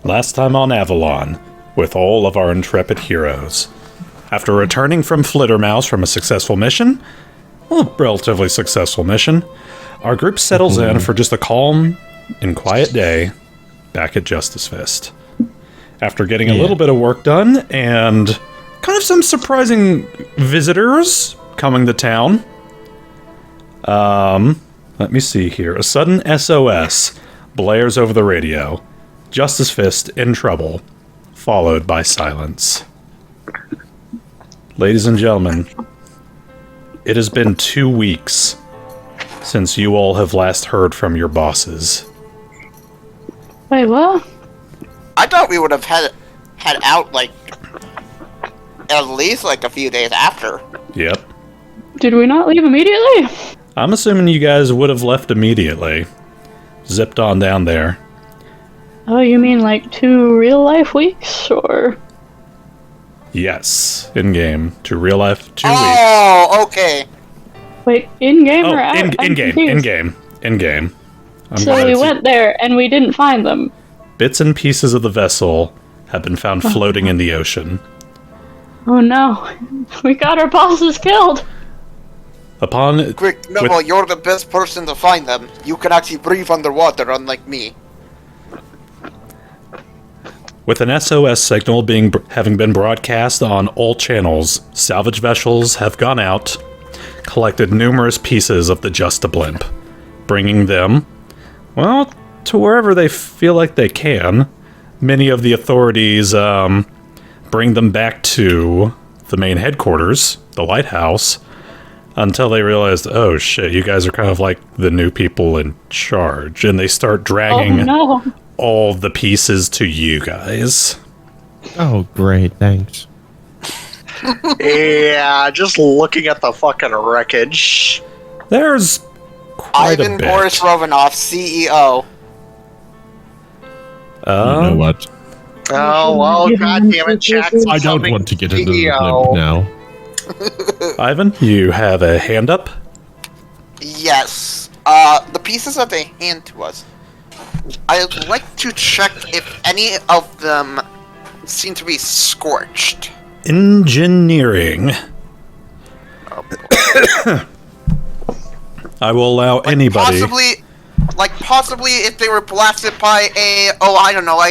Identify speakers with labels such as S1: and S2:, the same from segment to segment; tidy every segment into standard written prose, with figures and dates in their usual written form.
S1: Last time on Avalon, with all of our intrepid heroes. After returning from Flittermouse from a successful mission, well, relatively successful mission, our group settles in for just a calm and quiet day back at Justice Fist. After getting a little bit of work done and kind of some surprising visitors coming to town. Let me see here. A sudden SOS blares over the radio. Justice Fist in trouble, followed by silence. Ladies and gentlemen, it has been 2 weeks since you all have last heard from your bosses.
S2: Wait, what?
S3: I thought we would have had out, like, at least, like, a few days after.
S1: Yep.
S2: Did we not leave immediately?
S1: I'm assuming you guys would have left immediately. Zipped on down there.
S2: Oh, you mean like 2 real-life weeks, or...?
S1: Yes, in-game. To real life, 2 weeks.
S3: Oh, okay.
S2: Wait, in-game or out?
S1: In-game.
S2: So we went there, and we didn't find them.
S1: Bits and pieces of the vessel have been found floating in the ocean.
S2: Oh no. We got our bosses killed!
S3: Quick, Nevo, you're the best person to find them. You can actually breathe underwater, unlike me.
S1: With an SOS signal having been broadcast on all channels, salvage vessels have gone out, collected numerous pieces of the Justa Blimp, bringing them, well, to wherever they feel like they can. Many of the authorities bring them back to the main headquarters, the lighthouse, until they realized, oh shit, you guys are kind of like the new people in charge, and they start dragging all the pieces to you guys.
S4: Oh, great, thanks.
S5: Yeah, just looking at the fucking wreckage.
S1: There's quite a bit.
S3: Boris Rovanof, CEO.
S4: You know what?
S5: Oh, well, goddammit, Jackson.
S4: I don't want to get into the blimp now.
S1: Ivan, you have a hand up?
S3: Yes. The pieces that they hand to us, I'd like to check if any of them seem to be scorched.
S1: Engineering. I will allow anybody...
S3: Possibly if they were blasted by a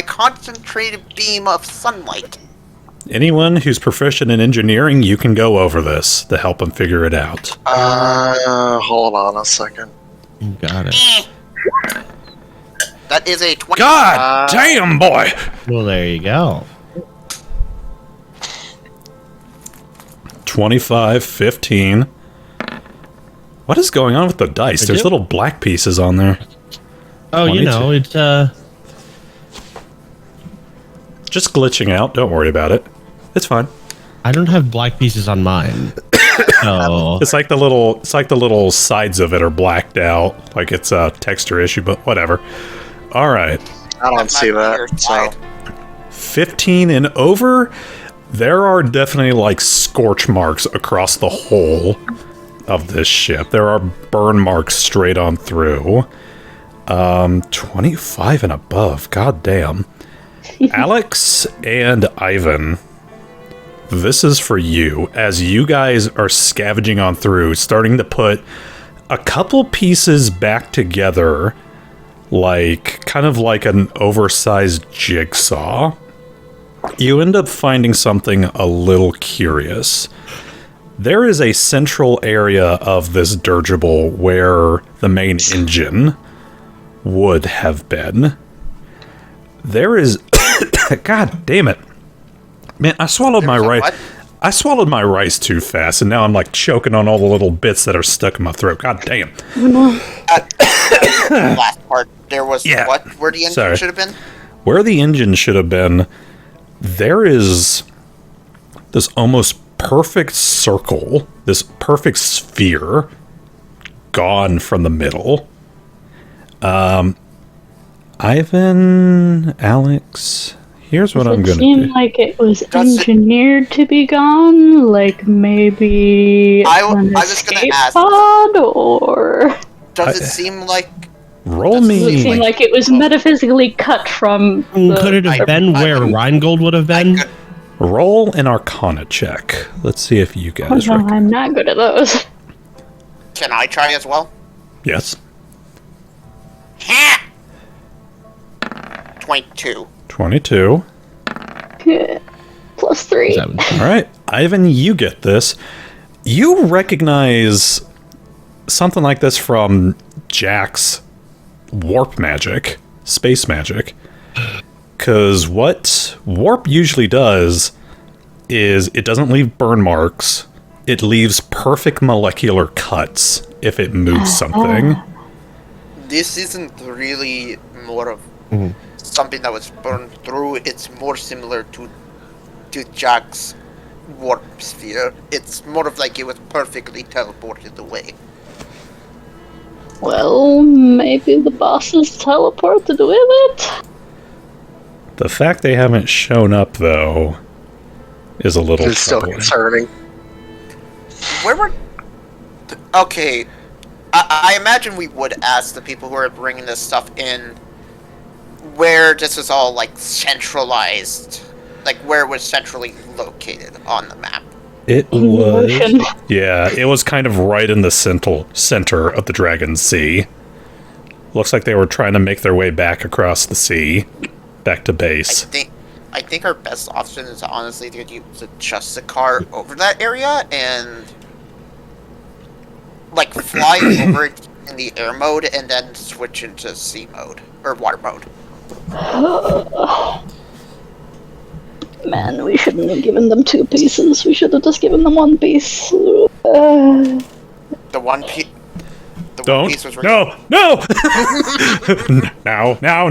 S3: concentrated beam of sunlight.
S1: Anyone who's proficient in engineering, you can go over this to help them figure it out.
S5: Hold on a second.
S4: You got it.
S3: That is a 20.
S1: God damn, boy!
S4: Well, there you go.
S1: 25, 15. What is going on with the dice? There's little black pieces on there.
S4: Oh, 22. You know, it's,
S1: just glitching out. Don't worry about it. It's fine.
S4: I don't have black pieces on mine. Oh.
S1: It's like the little sides of it are blacked out. Like it's a texture issue, but whatever. Alright.
S5: I don't see that, so...
S1: 15 and over, there are definitely like scorch marks across the whole of this ship. There are burn marks straight on through. 25 and above, god damn. Alex and Ivan, this is for you, as you guys are scavenging on through, starting to put a couple pieces back together, like, kind of like an oversized jigsaw. You end up finding something a little curious. There is a central area of this dirigible where the main engine would have been. There is... God damn it. Man, I swallowed my rice. I swallowed my rice too fast, and now I'm like choking on all the little bits that are stuck in my throat. God damn.
S3: Last part, there was what? Where the engine should have been?
S1: Where the engine should have been, there is this almost perfect circle, this perfect sphere, gone from the middle. Ivan, Alex, here's what I'm going to do.
S2: It seemed like it was engineered to be gone, like maybe
S3: I was going to ask.
S2: Pod, or
S3: does it seem like
S1: Roll
S2: It
S1: me.
S2: seemed like it was metaphysically cut from.
S4: Could it have been where Rheingold would have been?
S1: Roll an Arcana check. Let's see if you
S2: Oh,
S1: guys.
S2: no, I'm not good at those.
S3: Can I try as well?
S1: Yes.
S3: Ha! 22.
S1: 22.
S2: +3.
S4: 7.
S1: All right, Ivan, you get this. You recognize something like this from Jack's warp magic, space magic. Because what warp usually does is it doesn't leave burn marks. It leaves perfect molecular cuts if it moves something.
S3: This isn't really more of something that was burned through. It's more similar to Jack's warp sphere. It's more of like it was perfectly teleported away.
S2: Well, maybe the boss is teleported with it?
S1: The fact they haven't shown up, though, is a little
S5: It's still
S1: troubling.
S5: concerning.
S3: Where were... Okay, I imagine we would ask the people who are bringing this stuff in where this is all, like, centralized. Like, where it was centrally located on the map.
S1: It
S2: In the
S1: was...
S2: ocean.
S1: Yeah, it was kind of right in the center of the Dragon Sea. Looks like they were trying to make their way back across the sea, back to base.
S3: I think our best option is honestly to use just a car over that area and like fly over it in the air mode and then switch into sea mode or water mode.
S2: Man, we shouldn't have given them 2 pieces. We should have just given them 1 piece.
S3: The one piece. The
S1: Don't.
S3: one piece was
S1: No! No! Now!
S5: No.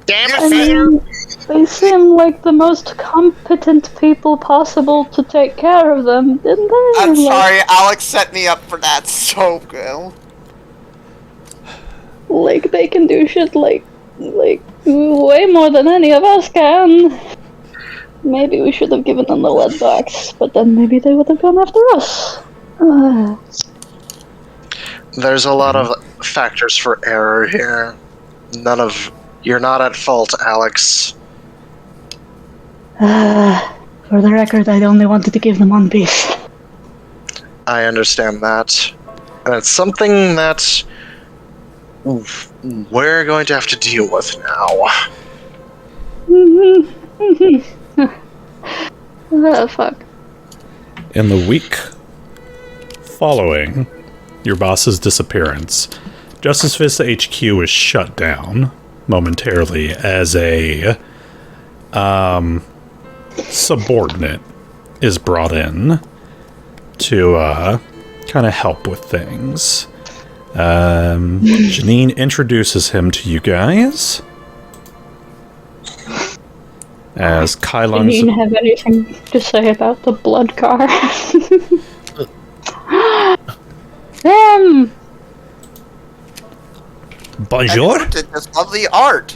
S5: Damn
S2: I
S5: it, Vader.
S2: mean, they seem like the most competent people possible to take care of them, didn't they?
S3: I'm
S2: Like,
S3: sorry, Alex set me up for that so well.
S2: Like, they can do shit like, way more than any of us can. Maybe we should have given them the lead box, but then maybe they would have gone after us.
S5: There's a lot of factors for error here. You're not at fault, Alex.
S2: For the record, I only wanted to give them 1 piece.
S5: I understand that. And it's something that we're going to have to deal with now.
S2: Fuck.
S1: In the week following your boss's disappearance, Justice Vista HQ is shut down momentarily as a subordinate is brought in to kind of help with things. Janine introduces him to you guys as
S2: Do
S1: Kylung's...
S2: you have anything to say about the blood car? Them!
S1: Bonjour?
S3: And who did this lovely art?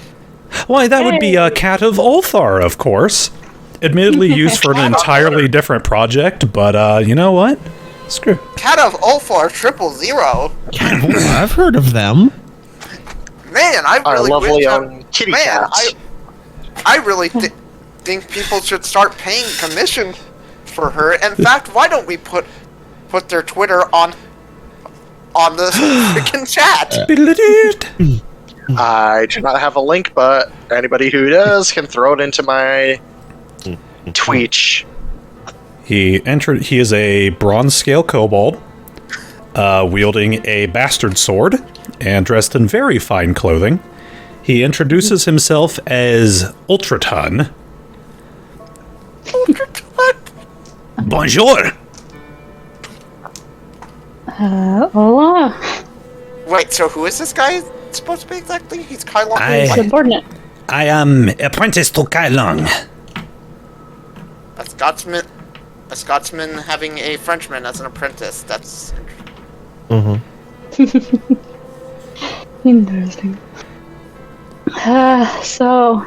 S1: Why, that would be a Cat of Ulthar, of course. Admittedly used for an entirely different project, but you know what? Screw.
S3: Cat of Ulthar 000.
S4: I've heard of them.
S3: Man, I
S5: Our
S3: really
S5: lovely
S3: wish that-
S5: own kitty
S3: Man,
S5: cats.
S3: I really think people should start paying commission for her. In fact, why don't we put their Twitter on the freaking chat?
S5: I do not have a link, but anybody who does can throw it into my Twitch.
S1: He is a bronze scale kobold, wielding a bastard sword, and dressed in very fine clothing. He introduces himself as Ultraton. Bonjour!
S2: Hola.
S3: Wait, so who is this guy supposed to be exactly? He's Kylon.
S2: Subordinate.
S1: I am apprentice to Kylung.
S3: A Scotsman having a Frenchman as an apprentice. That's
S2: Interesting. So,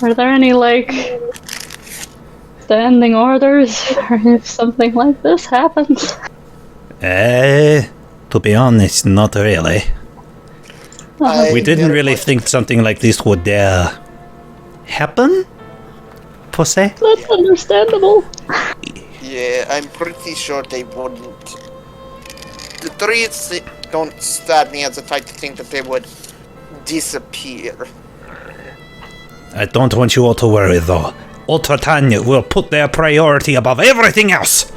S2: are there any, standing orders for if something like this happens?
S1: To be honest, not really. We didn't really think something like this would happen, per se.
S2: That's understandable.
S3: Yeah, I'm pretty sure they wouldn't. The trees don't stab me as the type to think that they would disappear.
S1: I don't want you all to worry, though. Ulthar will put their priority above everything else.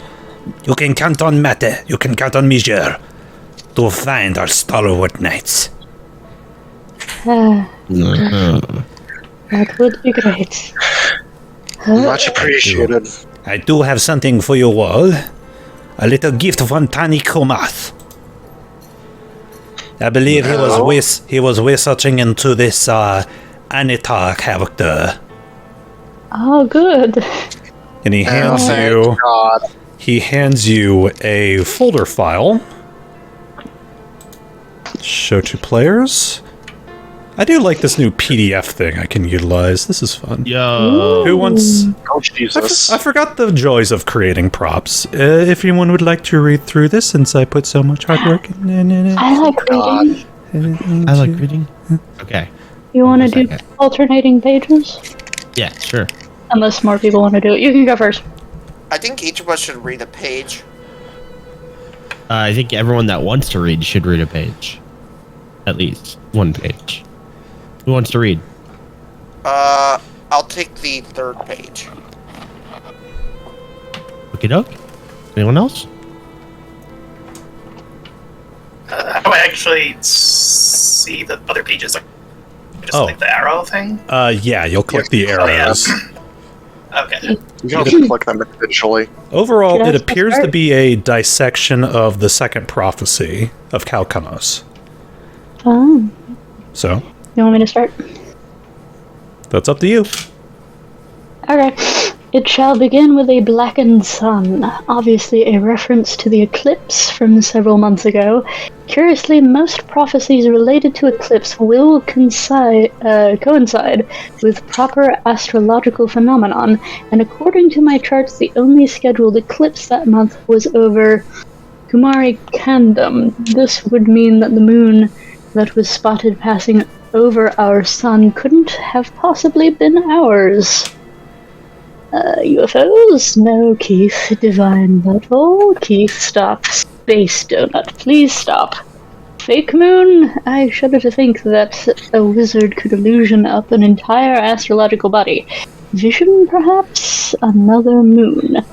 S1: You can count on Mate, you can count on Mijur to find our stalwart knights.
S2: That would be great.
S5: Much appreciated.
S1: I do have something for you all. A little gift from Tani Kumath. I believe he was researching into this Anitar character.
S2: Oh, good.
S1: And he hands
S5: Thank God.
S1: He hands you a folder file. Show to players. I do like this new PDF thing I can utilize. This is fun.
S4: Yo.
S1: Who wants...
S5: Oh, Jesus.
S1: I forgot the joys of creating props. If anyone would like to read through this, since I put so much hard work in it.
S2: I like reading.
S4: I like reading. Okay.
S2: You want to do
S4: Second.
S2: alternating pages?
S4: Yeah, sure.
S2: Unless more people want to do it. You can go first.
S3: I think each of us should read a page.
S4: I think everyone that wants to read should read a page. At least one page. Who wants to read?
S3: I'll take the third page.
S4: Okie doke. Anyone else?
S6: How do I actually see the other pages? Like, just like the arrow thing?
S1: Yeah, you'll click the arrows.
S6: Okay.
S5: You can also click them individually.
S1: Overall,
S2: Should I
S1: it appears to
S2: start?
S1: be a dissection of the second prophecy of Kalkamos.
S2: Oh.
S1: So,
S2: You want me to start?
S1: that's up to you.
S2: Okay. It shall begin with a blackened sun, obviously a reference to the eclipse from several months ago. Curiously, most prophecies related to eclipse will coincide with proper astrological phenomenon, and according to my charts, the only scheduled eclipse that month was over Kumari Kandam. This would mean that the moon that was spotted passing over our sun couldn't have possibly been ours. UFOs? No, Keith. Divine level. Keith, stop. Space Donut, please stop. Fake moon? I shudder to think that a wizard could illusion up an entire astrological body. Vision, perhaps? Another moon.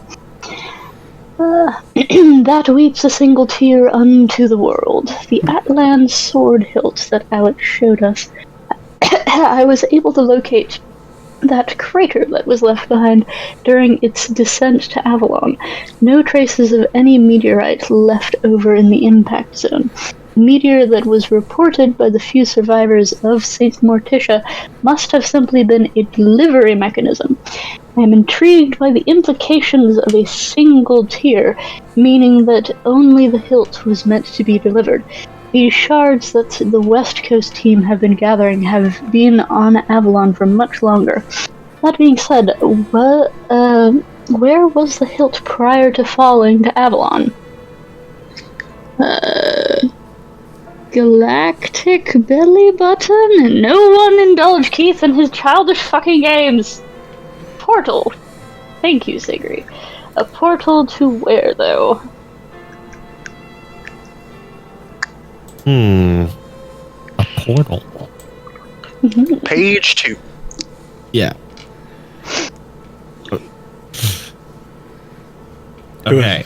S2: That weeps a single tear unto the world. The Atlan sword hilt that Alex showed us. I was able to locate that crater that was left behind during its descent to Avalon. No traces of any meteorite left over in the impact zone. The meteor that was reported by the few survivors of St. Morticia must have simply been a delivery mechanism. I am intrigued by the implications of a single tear, meaning that only the hilt was meant to be delivered. These shards that the West Coast team have been gathering have been on Avalon for much longer. That being said, where was the hilt prior to falling to Avalon? Galactic belly button? No one indulge Keith in his childish fucking games! Portal. Thank you, Sigri. A portal to where, though?
S4: A portal.
S5: Page 2.
S4: Yeah. Okay.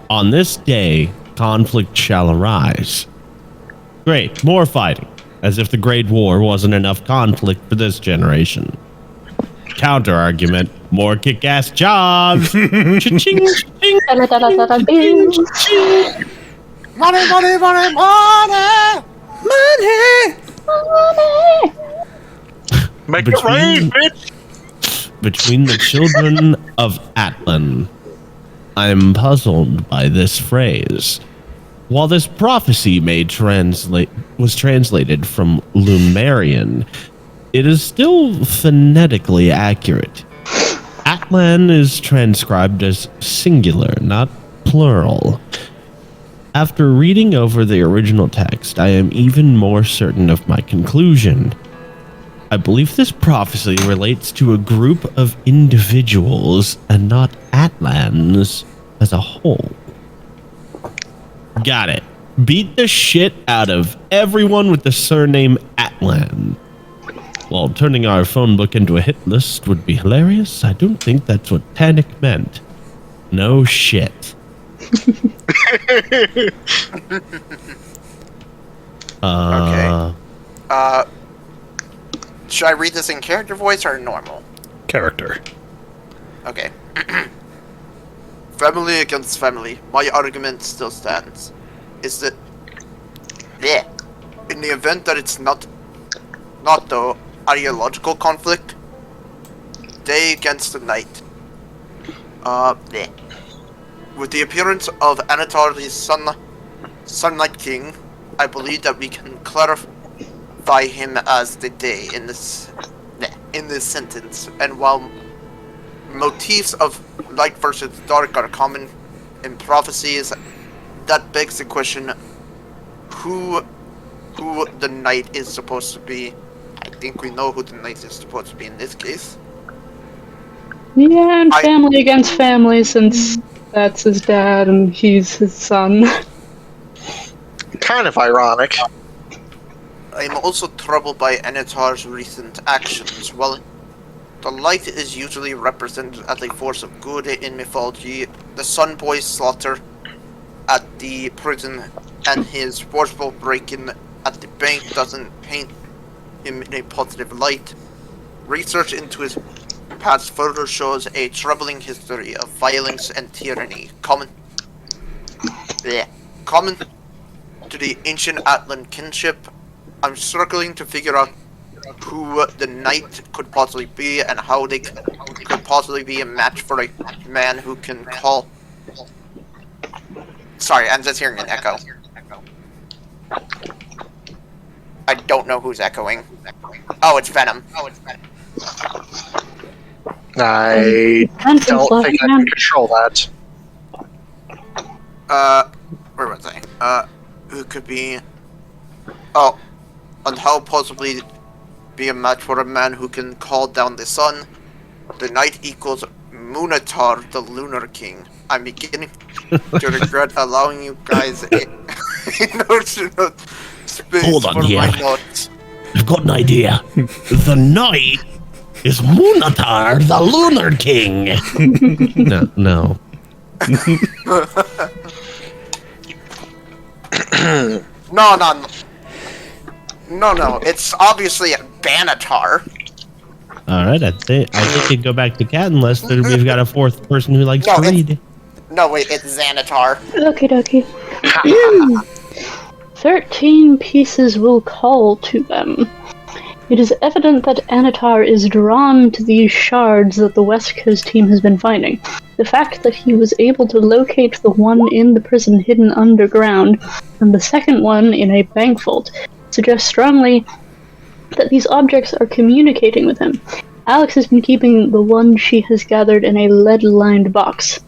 S4: On this day, conflict shall arise. Great, more fighting. As if the Great War wasn't enough conflict for this generation. Counter argument, more kick-ass jobs. Cha-ching, cha-ching, cha-ching.
S3: Money, money, money, money!
S5: Make it rain, bitch!
S4: Between the children of Atlan, I am puzzled by this phrase. While this prophecy was translated from Lumerian, it is still phonetically accurate. Atlan is transcribed as singular, not plural. After reading over the original text, I am even more certain of my conclusion. I believe this prophecy relates to a group of individuals and not Atlans as a whole. Got it. Beat the shit out of everyone with the surname Atlan. While turning our phone book into a hit list would be hilarious, I don't think that's what Panic meant. No shit.
S3: Okay. Should I read this in character voice or normal?
S1: Character.
S3: Okay. Family against family. My argument still stands. Is that... Yeah. In the event that it's not the ideological conflict, day against the night. Yeah. With the appearance of Anatar the Sunlight King, I believe that we can clarify him as the day in this sentence. And while motifs of light versus dark are common in prophecies, that begs the question: who the knight is supposed to be. I think we know who the knight is supposed to be in this case.
S2: Yeah, and family against family, since that's his dad and he's his son.
S5: Kind of ironic.
S3: I'm also troubled by Anatar's recent actions. While the light is usually represented as a force of good in mythology, the Sun Boy's slaughter at the prison and his forceful break-in at the bank doesn't paint him in a positive light. Research into his past further shows a troubling history of violence and tyranny, common to the ancient Atlan kinship. I'm struggling to figure out who the knight could possibly be and how they could possibly be a match for a man who can call... Sorry, I'm just hearing an echo. I don't know who's echoing. Oh, it's Venom.
S5: I don't think I can control that.
S3: Where was I? Who could be... Oh, and how possibly be a match for a man who can call down the sun. The night equals Munatar, the Lunar King. I'm beginning to regret allowing you guys a notion of space
S4: Hold on
S3: for
S4: here.
S3: my notes.
S4: I've got an idea. The knight is Munatar, the Lunar King. No.
S3: No. It's obviously Banatar.
S4: All right, I think it'd go back to Cat unless we've got a fourth person who likes to read.
S3: No, wait, it's Xanatar.
S2: Okie dokie. 13 pieces will call to them. It is evident that Anatar is drawn to these shards that the West Coast team has been finding. The fact that he was able to locate the one in the prison hidden underground and the second one in a bank vault suggests strongly that these objects are communicating with him. Alex has been keeping the one she has gathered in a lead-lined box.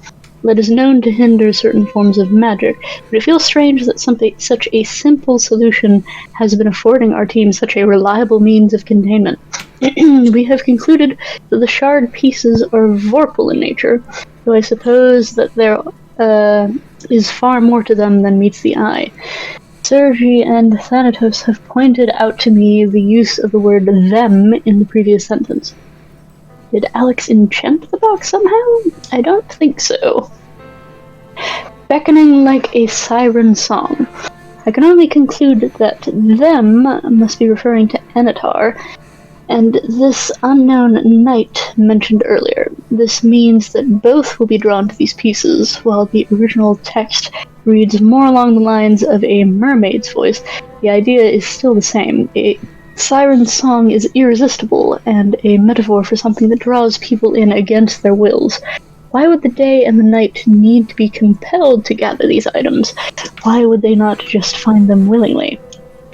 S2: Lead is known to hinder certain forms of magic, but it feels strange that such a simple solution has been affording our team such a reliable means of containment. We have concluded that the shard pieces are vorpal in nature, though I suppose that there is far more to them than meets the eye. Sergi and Thanatos have pointed out to me the use of the word them in the previous sentence. Did Alex enchant the box somehow? I don't think so. Beckoning like a siren song. I can only conclude that them must be referring to Anatar, and this unknown knight mentioned earlier. This means that both will be drawn to these pieces, while the original text reads more along the lines of a mermaid's voice. The idea is still the same. A siren song is irresistible, and a metaphor for something that draws people in against their wills. Why would the day and the night need to be compelled to gather these items? Why would they not just find them willingly?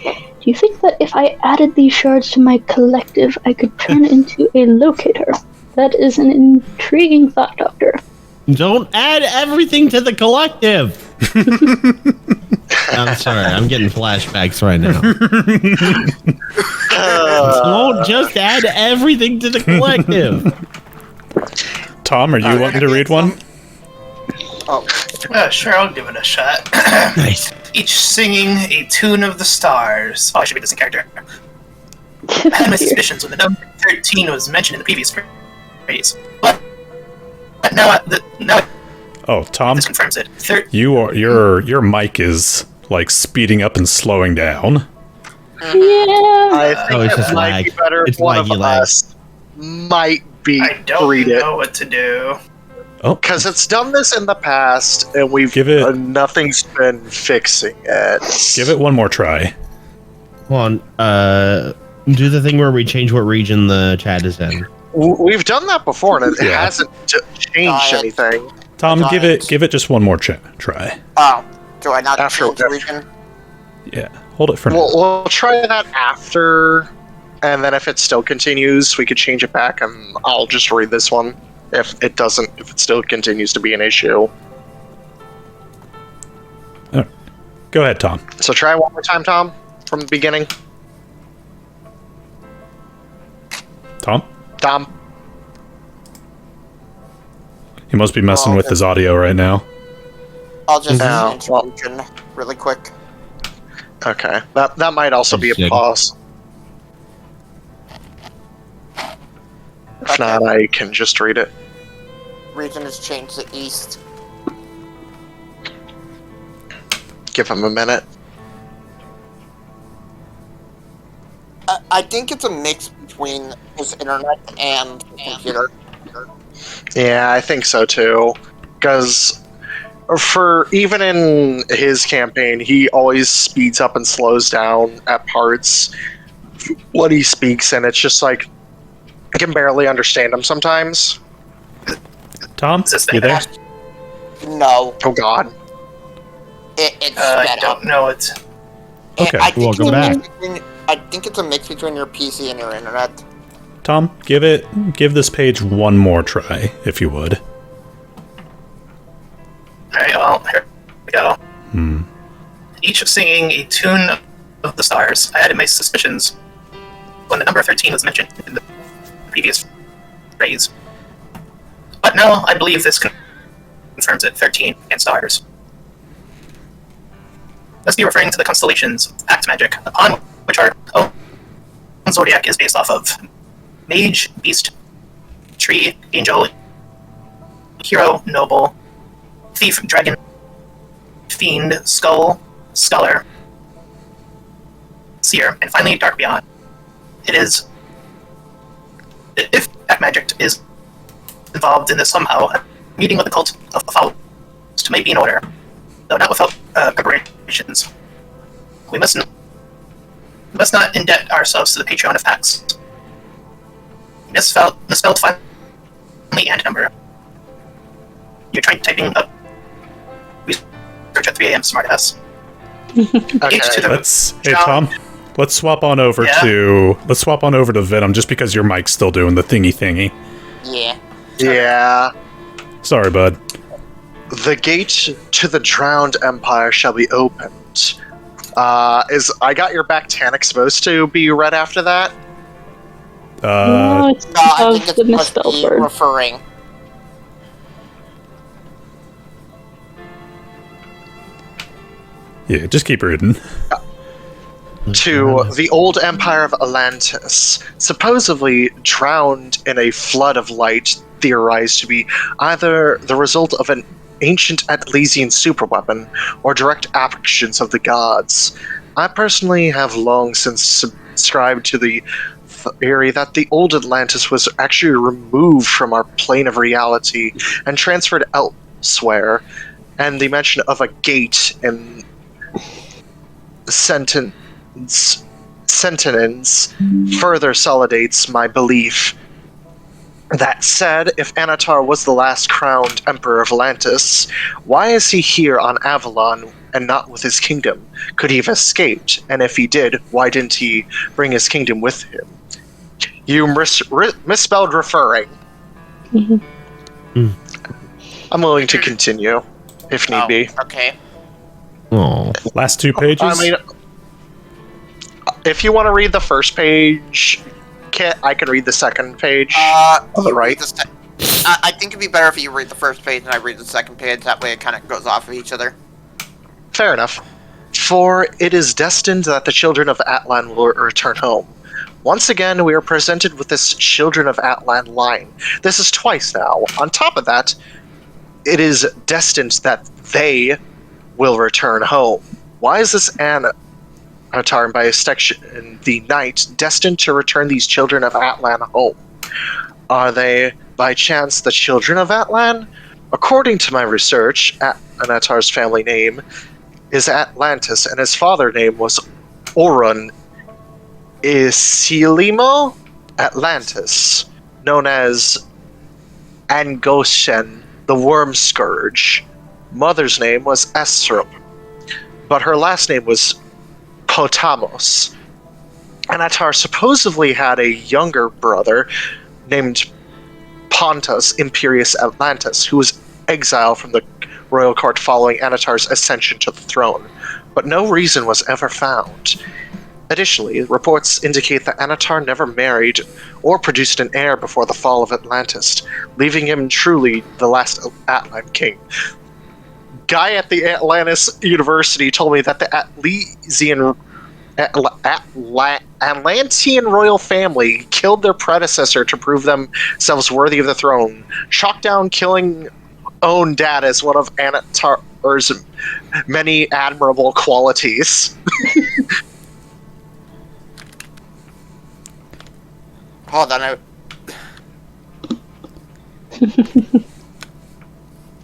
S2: Do you think that if I added these shards to my collective, I could turn into a locator? That is an intriguing thought, Doctor.
S4: Don't add everything to the collective. I'm sorry, I'm getting flashbacks right now. Don't just add everything to the collective.
S1: Tom, are you wanting to read one?
S3: Oh,
S6: Sure, I'll give it a shot.
S4: Nice.
S6: Each singing a tune of the stars. Oh, I should be this in character. I had my suspicions when the number 13 was mentioned in the previous phrase. But now
S1: Oh, Tom,
S6: this confirms it.
S1: your mic is like speeding up and slowing down.
S2: Yeah.
S5: I think
S4: it's just
S5: it might
S4: lag.
S5: be better if
S4: It's
S5: one of
S4: laggy lag.
S5: us might be
S6: I don't
S5: read it.
S6: know what to do.
S1: Oh,
S5: Because it's done this in the past, and we've
S1: Give it-
S5: nothing's been fixing it.
S1: give it one more try.
S4: Hold on. Do the thing where we change what region the chat is in.
S5: We've done that before, and it
S1: Yeah.
S5: hasn't changed anything.
S1: Tom,
S3: Got
S1: give
S3: it.
S1: it just one more try.
S3: oh, do I not
S5: After-
S3: change the region?
S1: Yeah, hold it for now.
S5: We'll try that after, and then if it still continues, we could change it back, and I'll just read this one. If it still continues to be an issue.
S1: Go ahead, Tom.
S5: So try one more time, Tom, from the beginning.
S1: Tom?
S5: Tom.
S1: He must be messing
S3: Oh,
S1: with
S3: okay.
S1: his audio right now.
S3: I'll just
S5: No,
S3: change
S5: well-
S3: the region really quick.
S5: Okay, that might also be a
S4: Shit.
S5: pause. If not, I can just read it.
S3: Region has changed to east.
S5: Give him a minute.
S3: I think it's a mix between his internet and computer.
S5: Yeah, I think so too. Because for even in his campaign, he always speeds up and slows down at parts what he speaks, and it's just like I can barely understand him sometimes.
S1: Tom,
S6: Is this
S1: you there?
S3: No,
S5: Oh God.
S3: it's
S6: I
S3: sped
S6: don't
S3: up.
S6: know it.
S1: Okay,
S3: I think
S4: welcome
S3: it's a
S4: back.
S3: mix between- I think it's a mix between your PC and your internet.
S1: Tom, give this page one more try, if you would.
S6: Alright, well, here we go. Each singing a tune of the stars. I had my suspicions when the number 13 was mentioned in the previous phrase. But no, I believe this confirms it. 13 and stars. Must be referring to the constellations of Pact magic, upon which our own zodiac is based off of. Mage, Beast, Tree, Angel, Hero, Noble, Thief, Dragon, Fiend, Skull, Scholar, Seer, and finally Dark Beyond. It is... If Pact magic is involved in this somehow, a meeting with the cult of Pavolich may be in order, though not without preparations. We must not indebt ourselves to the Patreon of Pacts. Misspelled finally and number. You're trying typing up research at 3 a.m. smartass.
S5: Okay.
S6: H to the
S1: Hey Tom, let's swap on over
S6: Yeah?
S1: to Venom, just because your mic's still doing the thingy.
S3: Yeah.
S5: Yeah.
S1: Sorry, bud.
S5: The gate to the drowned empire shall be opened. Is I got your back Tanic supposed to be read after that?
S2: No, it's
S3: No, I think
S2: of
S3: it's
S2: the
S3: supposed to
S2: misspelled
S3: be
S2: word.
S3: referring.
S1: Yeah, just keep reading.
S5: To the old empire of Atlantis, supposedly drowned in a flood of light, theorized to be either the result of an ancient Atlesian superweapon or direct actions of the gods. I personally have long since subscribed to the theory that the old Atlantis was actually removed from our plane of reality and transferred elsewhere, and the mention of a gate in sentence further solidates my belief. That said, if Anatar was the last crowned emperor of Atlantis, why is he here on Avalon and not with his kingdom? Could he have escaped? And if he did, why didn't he bring his kingdom with him? You misspelled referring. I'm willing to continue, if need be.
S3: Okay.
S4: Oh,
S1: Last 2 pages.
S5: I mean, if you want to read the first page, Kit, I can read the second page.
S3: You
S5: right.
S3: read I think it'd be better if you read the first page and I read the second page. That way it kind of goes off of each other.
S5: Fair enough. For it is destined that the children of Atlan will return home. Once again, we are presented with this Children of Atlan line. This is twice now. On top of that, it is destined that they will return home. Why is this Avatar by section the night destined to return these Children of Atlan home? Are they, by chance, the Children of Atlan? According to my research, Anatar's family name is Atlantis, and his father's name was Orun Isilimo Atlantis, known as Angoshen, the Worm Scourge. Mother's name was Esrum, but her last name was Potamos. Anatar supposedly had a younger brother named Pontus Imperius Atlantis, who was exiled from the royal court following Anatar's ascension to the throne, but no reason was ever found. Additionally, reports indicate that Anatar never married or produced an heir before the fall of Atlantis, leaving him truly the last Atlan king. Guy at the Atlantis University told me that the Atlantean royal family killed their predecessor to prove themselves worthy of the throne, chalked down killing own dad as one of Anatar's many admirable qualities.
S3: Hold on.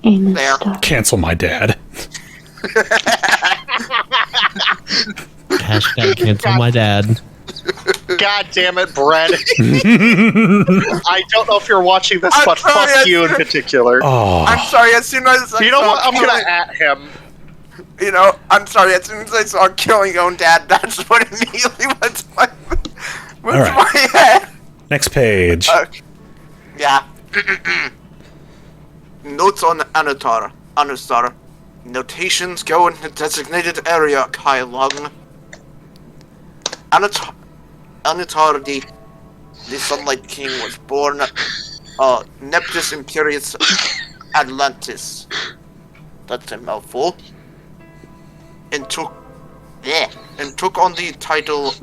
S3: There.
S1: Cancel my dad.
S4: hashtag cancel my dad.
S5: God damn it, Brett. I don't know if you're watching this, but
S3: sorry,
S5: fuck you in particular.
S1: Oh.
S3: I'm sorry, as soon as I
S5: You know
S3: saw
S5: what? I'm
S3: killing-
S5: gonna at him.
S3: You know, I'm sorry, as soon as I saw killing your own dad, that's what immediately went to my head.
S1: Next page.
S3: Yeah. Notes on Anatar. Notations go in the designated area, Kai Lung. Anatar, the Sunlight King, was born Neptus Imperius Atlantis. That's a mouthful. And took on the title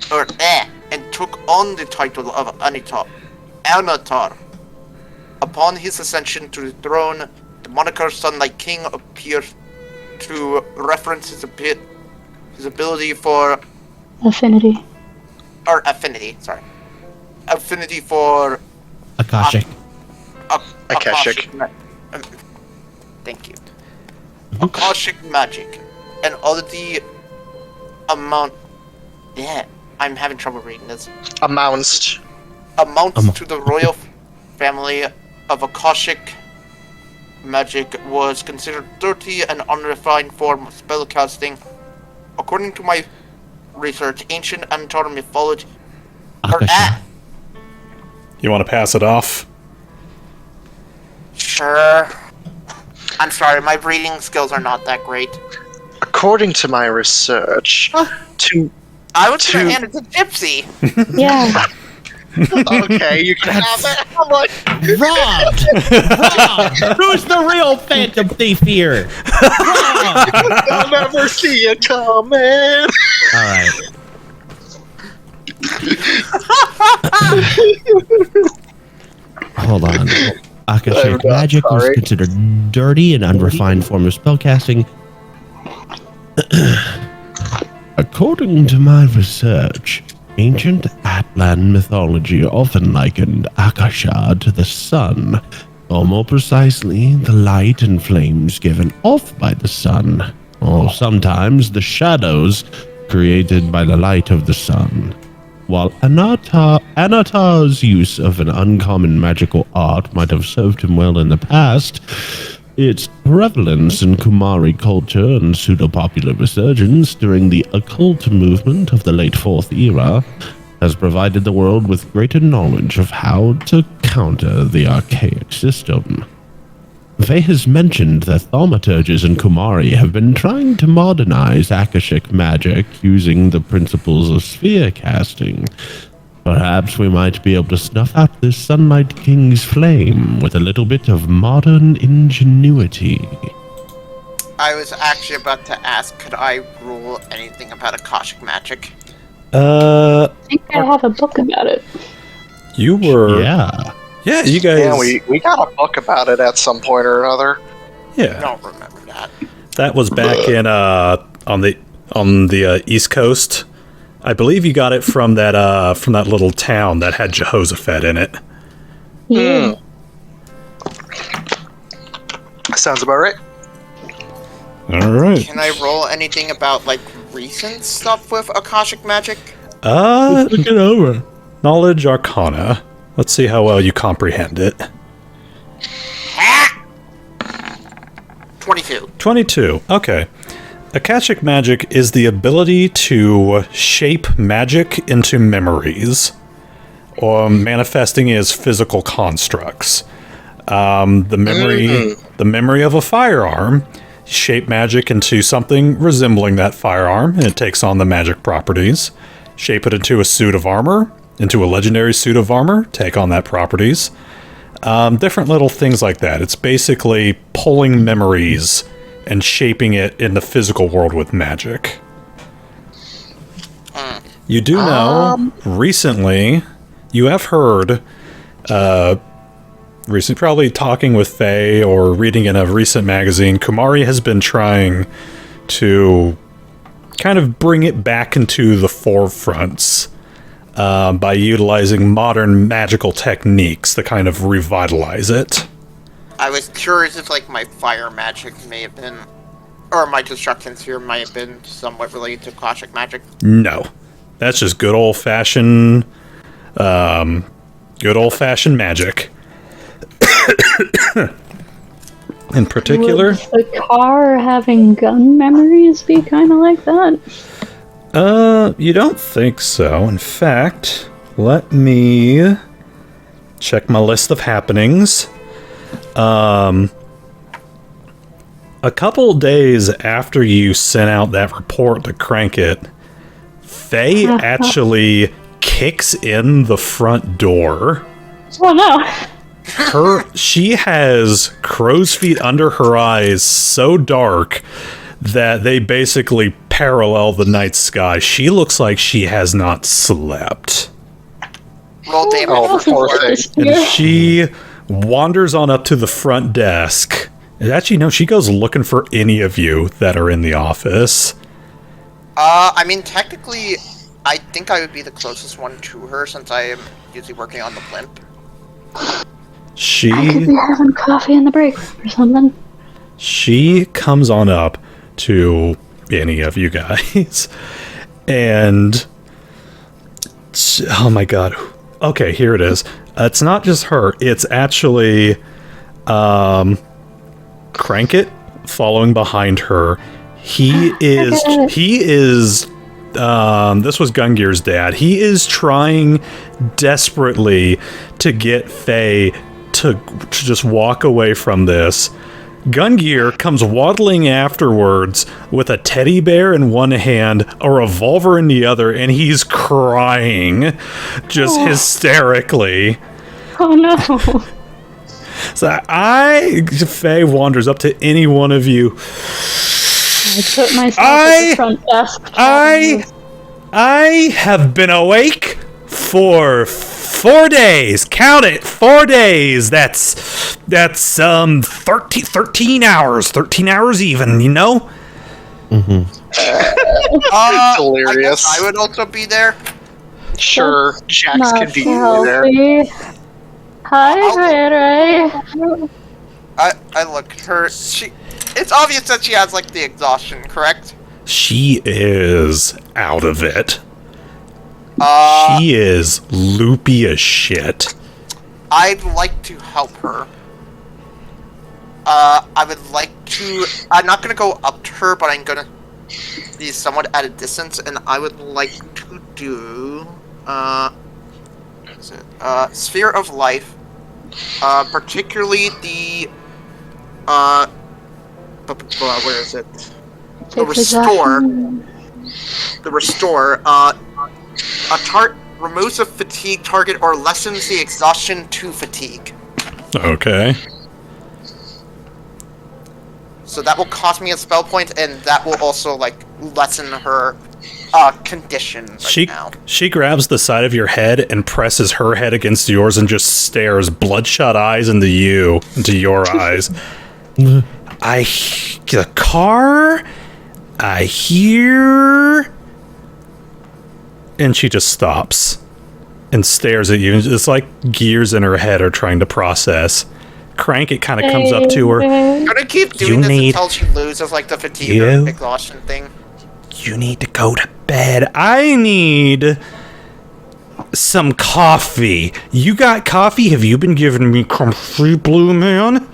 S3: of Anatar. Upon his ascension to the throne, the moniker Sunlight King appears to reference his ability for
S2: Affinity.
S3: Affinity for
S4: Akashic.
S5: Akashic.
S3: Thank you. Akashic magic. And all the amount... Yeah, I'm having trouble reading this.
S5: Amounts
S3: To the royal family of Akashic magic was considered dirty and unrefined form of spellcasting. According to my research, ancient Anatar mythology...
S1: You want to pass it off?
S3: Sure. I'm sorry, my reading skills are not that great.
S5: According to my research,
S3: I was gonna hand it to Gypsy.
S2: Yeah.
S5: Okay, you can have it. I'm like,
S4: Robbed! Who's the real Phantom Thief here? Robbed!
S5: I'll never see you coming.
S4: Alright. Hold on. Akashic magic was
S5: sorry.
S4: considered dirty and unrefined form of spellcasting. According to my research, ancient Atlan mythology often likened Akasha to the sun, or more precisely, the light and flames given off by the sun, or sometimes the shadows created by the light of the sun. While Anatar's use of an uncommon magical art might have served him well in the past, its prevalence in Kumari culture and pseudo-popular resurgence during the occult movement of the late Fourth Era has provided the world with greater knowledge of how to counter the archaic system. Faye has mentioned that thaumaturges in Kumari have been trying to modernize Akashic magic using the principles of sphere casting. Perhaps we might be able to snuff out this Sunlight King's flame with a little bit of modern ingenuity.
S3: I was actually about to ask, could I rule anything about Akashic magic?
S2: I think I have a book about it.
S1: You were...
S4: Yeah.
S1: Yeah, you guys...
S5: Yeah, we got a book about it at some point or another.
S3: I
S1: Yeah,
S3: don't remember that.
S1: that was back in, on the East Coast. I believe you got it from that little town that had Jehoshaphat in it.
S2: Yeah.
S5: Sounds about right.
S1: Alright.
S3: Can I roll anything about, like, recent stuff with Akashic magic?
S4: Look it over.
S1: Knowledge Arcana. Let's see how well you comprehend it.
S3: 22.
S1: 22. Okay. Akashic magic is the ability to shape magic into memories, or manifesting as physical constructs. The memory of a firearm, shape magic into something resembling that firearm, and it takes on the magic properties. Shape it into a suit of armor, into a legendary suit of armor, take on that properties. Different little things like that. It's basically pulling memories and shaping it in the physical world with magic. You do know, recently, you have heard, probably talking with Faye or reading in a recent magazine, Kumari has been trying to kind of bring it back into the forefronts by utilizing modern magical techniques to kind of revitalize it.
S3: I was curious if, like, my fire magic may have been, or my destruction sphere might have been somewhat related to Akashic magic.
S1: No. That's just good old-fashioned magic. In particular...
S2: Would the car having gun memories be kind of like that?
S1: You don't think so. In fact, let me check my list of happenings. A couple days after you sent out that report to crank it, Faye actually kicks in the front door.
S2: Oh no!
S1: She has crow's feet under her eyes so dark that they basically parallel the night sky. She looks like she has not slept.
S3: Roll damage.
S5: Oh, poor thing.
S1: And she wanders on up to the front desk. And actually, no, she goes looking for any of you that are in the office.
S3: I mean, technically, I think I would be the closest one to her since I am usually working on the blimp.
S2: I could
S1: She
S2: be having coffee in the break room or something.
S1: she comes on up to any of you guys. And oh my god. Okay, here it is. It's not just her. It's actually Crank It following behind her. He is this was Gungear's dad. He is trying desperately to get Faye to just walk away from this. Gungear comes waddling afterwards with a teddy bear in one hand, a revolver in the other, and he's crying just hysterically.
S2: Oh no!
S1: So Faye wanders up to any one of you.
S2: I put myself at the front desk.
S1: I have been awake for 4 days. Count it, 4 days. That's 13 hours. 13 hours even, you know?
S5: Delirious.
S3: I would also be there.
S5: Sure, Jax
S2: Not
S5: can be there.
S2: healthy. Hi, Ray.
S3: I look at her. It's obvious that she has, like, the exhaustion, correct?
S1: She is out of it. She is loopy as shit.
S3: I'd like to help her. I would like to... I'm not gonna go up to her, but I'm gonna be somewhat at a distance, and I would like to do... what is it? Sphere of Life. Particularly the Where is it? The
S2: Take
S3: restore.
S2: possession.
S3: The restore. A tart removes a fatigue target or lessens the exhaustion to fatigue.
S1: Okay.
S3: So that will cost me a spell point, and that will also like lessen her condition now.
S1: She grabs the side of your head and presses her head against yours and just stares bloodshot eyes into your eyes. The car? I hear... And she just stops and stares at you. It's like gears in her head are trying to process. Crank, it kind of comes up to her.
S3: I'm gonna keep doing this until she loses like the fatigue or exhaustion thing.
S1: You need to go to bed. I need some coffee. You got coffee? Have you been giving me coffee, Blue Man?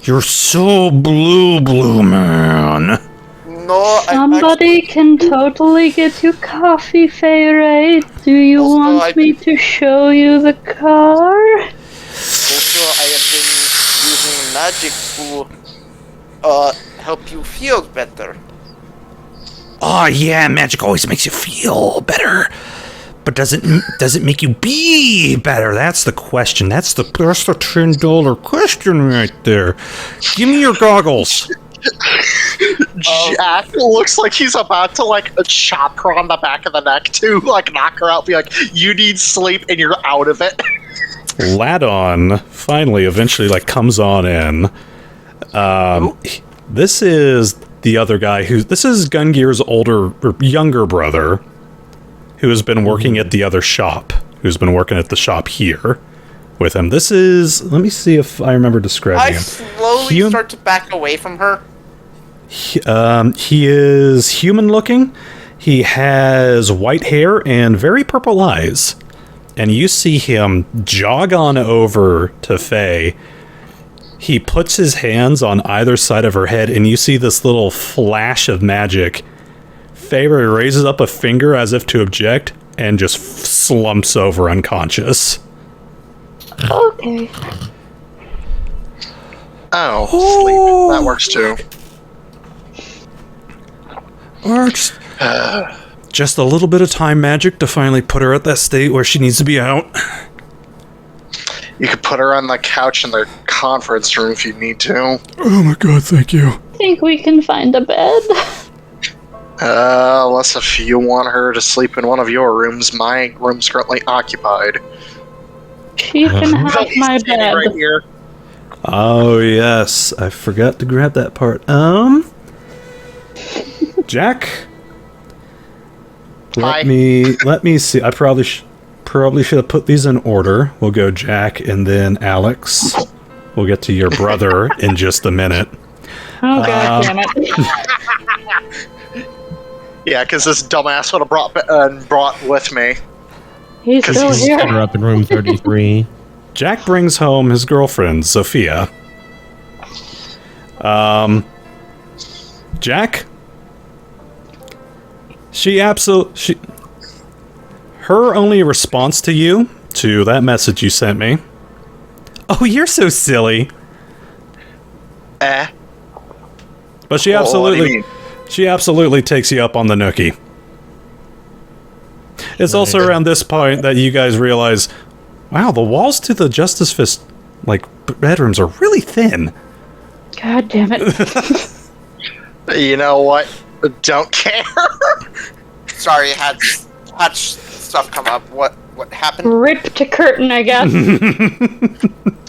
S1: You're so blue, man.
S3: No,
S2: Somebody can totally get you coffee, Feyre. Do you want me to show you the car?
S3: Also, I have been using magic to help you feel better.
S1: Oh yeah, magic always makes you feel better. But does it make you be better? That's the question. That's the $10 question right there. Give me your goggles.
S5: Jack looks like he's about to like chop her on the back of the neck to like knock her out, be like, you need sleep and you're out of it.
S1: Ladon finally eventually like comes on in. This is the other guy this is Gungear's younger brother, who has been working at the other shop, who's been working at the shop here with him. This is, let me see if I remember describing him.
S3: I slowly start to back away from her.
S1: He is human looking. He has white hair and very purple eyes. And you see him jog on over to Faye. He puts his hands on either side of her head, and you see this little flash of magic. Faye raises up a finger as if to object, and just slumps over unconscious.
S2: Okay.
S5: Oh, sleep. That works too.
S1: Or just a little bit of time magic to finally put her at that state where she needs to be out.
S5: You could put her on the couch in the conference room if you need to.
S1: Oh my god, thank you.
S2: Think we can find a bed?
S5: Unless if you want her to sleep in one of your rooms, my room's currently occupied.
S2: She can have my bed.
S5: Right here.
S1: Oh yes, I forgot to grab that part. Jack? Let me see. I probably should have put these in order. We'll go Jack and then Alex. We'll get to your brother in just a minute.
S2: Oh god damn it.
S5: Yeah, because this dumbass would have brought with me.
S2: He's still here.
S4: Set her up in room 33.
S1: Jack brings home his girlfriend, Sophia. Jack? Her only response to you, to that message you sent me. Oh, you're so silly. But she absolutely takes you up on the nookie. It's also around this point that you guys realize, wow, the walls to the Justice Fist, bedrooms are really thin.
S2: God damn it.
S5: You know what? Don't care.
S3: Sorry, had stuff come up. What happened?
S2: Rip to curtain, I guess.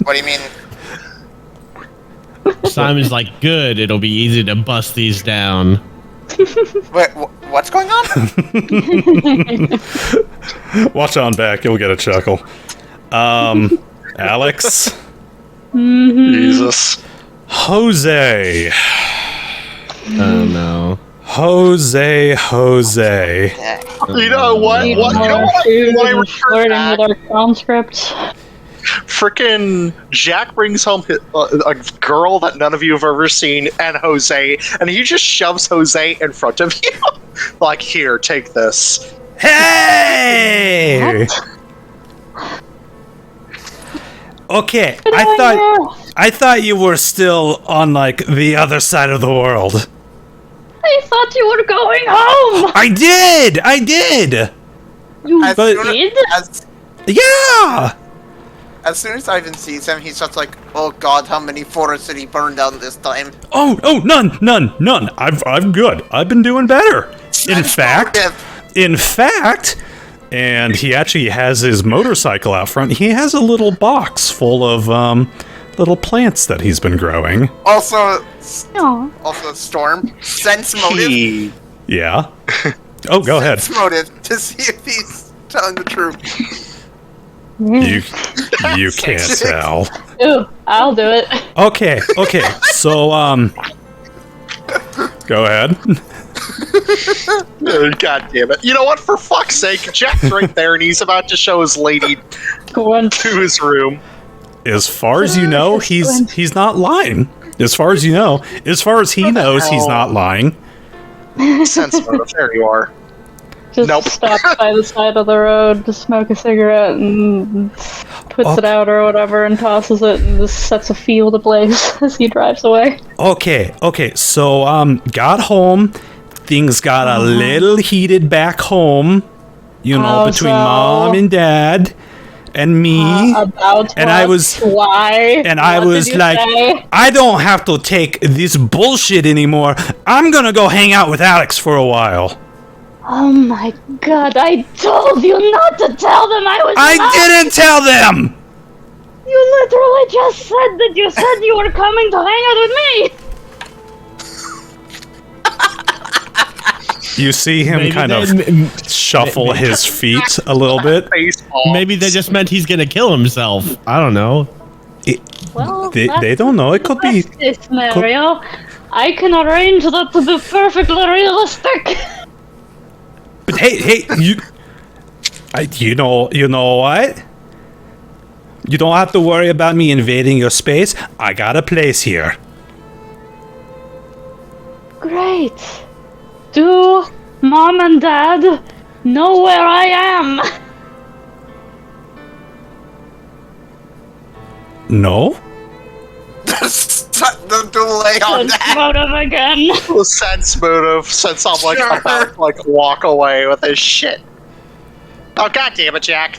S3: What do you mean?
S4: Simon's like, good, it'll be easy to bust these down.
S3: Wait, what's going on?
S1: Watch on back, you'll get a chuckle. Alex?
S5: Jesus.
S1: Jose.
S4: Oh no.
S1: Jose.
S5: You know what?
S2: Need more food and flirting with our conscripts.
S5: Frickin' Jack brings home a girl that none of you have ever seen, and Jose, and he just shoves Jose in front of you. Like, here, take this.
S1: Hey! Okay, I I thought you were still on, like, the other side of the world.
S2: I thought you were going home!
S1: I did!
S2: You
S3: As
S1: But-
S3: soon
S2: did?
S1: Yeah!
S3: as soon as Ivan sees him, he's just like, oh god, how many forests did he burn down this time?
S1: Oh, none. I'm good. I've been doing better. In fact, and he actually has his motorcycle out front. He has a little box full of, little plants that he's been growing.
S3: Also,
S2: No.
S3: Storm, sense motive.
S1: Yeah. Oh, go ahead.
S3: Sense motive to see if he's telling the truth.
S1: You can't tell.
S2: Ooh, I'll do it.
S1: Okay. So, go ahead.
S5: God damn it. You know what? For fuck's sake, Jack's right there and he's about to show his lady
S2: Go on.
S5: to his room.
S1: As far as you know, he's not lying. As far as you know, as far as he knows, he's not lying.
S5: Sense motive. There you are.
S2: Just
S5: Nope.
S2: stops by the side of the road to smoke a cigarette and puts it out or whatever and tosses it and just sets a field ablaze as he drives away.
S1: Okay. So, got home. Things got a little heated back home. You know,
S2: How
S1: between
S2: so?
S1: Mom and Dad and me.
S2: About
S1: And
S2: what?
S1: I was-
S2: Why?
S1: And I
S2: What
S1: was
S2: did you
S1: like,
S2: say?
S1: I don't have to take this bullshit anymore. I'm gonna go hang out with Alex for a while.
S2: Oh my god, I told you not to tell them I was
S1: I
S2: not!
S1: didn't tell them!
S2: You literally just said that you said you were coming to hang out with me!
S1: You see him kind of shuffle his feet a little bit.
S5: Baseball.
S4: Maybe they just meant he's gonna kill himself. I don't know.
S2: Well,
S1: They don't know. It could be.
S2: best case scenario. I can arrange that to be perfectly realistic.
S1: But hey, you know what? You don't have to worry about me invading your space. I got a place here.
S2: Great. Do Mom and Dad know where I am?
S1: No?
S3: The delay on that.
S2: Motive again.
S5: The sense motive, since I'm like
S3: Sure.
S5: about to like walk away with this shit. Oh god damn it, Jack.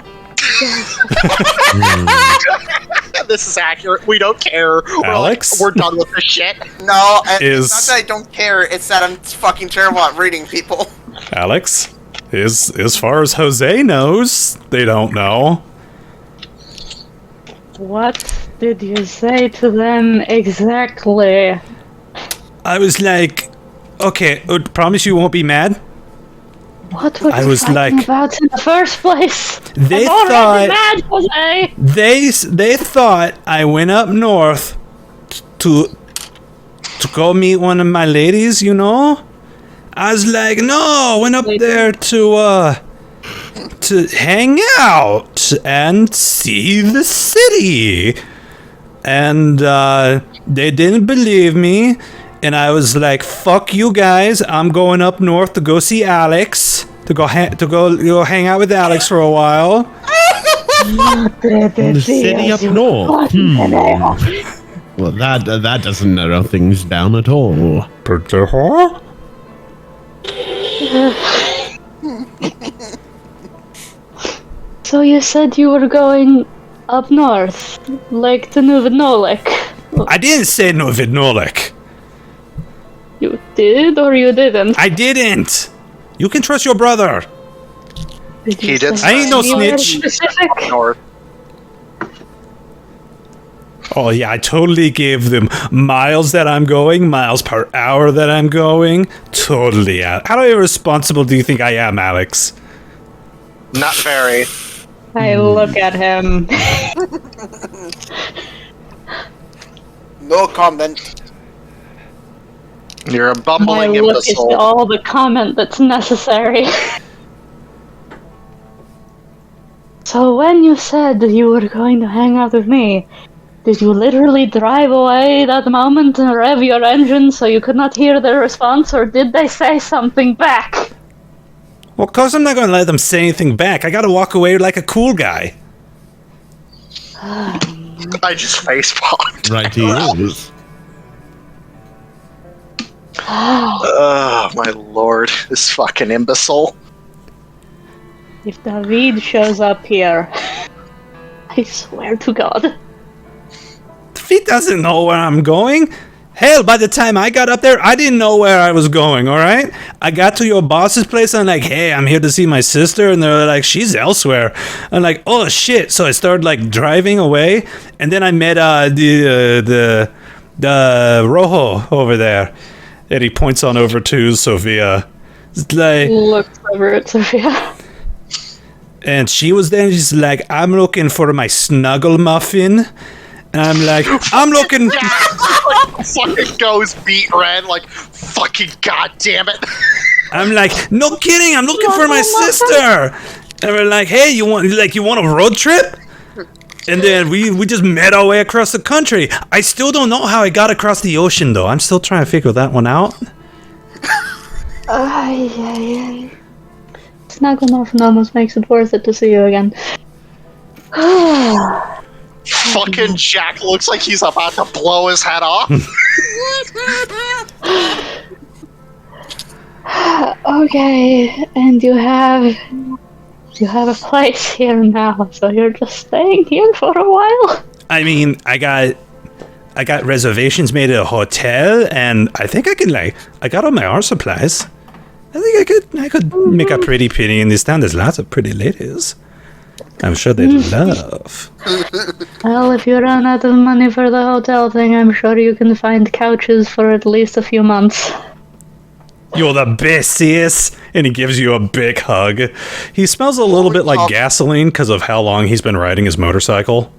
S5: This is accurate. We don't care.
S1: Alex?
S5: We're done with this shit.
S3: No, and
S1: Is-
S3: it's not that I don't care, it's that I'm fucking terrible at reading people.
S1: Alex? As far as Jose knows, they don't know.
S2: What did you say to them exactly?
S1: I was like, okay, promise you won't be mad?
S2: What were
S1: I
S2: you
S1: was
S2: fighting
S1: like-
S2: about in the first place?
S1: They
S2: I'm already
S1: thought-
S2: mad, Jose.
S1: They thought I went up north to go meet one of my ladies, you know? I was like, no, went up there to hang out and see the city. And they didn't believe me, and I was like, fuck you guys, I'm going up north to go see Alex, to go hang out with Alex for a while.
S4: The city up north. Well, that doesn't narrow things down at all.
S2: So you said you were going up north, like to Rovanof.
S1: I didn't say Novidnolik.
S2: You did or you didn't?
S1: I didn't. You can trust your brother.
S2: Did you
S5: He did
S2: say
S1: I ain't no
S2: anywhere
S1: snitch.
S2: specific?
S5: North.
S1: Oh yeah, I totally gave them miles that I'm going, miles per hour that I'm going. Totally. How irresponsible do you think I am, Alex?
S5: Not very.
S2: I look at him.
S3: No comment.
S5: You're a
S2: My
S5: bumbling
S2: look is
S5: imbecile.
S2: all the comment that's necessary. So when you said that you were going to hang out with me, did you literally drive away that moment and rev your engine so you could not hear their response, or did they say something back?
S1: Well, cause I'm not gonna let them say anything back. I gotta walk away like a cool guy.
S5: I just facepalmed.
S4: Right, he is.
S5: Oh, my lord. This fucking imbecile.
S2: If David shows up here, I swear to God.
S1: He doesn't know where I'm going. Hell, by the time I got up there, I didn't know where I was going, alright? I got to your boss's place, and I'm like, hey, I'm here to see my sister, and they're like, she's elsewhere. I'm like, oh, shit. So I started, like, driving away, and then I met, the Rojo over there. And he points on over to Sophia. It's like,
S2: Looks over at Sophia.
S1: and she was there, and she's like, I'm looking for my snuggle muffin. And I'm like, I'm looking...
S5: Fucking goes beat red, like, fucking goddamn it.
S1: I'm like, no kidding, I'm looking for my sister. And we're like, hey, you want a road trip? And then we just met our way across the country. I still don't know how I got across the ocean, though. I'm still trying to figure that one out.
S2: Snuggle muffin almost makes it worth it to see you again.
S5: Fucking Jack looks like he's about to blow his head off.
S2: Okay, and you have a place here now, so you're just staying here for a while?
S1: I mean, I got reservations made at a hotel, and I think I got all my art supplies. I think I could make a pretty penny in this town. There's lots of pretty ladies. I'm sure they'd love.
S2: Well, if you run out of money for the hotel thing, I'm sure you can find couches for at least a few months.
S1: You're the best, sis. And he gives you a big hug. He smells a little bit like gasoline because of how long he's been riding his motorcycle.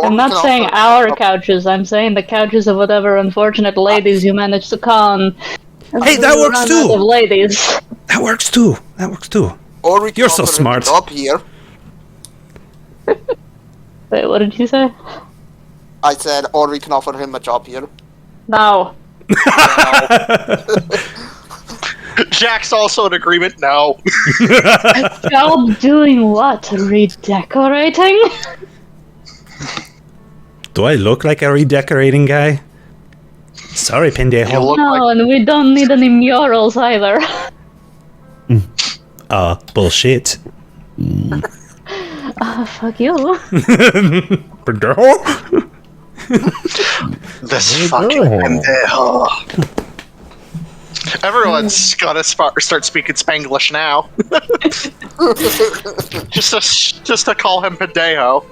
S2: I'm not saying our couches, I'm saying the couches of whatever unfortunate ladies you managed to con.
S1: Hey, that works too!
S2: Of ladies.
S1: That works too.
S3: Or we can
S1: You're so
S3: offer him
S1: smart.
S3: a job here.
S2: Wait, what did you say?
S3: I said, or we can offer him a job here.
S2: No.
S5: Jack's also in agreement. No.
S2: Job doing what? Redecorating?
S1: Do I look like a redecorating guy? Sorry,
S5: You
S1: pendejo.
S5: look
S2: No,
S5: like
S2: and we don't need any murals either.
S1: Bullshit.
S2: Fuck you.
S1: Pendejo?
S5: this fucking pendejo. Everyone's gotta start speaking Spanglish now. just to call him pendejo.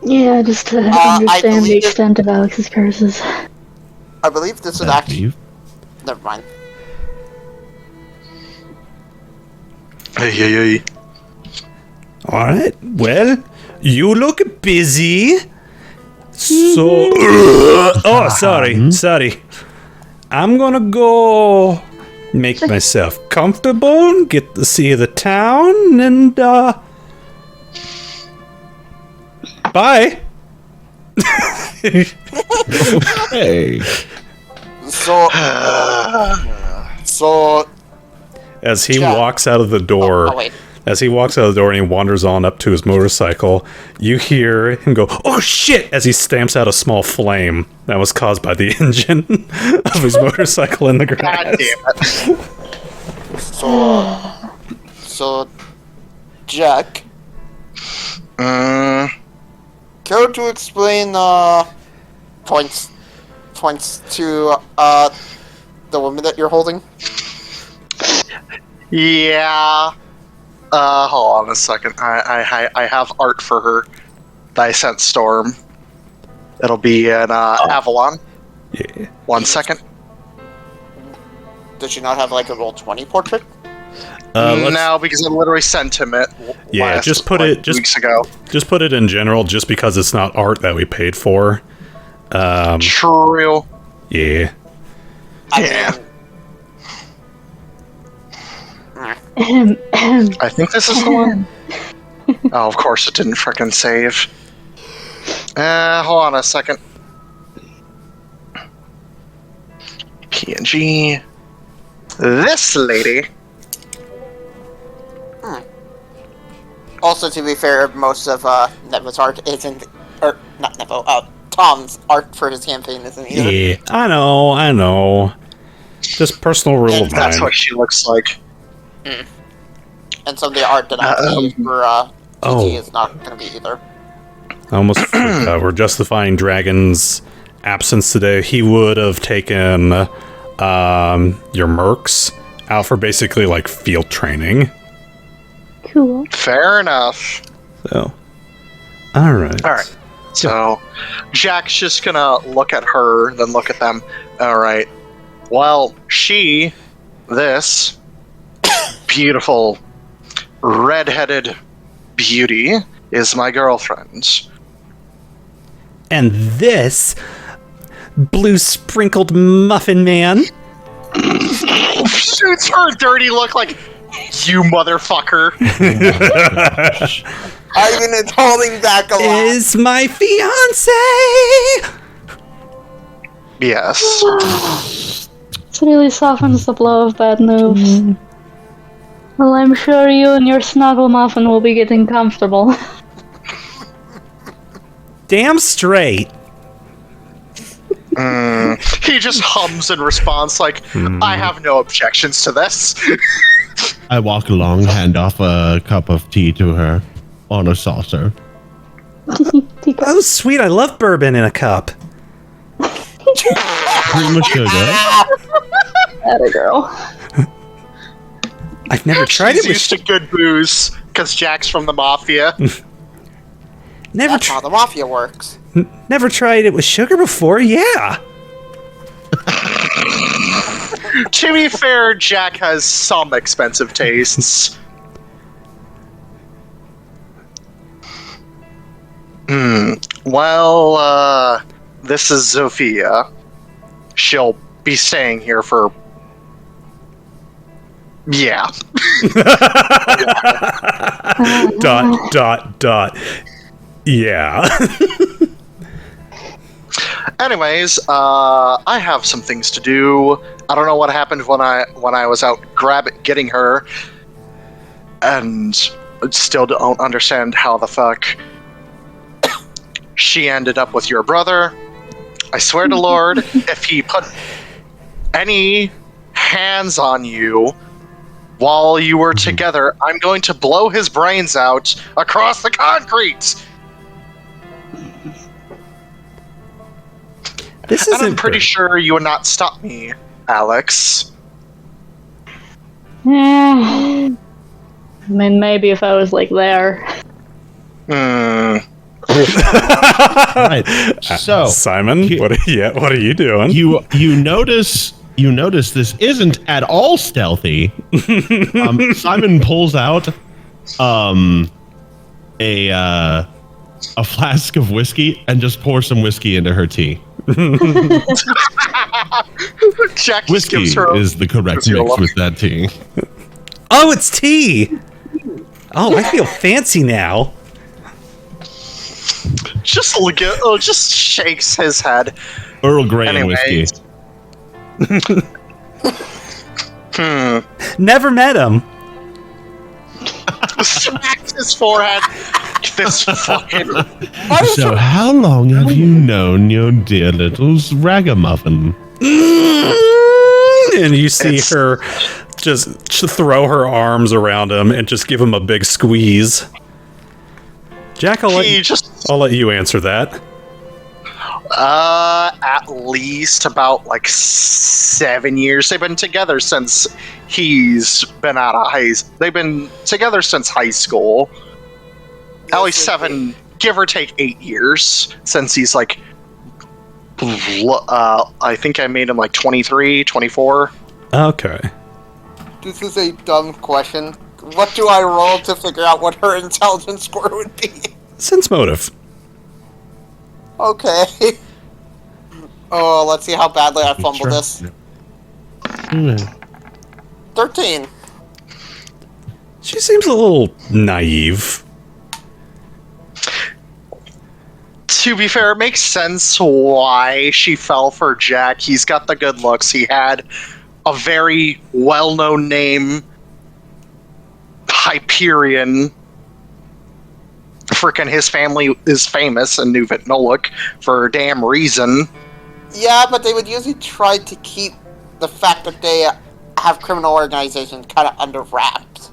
S2: Yeah, just to
S3: I
S2: understand the
S3: believe it-
S2: extent of Alex's curses.
S3: I believe this would actually... Never mind.
S5: Hey.
S1: Alright, well, you look busy. So... sorry. I'm gonna go make myself comfortable, get to see the town, and, bye.
S4: Hey.
S3: So...
S1: As he
S3: Yeah.
S1: walks out of the door...
S3: Oh, wait.
S1: As he walks out of the door and he wanders on up to his motorcycle, you hear him go, "Oh shit!" as he stamps out a small flame that was caused by the engine of his motorcycle in the grass.
S5: God damn it.
S3: So, Jack,
S5: Mm,
S3: care to explain, points to, the woman that you're holding?
S5: yeah. Hold on a second. I have art for her that I sent Storm. It'll be in Avalon.
S1: Yeah.
S5: 1 second.
S3: Does she not have, like, a Roll20 portrait?
S5: No, because I literally sent him it.
S1: Yeah, just put it
S5: 2 weeks ago.
S1: Just put it in general, just because it's not art that we paid for.
S5: True.
S1: Yeah.
S5: Yeah. I think this is the one. Oh, of course it didn't frickin' save. Hold on a second. PNG. This lady.
S3: Also, to be fair, most of Nevo's art isn't or not Nevo, Tom's art for his campaign isn't either.
S1: Yeah, I know. Just personal rule of
S5: That's
S1: mine.
S5: what she looks like.
S3: And some of the art that I'm using for TT is not going to be either.
S1: I almost forgot. We're justifying Dragon's absence today. He would have taken your mercs out for basically like field training.
S2: Cool.
S5: Fair enough.
S1: So, all right.
S5: So, Jack's just gonna look at her, then look at them. All right. Well, this beautiful red-headed beauty is my girlfriend.
S1: And this blue sprinkled muffin man
S5: Shoots her a dirty look like, you motherfucker.
S3: Ivan is holding back a lot.
S1: is my fiance.
S5: Yes.
S2: It really softens the blow of bad news. Well, I'm sure you and your snuggle muffin will be getting comfortable.
S1: Damn straight.
S5: He just hums in response like, I have no objections to this.
S4: I walk along, hand off a cup of tea to her on a saucer.
S1: Oh, sweet. I love bourbon in a cup.
S4: Cream of sugar.
S2: Atta girl.
S1: I've never tried
S5: She's
S1: it with
S5: used to good booze, because Jack's from the Mafia.
S3: That's how the Mafia works.
S1: Never tried it with sugar before. Yeah.
S5: To be fair, Jack has some expensive tastes. Well, this is Zofia. She'll be staying here for... Yeah.
S1: Dot. Yeah.
S5: Anyways, I have some things to do. I don't know what happened when I was out getting her, and still don't understand how the fuck she ended up with your brother. I swear to Lord, if he put any hands on you while you were together, I'm going to blow his brains out across the concrete.
S1: This
S5: And
S1: isn't
S5: I'm pretty sure you would not stop me, Alex.
S2: I mean, maybe if I was, like, there.
S4: Right. So,
S1: Simon, what are you doing?
S4: you notice this isn't at all stealthy. Simon pulls out a flask of whiskey and just pours some whiskey into her tea.
S5: Jack just
S4: Whiskey
S5: gives her
S4: is the correct
S5: gives her a
S4: mix
S5: look.
S4: with that tea.
S1: Oh, it's tea. Oh, I feel fancy now.
S5: just just shakes his head.
S4: Earl Grey and
S5: Anyways.
S4: whiskey.
S1: Never met him.
S5: Smacks his forehead. This fucking.
S4: So how long have you known your dear little ragamuffin?
S1: And you see
S5: It's-
S1: her just throw her arms around him and just give him a big squeeze. Jack, I'll let you answer that.
S5: At least about like 7 years. They've been together since he's been out of they've been together since high school. At least 7, give or take 8 years since he's like, I think I made him like 23, 24.
S1: Okay.
S3: This is a dumb question. What do I roll to figure out what her intelligence score would be?
S1: Sense motive.
S3: Okay. Oh, let's see how badly I fumbled this. 13.
S1: She seems a little naive.
S5: To be fair, it makes sense why she fell for Jack. He's got the good looks. He had a very well-known name, Hyperion, Frickin' his family is famous in New Vitnolik for a damn reason.
S3: Yeah, but they would usually try to keep the fact that they have criminal organizations kind of under wraps.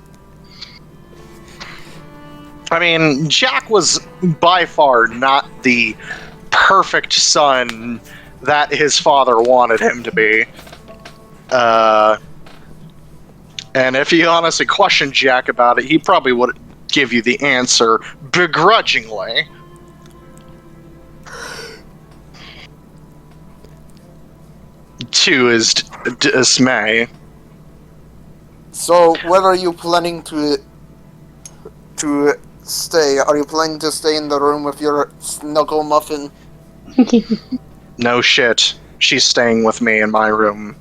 S5: I mean, Jack was by far not the perfect son that his father wanted him to be. And if you honestly questioned Jack about it, he probably would give you the answer begrudgingly. To his dismay.
S3: So, where are you planning to stay? Are you planning to stay in the room with your snuggle muffin?
S5: No shit. She's staying with me in my room.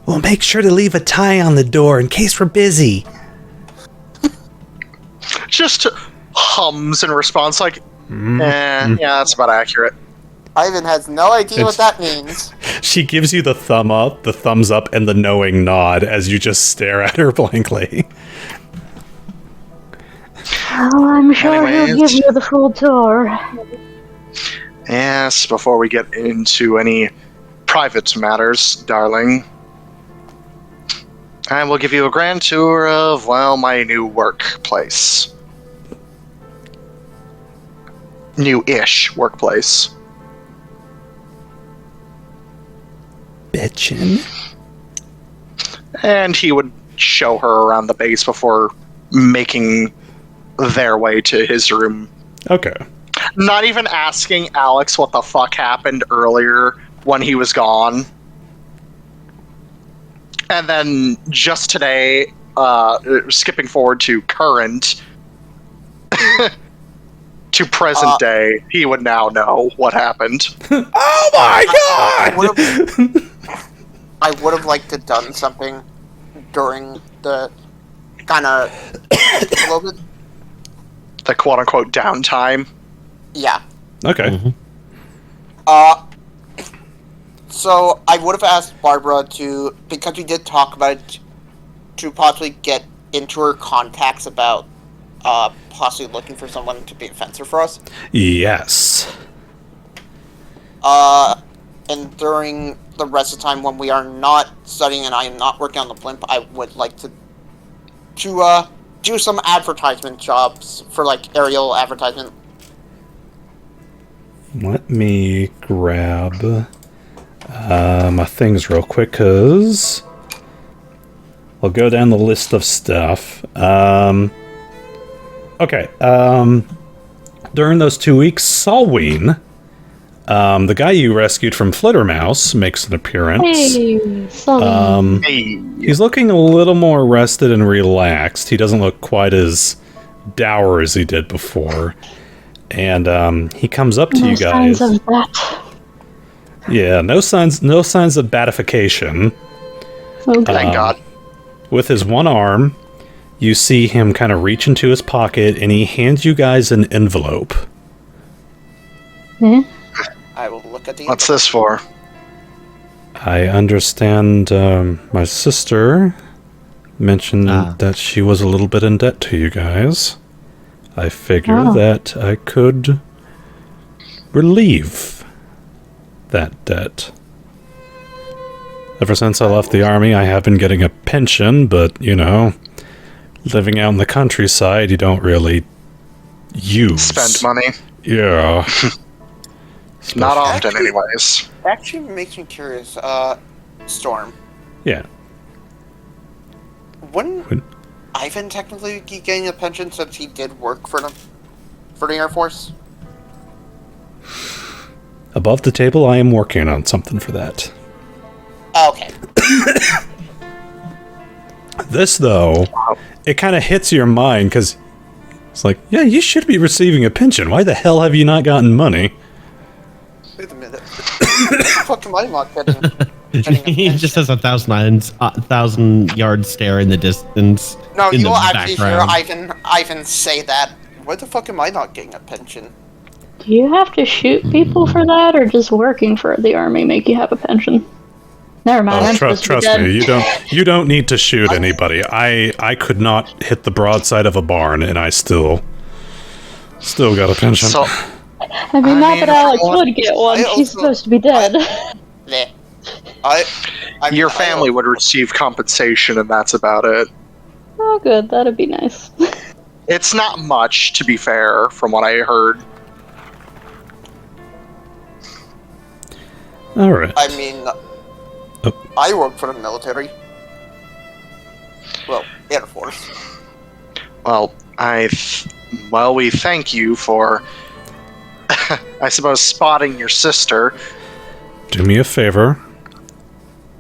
S1: Well, make sure to leave a tie on the door in case we're busy.
S5: Just hums in response, like, yeah, that's about accurate.
S3: Ivan has no idea what that means.
S1: She gives you the thumbs up, and the knowing nod as you just stare at her blankly.
S2: Oh, I'm sure he'll
S5: Anyways.
S2: give you the full tour.
S5: Yes, before we get into any private matters, darling, I will give you a grand tour of, well, my new workplace. New-ish workplace.
S1: Bitchin'.
S5: And he would show her around the base before making their way to his room.
S1: Okay.
S5: Not even asking Alex what the fuck happened earlier when he was gone. And then just today, skipping forward to current, to present day, he would now know what happened.
S1: Oh my god!
S3: I would have liked to done something during the kind of a little bit.
S5: The quote-unquote downtime.
S3: Yeah.
S1: Okay.
S3: So I would have asked Barbara to, because we did talk about it, to possibly get into her contacts about possibly looking for someone to be a fencer for us.
S1: Yes.
S3: And during the rest of the time when we are not studying and I am not working on the blimp, I would like to do some advertisement jobs for, like, aerial advertisement.
S1: Let me grab my things real quick, because I'll go down the list of stuff. Okay. During those 2 weeks, Salween, the guy you rescued from Flittermouse, makes an appearance.
S2: Hey, Sully.
S1: He's looking a little more rested and relaxed. He doesn't look quite as dour as he did before. And he comes up to you guys.
S2: Signs of that.
S1: Yeah, no signs of batification.
S2: Oh,
S5: Thank God.
S1: With his one arm, you see him kind of reach into his pocket, and he hands you guys an envelope.
S2: Eh?
S3: I will look at the...
S5: What's this for?
S1: I understand my sister mentioned that she was a little bit in debt to you guys. I figure that I could relieve that debt. Ever since I left the army, I have been getting a pension, but, you know, living out in the countryside, you don't really use.
S5: Spend money.
S1: Yeah.
S5: Not often,
S3: Actually-
S5: anyways.
S3: Actually makes me curious, Storm.
S1: Yeah.
S3: Wouldn't Ivan technically be getting a pension since he did work for the Air Force?
S1: Above the table, I am working on something for that.
S3: Okay.
S1: This, though, it kind of hits your mind, because it's like, yeah, you should be receiving a pension. Why the hell have you not gotten money?
S3: Wait a minute. What the fuck am I not getting
S4: He just has a 1,000-yard stare in the distance.
S3: No,
S4: in
S3: you
S4: the
S3: will actually hear
S4: background.
S3: Ivan say that. Why the fuck am I not getting a pension?
S2: Do you have to shoot people for that, or just working for the army make you have a pension? Never mind. I'm
S1: Trust
S2: supposed to be
S1: me,
S2: dead.
S1: you don't need to shoot anybody. I could not hit the broadside of a barn, and I still got a pension.
S5: So,
S2: I mean, not that
S5: for
S2: Alex
S5: what-
S2: would get one.
S3: I
S2: She's
S3: also-
S2: supposed to be dead.
S3: Bleh. I mean,
S5: your
S3: I
S5: family
S3: don't-
S5: would receive compensation, and that's about it.
S2: Oh, good. That'd be nice.
S5: It's not much, to be fair, from what I heard.
S1: All right.
S3: I mean,
S1: Oh.
S3: I work for the military. Well, Air Force.
S5: Well, we thank you for, I suppose, spotting your sister.
S1: Do me a favor.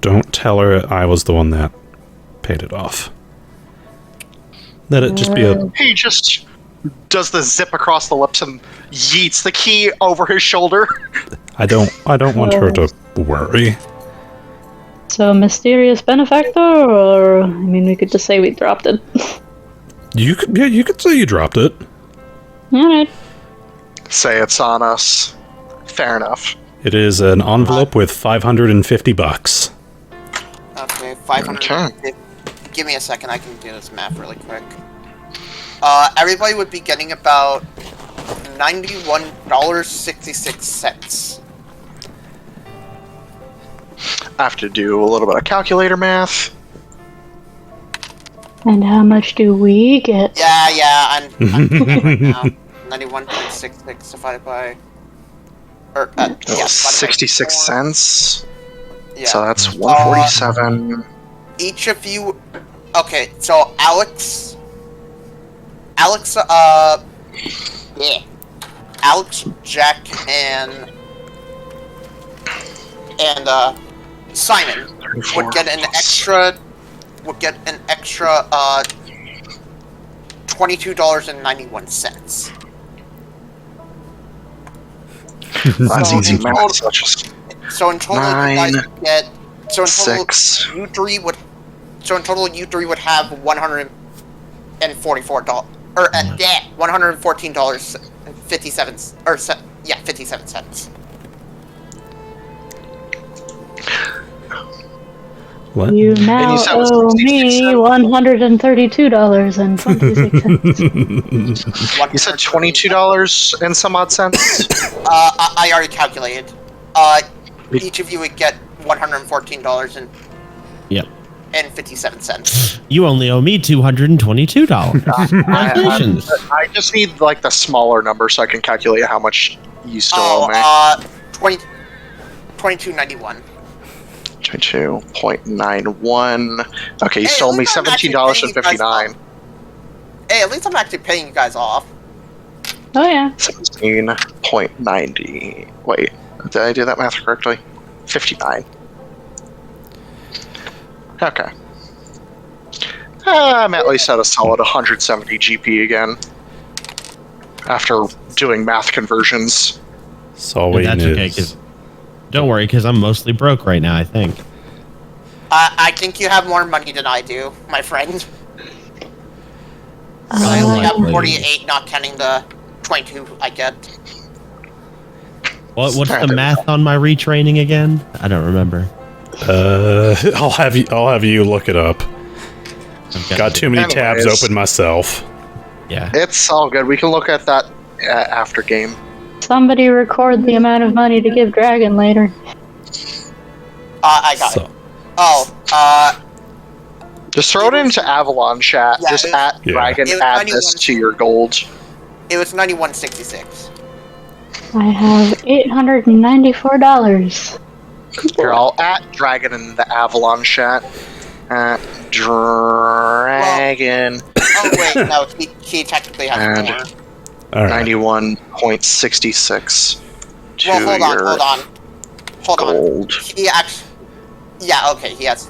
S1: Don't tell her I was the one that paid it off. Let it just be a...
S5: He just does the zip across the lips and yeets the key over his shoulder.
S1: I don't want her to worry.
S2: So, mysterious benefactor, or I mean, we could just say we dropped it.
S1: You could say you dropped it.
S2: All right.
S5: Say it's on us. Fair enough.
S1: It is an envelope with $550.
S3: Okay, 500.
S5: Okay.
S3: Give me a second, I can do this math really quick. Everybody would be getting about $91.66.
S5: I have to do a little bit of calculator math.
S2: And how much do we get?
S3: Yeah, I'm doing it right now. 91.66 divided by... Or, yeah, divided by
S5: 66
S3: 4.
S5: cents.
S3: Yeah.
S5: So that's 147.
S3: Each of you... Okay, so Alex, Jack, and Simon would get an extra $22.91.
S5: That's
S3: So
S5: easy
S3: in
S5: math.
S3: total-
S5: So just
S3: So in total, you
S5: 9,
S3: guys get. So in total,
S5: 6.
S3: you three would. So in total, you three would have $144, or $114.57, or 57 cents.
S1: What?
S2: You
S5: And
S2: now
S5: you said it was
S2: owe
S5: 66
S2: me
S5: cents?
S2: $132.26.
S5: You said $22 and some odd cents?
S3: I already calculated. Each of you would get $114.57.
S4: Yep.
S2: You
S4: only owe me $222. Congratulations.
S5: I just need like the smaller number so I can calculate how much you still owe me.
S3: 22.91.
S5: 22.91. Okay, you
S3: Hey,
S5: still owe
S3: at
S5: me
S3: least I'm actually paying you guys
S5: $17.59.
S3: Hey, at least I'm actually paying you guys off.
S2: Oh, yeah.
S5: 17.90. Wait, did I do that math correctly? 59. Okay. I'm at least at a solid 170 GP again. After doing math conversions.
S1: Solway
S4: That's okay,
S1: is...
S4: 'cause don't worry, because I'm mostly broke right now, I think.
S3: I think you have more money than I do, my friend. I
S2: Uh,
S3: only have
S4: Unlikely.
S3: 48, not counting the 22 I get.
S4: What's the
S5: Standard.
S4: math on my retraining again? I don't remember.
S1: I'll have you look it up.
S4: I've
S1: Got too many tabs
S5: Anyways.
S1: open myself.
S4: Yeah.
S5: It's all good. We can look at that after game.
S2: Somebody record the amount of money to give Dragon later.
S3: I got
S1: So,
S3: it. Oh,
S5: Just throw it into Avalon chat.
S3: Yeah,
S5: Just
S3: it-
S5: at
S1: Yeah.
S5: Dragon,
S3: It was
S5: add
S3: 91.
S5: this to your gold.
S3: it was 91.66.
S2: I have $894.
S5: Here, I'll at Dragon in the Avalon chat. At Dragon
S3: Oh wait, no, he technically has
S5: And-
S3: more.
S1: all right.
S5: 91.66 to
S3: Well, hold
S5: your
S3: on.
S5: gold.
S3: He actually, yeah, okay, he has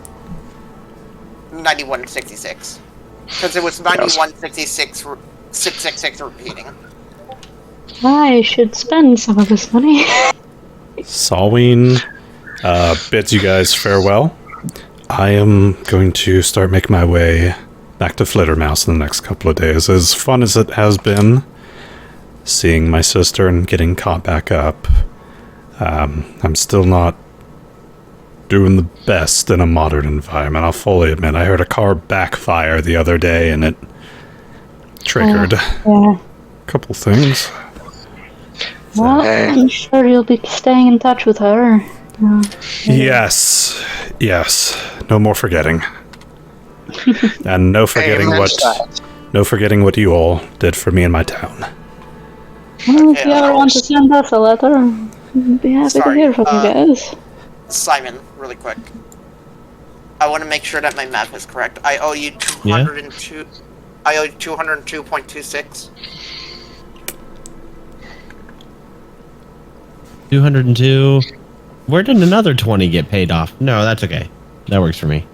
S3: 91.66 because it was 91.66, 666 repeating.
S2: I should spend some of this money.
S1: Solween bids you guys farewell. I am going to start making my way back to Flittermouse in the next couple of days. As fun as it has been seeing my sister and getting caught back up, I'm still not doing the best in a modern environment. I'll fully admit, I heard a car backfire the other day, and it triggered a couple things.
S2: Well, I'm sure you'll be staying in touch with her.
S1: Yes. No more forgetting. And no forgetting what you all did for me in my town.
S2: Well, if you ever want to send us a letter, we'd be happy to hear from you guys.
S3: Simon, really quick. I want to make sure that my math is correct. I owe you 202. I owe you 202.26.
S4: 202. Where did another 20 get paid off? No, that's okay. That works for me.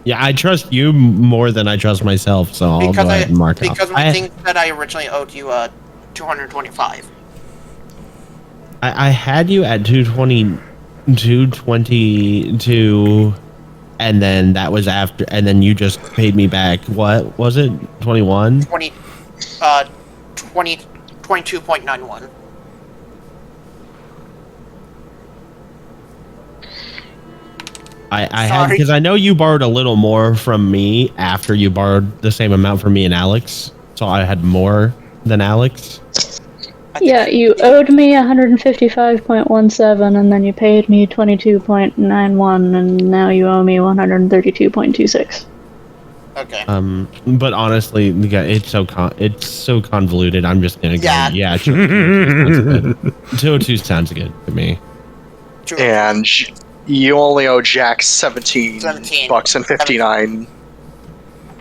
S4: Yeah, I trust you more than I trust myself, so I'll go ahead and mark off.
S3: Because I think that I originally owed you 225.
S4: I had you at 222, and then that was after, and then you just paid me back. What was it? 21?
S3: 22.91.
S4: I had, because I know you borrowed a little more from me after you borrowed the same amount from me and Alex, so I had more than Alex.
S2: Yeah, you owed me 155.17, and then you paid me 22.91, and now you owe me 132.26.
S3: Okay.
S4: But honestly, it's so convoluted. I'm just gonna go. Yeah, 202 sounds good to me.
S5: And you only owe Jack 17 bucks and 59.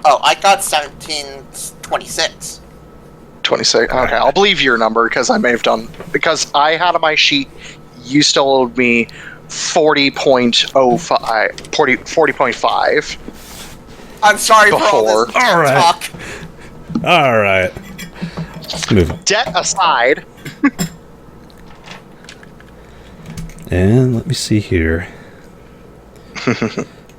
S3: Oh, I got 17.26.
S5: 26. Okay, I'll believe your number because I may have done, because I had on my sheet you still owed me 40.05, 40.5.
S3: I'm sorry for all this talk.
S1: All right. Let's move on.
S5: Debt aside.
S1: And let me see here.
S4: It's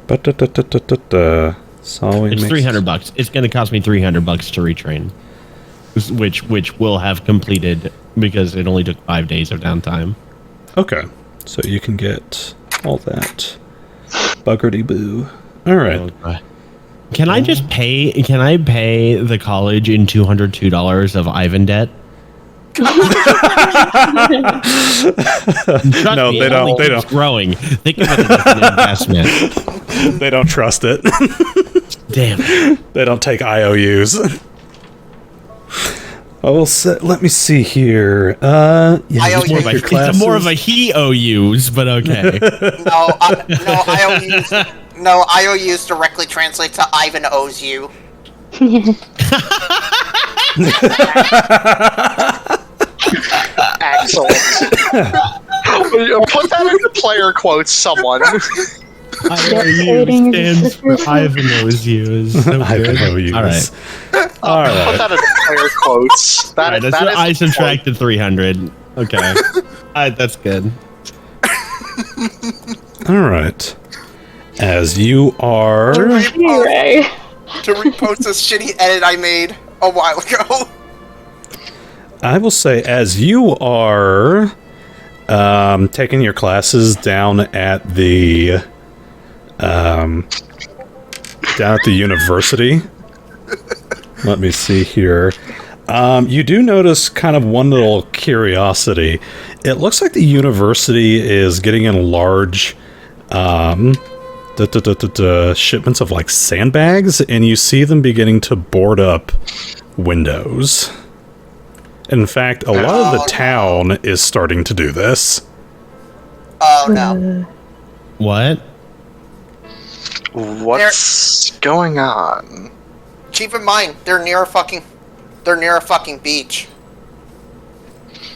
S4: $300. It's going to cost me $300 to retrain, which will have completed because it only took 5 days of downtime.
S1: Okay, so you can get all that buggerty boo. All right.
S4: Can I just pay? Can I pay the college in $202 of Ivan debt?
S1: No, they don't. They don't.
S4: Growing. Think of it as an investment.
S1: They don't trust it.
S4: Damn.
S1: They don't take IOUs. Let me see here.
S4: It's more of a he OUs, but okay.
S3: No, IOUs directly translate to Ivan owes you.
S5: Excellent. Put that into player quotes, someone.
S4: IOU stands for Ivan owes you. So
S1: Ivan owes. All right.
S5: Put that into player quotes.
S4: That is I subtracted 300. Okay. That's good.
S1: All right. As you are...
S3: To repost this shitty edit I made a while ago.
S1: I will say, as you are taking your classes down at the university, let me see here. You do notice kind of one little curiosity. It looks like the university is getting in large shipments of like sandbags, and you see them beginning to board up windows. In fact, a lot of the town is starting to do this.
S3: Oh no.
S4: What?
S5: What's going on?
S3: Keep in mind, they're near a fucking beach.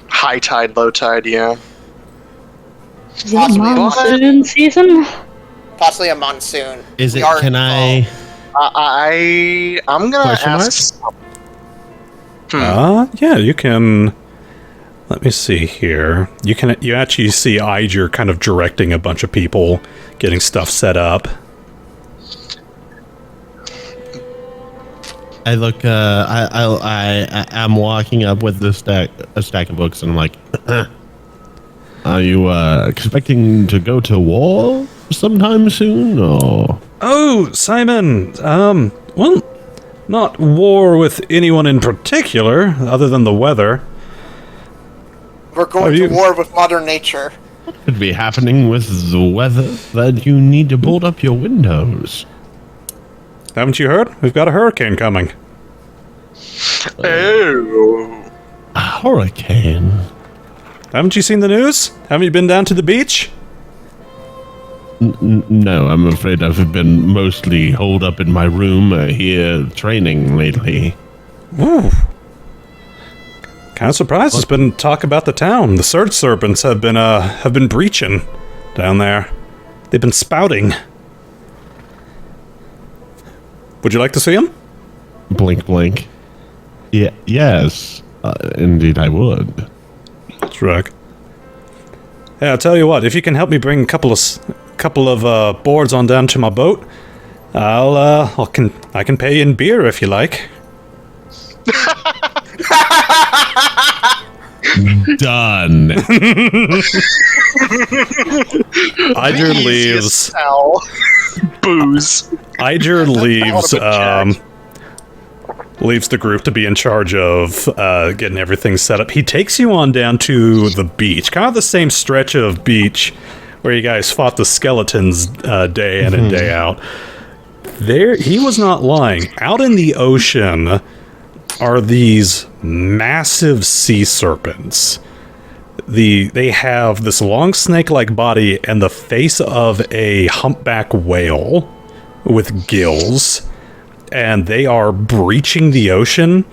S5: High tide, low tide, yeah.
S2: Is it monsoon season?
S3: Possibly a monsoon.
S4: Is it? Can I?
S5: I'm gonna ask.
S1: Yeah, you can. Let me see here. You actually see Iger kind of directing a bunch of people, getting stuff set up.
S4: I look. I'm walking up with a stack of books, and I'm like, "Are you expecting to go to war?" sometime soon, or?
S1: Oh, Simon, well, not war with anyone in particular, other than the weather.
S3: We're going to war with Mother Nature.
S4: What could be happening with the weather that you need to bolt up your windows?
S1: Haven't you heard? We've got a hurricane coming.
S5: Oh.
S4: A hurricane?
S1: Haven't you seen the news? Haven't you been down to the beach?
S4: No, I'm afraid I've been mostly holed up in my room here training lately.
S1: Woo. Kind of surprised. There's been talk about the town. The surge serpents have been breaching down there. They've been spouting. Would you like to see them?
S4: Blink, blink. Yeah, yes, indeed I would.
S1: That's right. Hey, I'll tell you what. If you can help me bring a couple of boards on down to my boat, I can pay you in beer if you like.
S4: Done.
S1: Iger leaves.
S5: Booze.
S1: Iger leaves the group to be in charge of getting everything set up. He takes you on down to the beach, kind of the same stretch of beach where you guys fought the skeletons day in and day out. There, he was not lying. Out in the ocean are these massive sea serpents. They have this long snake-like body and the face of a humpback whale with gills, and they are breaching the ocean,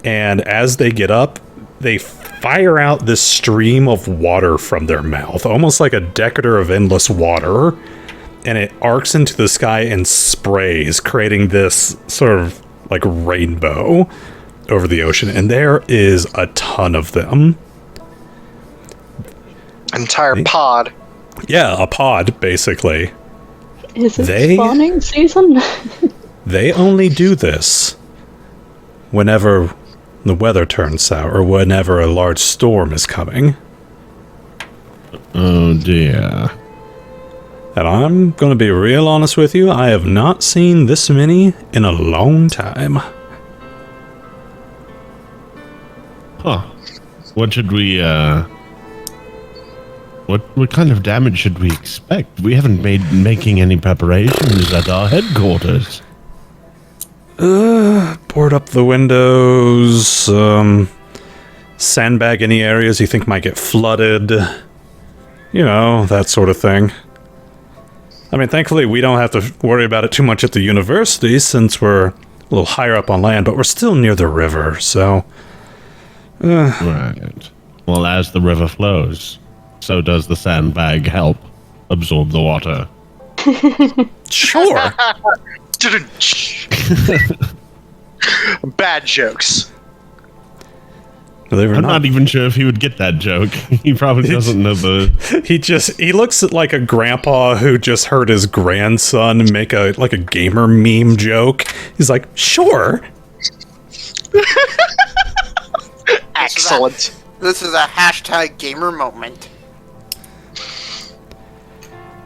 S1: and as they get up, they fire out this stream of water from their mouth, almost like a decatur of endless water, and it arcs into the sky and sprays, creating this sort of like rainbow over the ocean, and there is a ton of them.
S5: Entire pod.
S1: Yeah, a pod, basically.
S2: Is it spawning season?
S1: They only do this whenever the weather turns sour, or whenever a large storm is coming.
S4: Oh dear.
S1: And I'm going to be real honest with you, I have not seen this many in a long time.
S4: Huh. What should we, What kind of damage should we expect? We haven't been making any preparations at our headquarters.
S1: Board up the windows, sandbag any areas you think might get flooded. You know, that sort of thing. I mean, thankfully we don't have to worry about it too much at the university since we're a little higher up on land, but we're still near the river, so...
S4: Right. Well, as the river flows, so does the sandbag help absorb the water.
S1: Sure.
S5: Bad jokes.
S4: I'm not even sure if he would get that joke. He probably doesn't know the...
S1: He looks like a grandpa who just heard his grandson make a gamer meme joke. He's like, sure.
S5: Excellent.
S3: This is a hashtag gamer moment.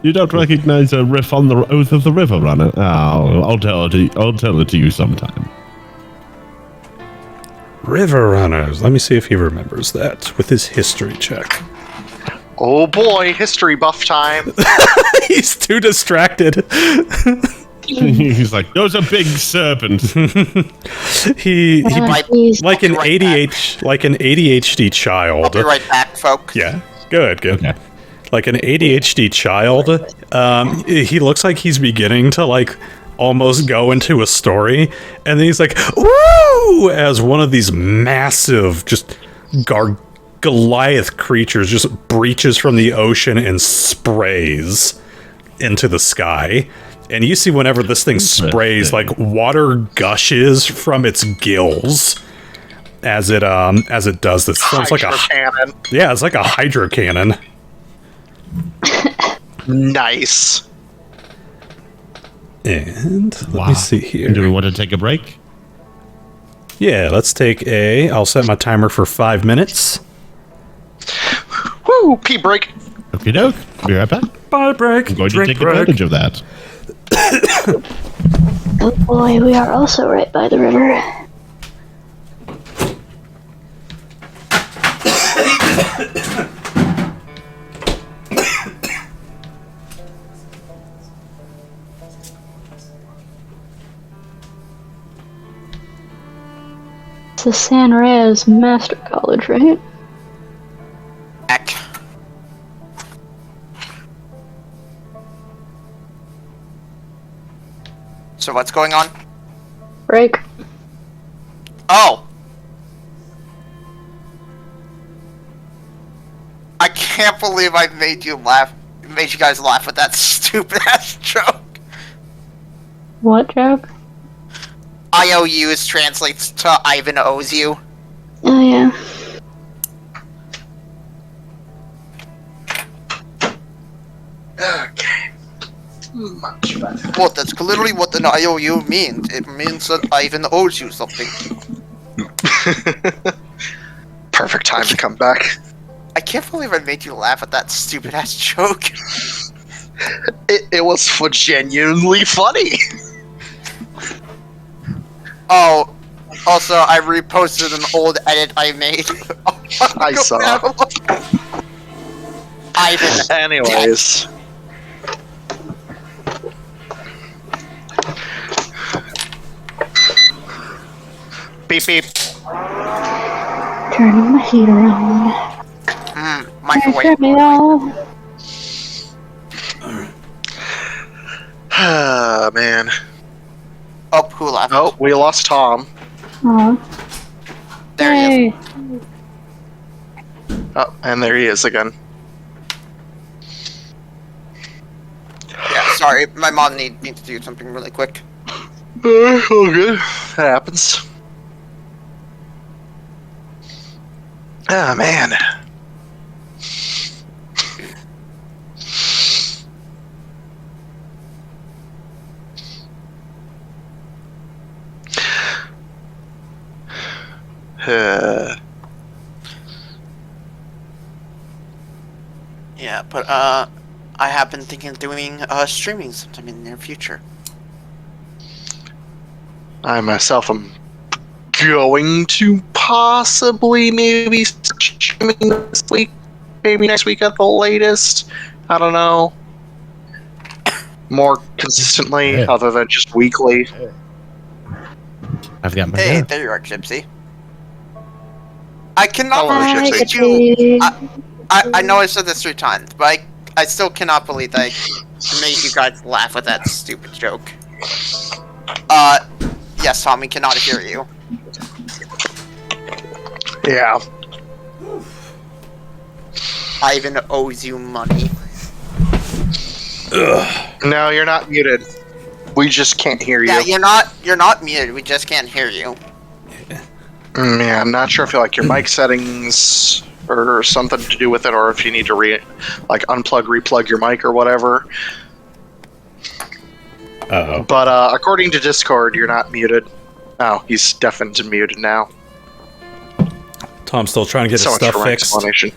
S4: You don't recognize a riff on the Oath of the River Runner? Oh, I'll tell it to you sometime.
S1: River Runners. Let me see if he remembers that with his history check.
S5: Oh boy, history buff time.
S1: He's too distracted.
S4: He's like, those are big serpents.
S1: he like an ADHD
S3: I'll
S1: child.
S3: be right back, folks.
S1: Yeah, good.
S4: Okay.
S1: Like an ADHD child, he looks like he's beginning to like almost go into a story, and then he's like, "Woo!" as one of these massive, just Goliath creatures just breaches from the ocean and sprays into the sky. And you see whenever this thing sprays, like water gushes from its gills as it does this. Sounds like
S5: cannon.
S1: Yeah, it's like a hydro cannon.
S5: Nice.
S1: And let me see here.
S4: Do we want to take a break?
S1: Yeah, let's take I'll set my timer for 5 minutes.
S5: Woo, pee break.
S4: Okie doke. Be right back.
S1: Bye, break.
S4: I'm going to
S1: Drink
S4: take
S1: break.
S4: advantage of that.
S2: Oh boy, we are also right by the river. It's the San Reyes Master College, right?
S3: Heck. So what's going on?
S2: Break.
S3: Oh! I can't believe I made you guys laugh with that stupid ass joke.
S2: What joke?
S3: IOUs translates to Ivan owes you.
S2: Oh yeah.
S5: Okay. Much better.
S3: Well, that's literally what an IOU means. It means that Ivan owes you something.
S5: Perfect time to come back.
S3: I can't believe I made you laugh at that stupid ass joke.
S5: It was genuinely funny.
S3: Oh, also, I reposted an old edit I made.
S5: I saw.
S3: Ivan.
S5: Anyways. Beep beep.
S2: Turning my heater on.
S3: Microwave.
S2: Turn me off.
S5: Ah, man.
S3: Oh, who left?
S5: Oh, we lost Tom.
S2: Aw.
S3: There he is.
S2: Hey.
S5: Oh, and there he is again.
S3: Yeah, sorry, my mom needs me to do something really quick.
S5: All good. That happens. Ah, man.
S3: Yeah, but I have been thinking of doing streaming sometime in the near future.
S5: I myself am going to possibly maybe start streaming this week, maybe next week at the latest. I don't know. More consistently,
S4: Yeah.
S5: other than just weekly.
S4: I've got my
S3: Hey,
S4: gun.
S3: there you are, Gypsy. I cannot
S5: Hello,
S3: believe
S5: Gypsy.
S3: that you. I know I said this 3 times, but I still cannot believe that I made you guys laugh with that stupid joke. Yes, Tom, we cannot hear you.
S5: Yeah.
S3: Ivan owes you money.
S5: No, you're not muted. We just can't hear you.
S3: Yeah, you're not muted. We just can't hear you.
S5: Yeah, I'm not sure if you like your mic settings or something to do with it, or if you need to unplug, replug your mic or whatever.
S1: Uh-oh.
S5: But according to Discord, you're not muted. Oh, he's deafened and muted now.
S1: Tom's still trying to get
S5: So
S1: his
S5: much
S1: stuff
S5: for my
S1: fixed.
S5: explanation.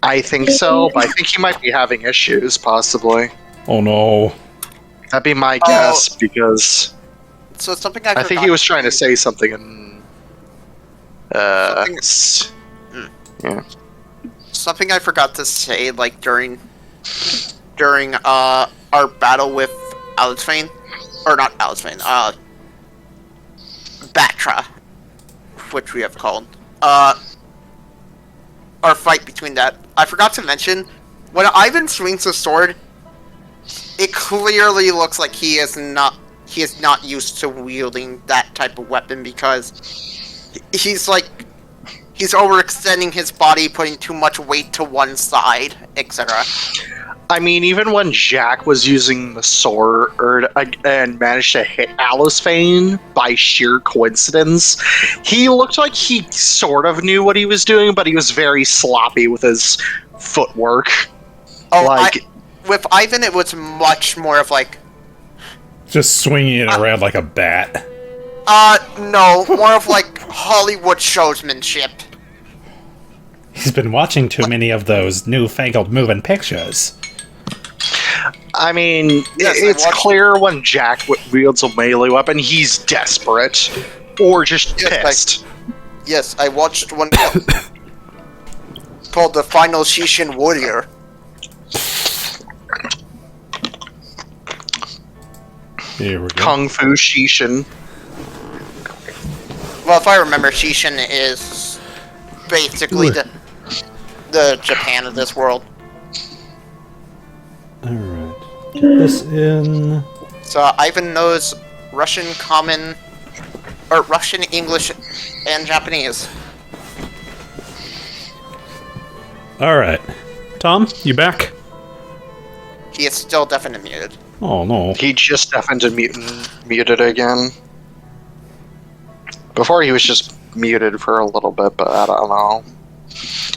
S5: I think so, but I think he might be having issues, possibly.
S1: Oh no.
S5: That'd be my guess, because
S3: So something
S5: I think he was trying to say something in...
S3: Something I forgot to say, like during our battle with Alisfane, or not Alisfane, Batra, which we have called. Our fight between that. I forgot to mention, when Ivan swings the sword, it clearly looks like he is not used to wielding that type of weapon, because he's overextending his body, putting too much weight to one side, etc.
S5: I mean, even when Jack was using the sword and managed to hit Alisfane by sheer coincidence, he looked like he sort of knew what he was doing, but he was very sloppy with his footwork.
S3: Oh, with Ivan, it was much more of like...
S1: Just swinging it around like a bat.
S3: No, more of like Hollywood showsmanship.
S1: He's been watching too many of those newfangled moving pictures.
S5: I mean,
S3: Yes, I
S5: it's
S3: watched-
S5: clear when Jack wields a melee weapon, he's desperate. Or just
S3: Yes,
S5: pissed.
S3: Yes, I watched one called The Final Shishin Warrior.
S1: Here we go.
S5: Kung Fu Shishin.
S3: Well, if I remember, Shishin is basically the Japan of this world.
S1: Alright. Get this in.
S3: So Ivan knows Russian Common, or Russian, English, and Japanese.
S1: Alright. Tom, you back?
S3: He is still deaf and muted.
S1: Oh no.
S5: He just deafened and muted again. Before he was just muted for a little bit, but I don't know.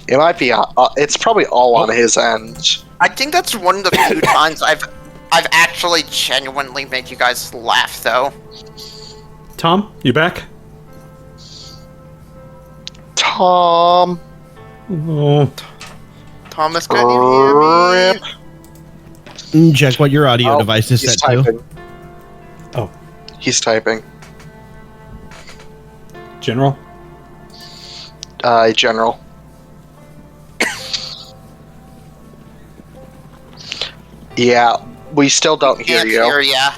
S5: It might be. It's probably all on his end.
S3: I think that's one of the few times I've actually genuinely made you guys laugh, though.
S1: Tom, you back?
S5: Tom.
S1: Oh.
S3: Thomas, can you hear me?
S4: Check what your audio
S5: Oh,
S4: device is
S5: he's
S4: set to.
S5: typing.
S1: Oh.
S5: He's typing.
S1: General?
S5: General. Yeah, we still don't hear
S3: Can't
S5: you.
S3: hear ya.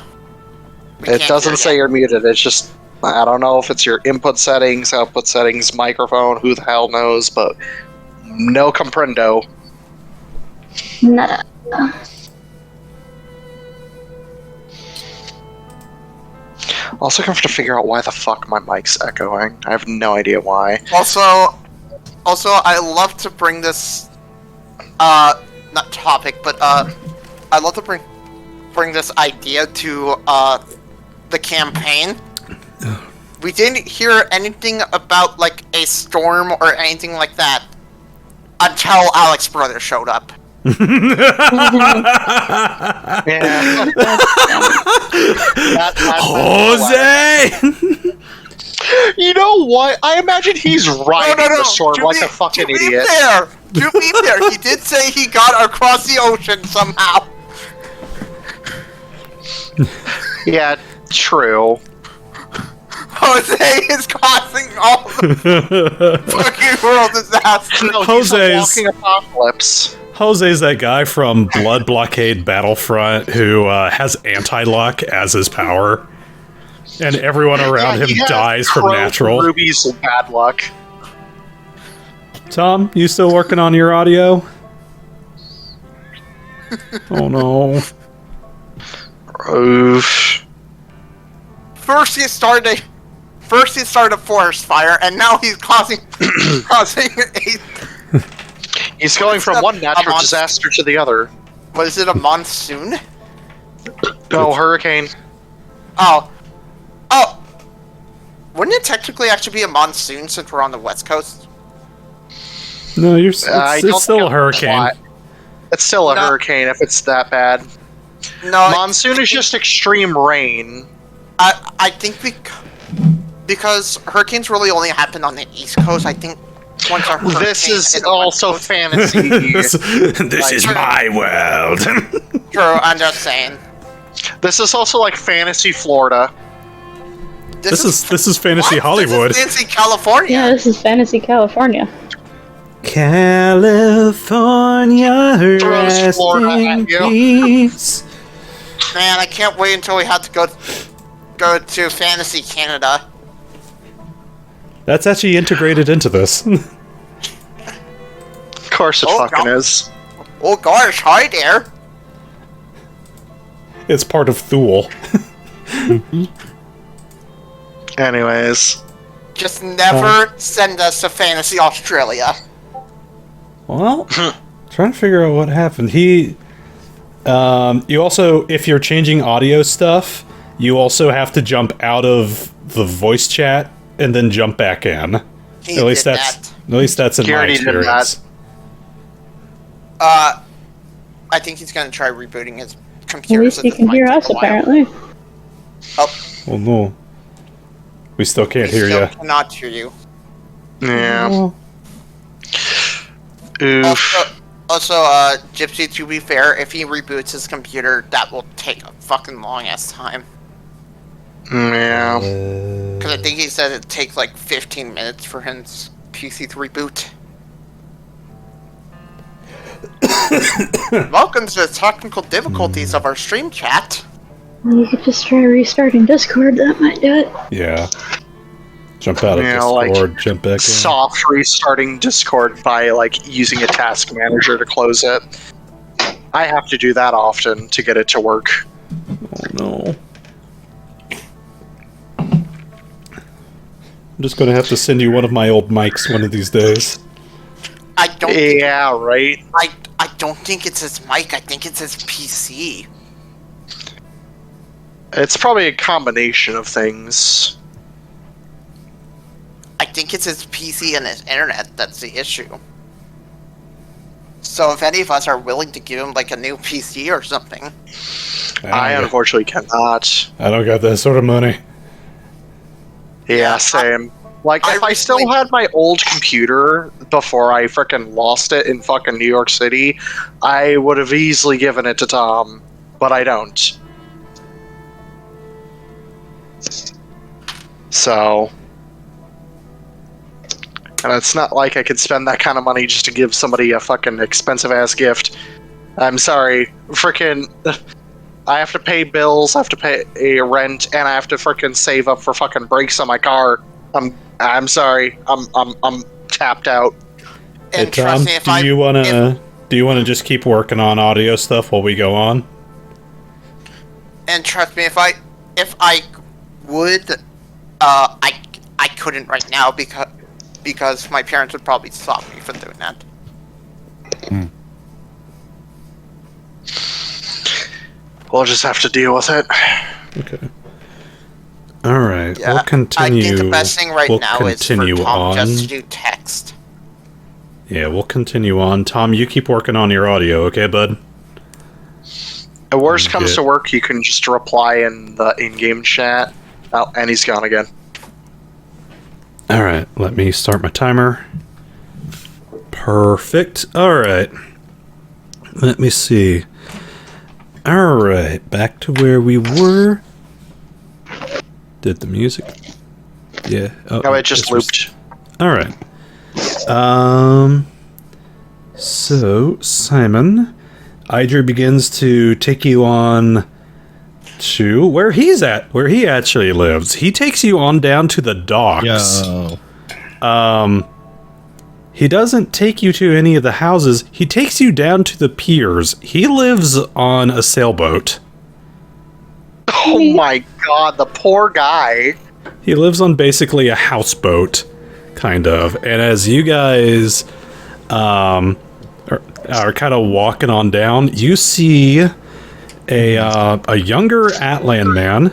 S3: We
S5: It
S3: can't
S5: doesn't
S3: hear
S5: say
S3: ya.
S5: you're muted. It's just, I don't know if it's your input settings, output settings, microphone, who the hell knows, but no comprendo.
S2: Nada.
S5: Also, going to figure out why the fuck my mic's echoing. I have no idea why.
S3: Also, I love to bring this, not topic, but, I love to bring this idea to, the campaign. We didn't hear anything about, like, a storm or anything like that until Alex's brother showed up.
S5: Yeah.
S1: Jose!
S5: You know what? I imagine he's riding the storm
S3: to
S5: like
S3: be-
S5: a fucking
S3: to be
S5: idiot.
S3: fair, to be fair, he did say he got across the ocean somehow.
S5: Yeah, true.
S3: Jose is causing all the fucking world disaster.
S5: No, he's
S1: Jose's-
S5: a walking apocalypse.
S1: Jose's that guy from Blood Blockade Battlefront who has anti-luck as his power. And everyone around
S5: Yeah, he
S1: him
S5: has
S1: dies from
S5: Crow,
S1: natural.
S5: Ruby's and bad luck.
S1: Tom, you still working on your audio? Oh no.
S5: Oof.
S3: First he started a forest fire, and now he's causing a
S5: He's going from one natural disaster to the other.
S3: what is it, a monsoon?
S5: No, hurricane.
S3: Oh, wouldn't it technically actually be a monsoon since we're on the west coast?
S1: No,
S5: I
S1: it's
S5: don't
S1: still
S5: think
S1: a hurricane.
S5: plot. It's still a
S3: No.
S5: hurricane if it's that bad.
S3: No,
S5: Monsoon is just extreme rain.
S3: I think because hurricanes really only happen on the east coast. I think once a hurricane
S5: This is
S3: hit the west
S5: also
S3: coast-
S5: fantasy.
S1: this is my world.
S3: True, I'm just saying.
S5: This is also like fantasy Florida.
S1: This is fantasy
S3: What?
S1: Hollywood.
S3: This is fantasy California.
S2: Yeah, this is Fantasy California.
S1: California,
S5: Throws
S1: rest
S5: Florida
S1: in
S5: at you.
S1: peace.
S3: Man, I can't wait until we have to go to Fantasy Canada.
S1: That's actually integrated into this.
S5: Of course it
S3: Oh,
S5: fucking
S3: no.
S5: is.
S3: Oh gosh, hi there.
S1: It's part of Thule.
S5: Anyways.
S3: Just never send us to Fantasy Australia.
S1: Well, trying to figure out what happened. You also, if you're changing audio stuff, you also have to jump out of the voice chat and then jump back in.
S3: He
S1: At least
S3: did
S1: that's in my
S5: Garrity did
S1: experience.
S3: that. I think he's gonna try rebooting his
S2: At
S3: computer.
S2: least
S3: so
S2: you
S3: this
S2: can
S3: might
S2: hear
S3: take
S2: us,
S3: a while.
S2: apparently.
S3: Oh,
S1: Oh no, we still can't
S3: we
S1: hear
S3: still
S1: you.
S3: cannot hear you.
S5: Yeah. Oof.
S3: Also, Gypsy, to be fair, if he reboots his computer, that will take a fucking long-ass time.
S5: Yeah.
S3: Because I think he said it'd take like 15 minutes for his PC to reboot. Welcome to the technical difficulties of our stream chat.
S2: You could just try restarting Discord, that might do it.
S1: Yeah. Jump out of Discord, jump back in.
S5: Soft restarting Discord by like using a task manager to close it. I have to do that often to get it to work.
S1: Oh no. I'm just gonna have to send you one of my old mics one of these days.
S3: I don't.
S5: Yeah, right.
S3: I don't think it's his mic. I think it's his PC.
S5: It's probably a combination of things.
S3: I think it's his PC and his internet that's the issue. So if any of us are willing to give him like a new PC or something.
S5: I unfortunately cannot.
S1: I don't got that sort of money.
S5: Yeah, same. Like, if I still had my old computer before I frickin' lost it in fucking New York City, I would have easily given it to Tom, but I don't. So... And it's not like I could spend that kind of money just to give somebody a fucking expensive-ass gift. I'm sorry. Frickin'... I have to pay bills, I have to pay a rent, and I have to frickin' save up for fucking brakes on my car. I'm sorry. I'm tapped out.
S1: Hey, Tom, do you wanna just keep working on audio stuff while we go on?
S3: And trust me, if I would, I couldn't right now because my parents would probably stop me from doing that.
S5: We'll just have to deal with it.
S1: Okay. Alright,
S3: Yeah,
S1: we'll continue.
S3: I think the best thing now is for Tom just to do text.
S1: Yeah, we'll continue on. Tom, you keep working on your audio, okay, bud?
S5: The worst comes to work, you can just reply in the in-game chat. Oh, and he's gone again.
S1: Alright, let me start my timer. Perfect. Alright. Let me see. Alright, back to where we were. Did the music? Yeah.
S5: No, it just looped.
S1: Alright. So, Simon, Idra begins to take you on to where he's at, where he actually lives. He takes you on down to the docks.
S4: Yo.
S1: He doesn't take you to any of the houses. He takes you down to the piers. He lives on a sailboat.
S5: Oh my god, the poor guy.
S1: He lives on basically a houseboat, kind of. And as you guys are kind of walking on down, you see a younger Atlan man,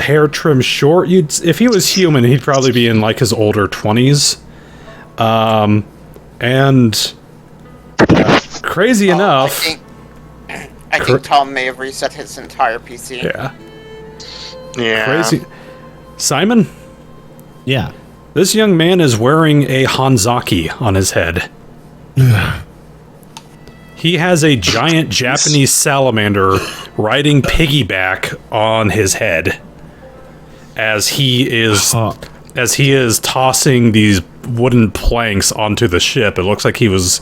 S1: hair trimmed short. If he was human, he'd probably be in like his older 20s. And crazy enough...
S3: I think Tom may have reset his entire PC.
S5: Yeah.
S1: Crazy. Simon?
S4: Yeah.
S1: This young man is wearing a Hanzaki on his head. He has a giant Japanese salamander riding piggyback on his head as he is tossing these wooden planks onto the ship. It looks like he was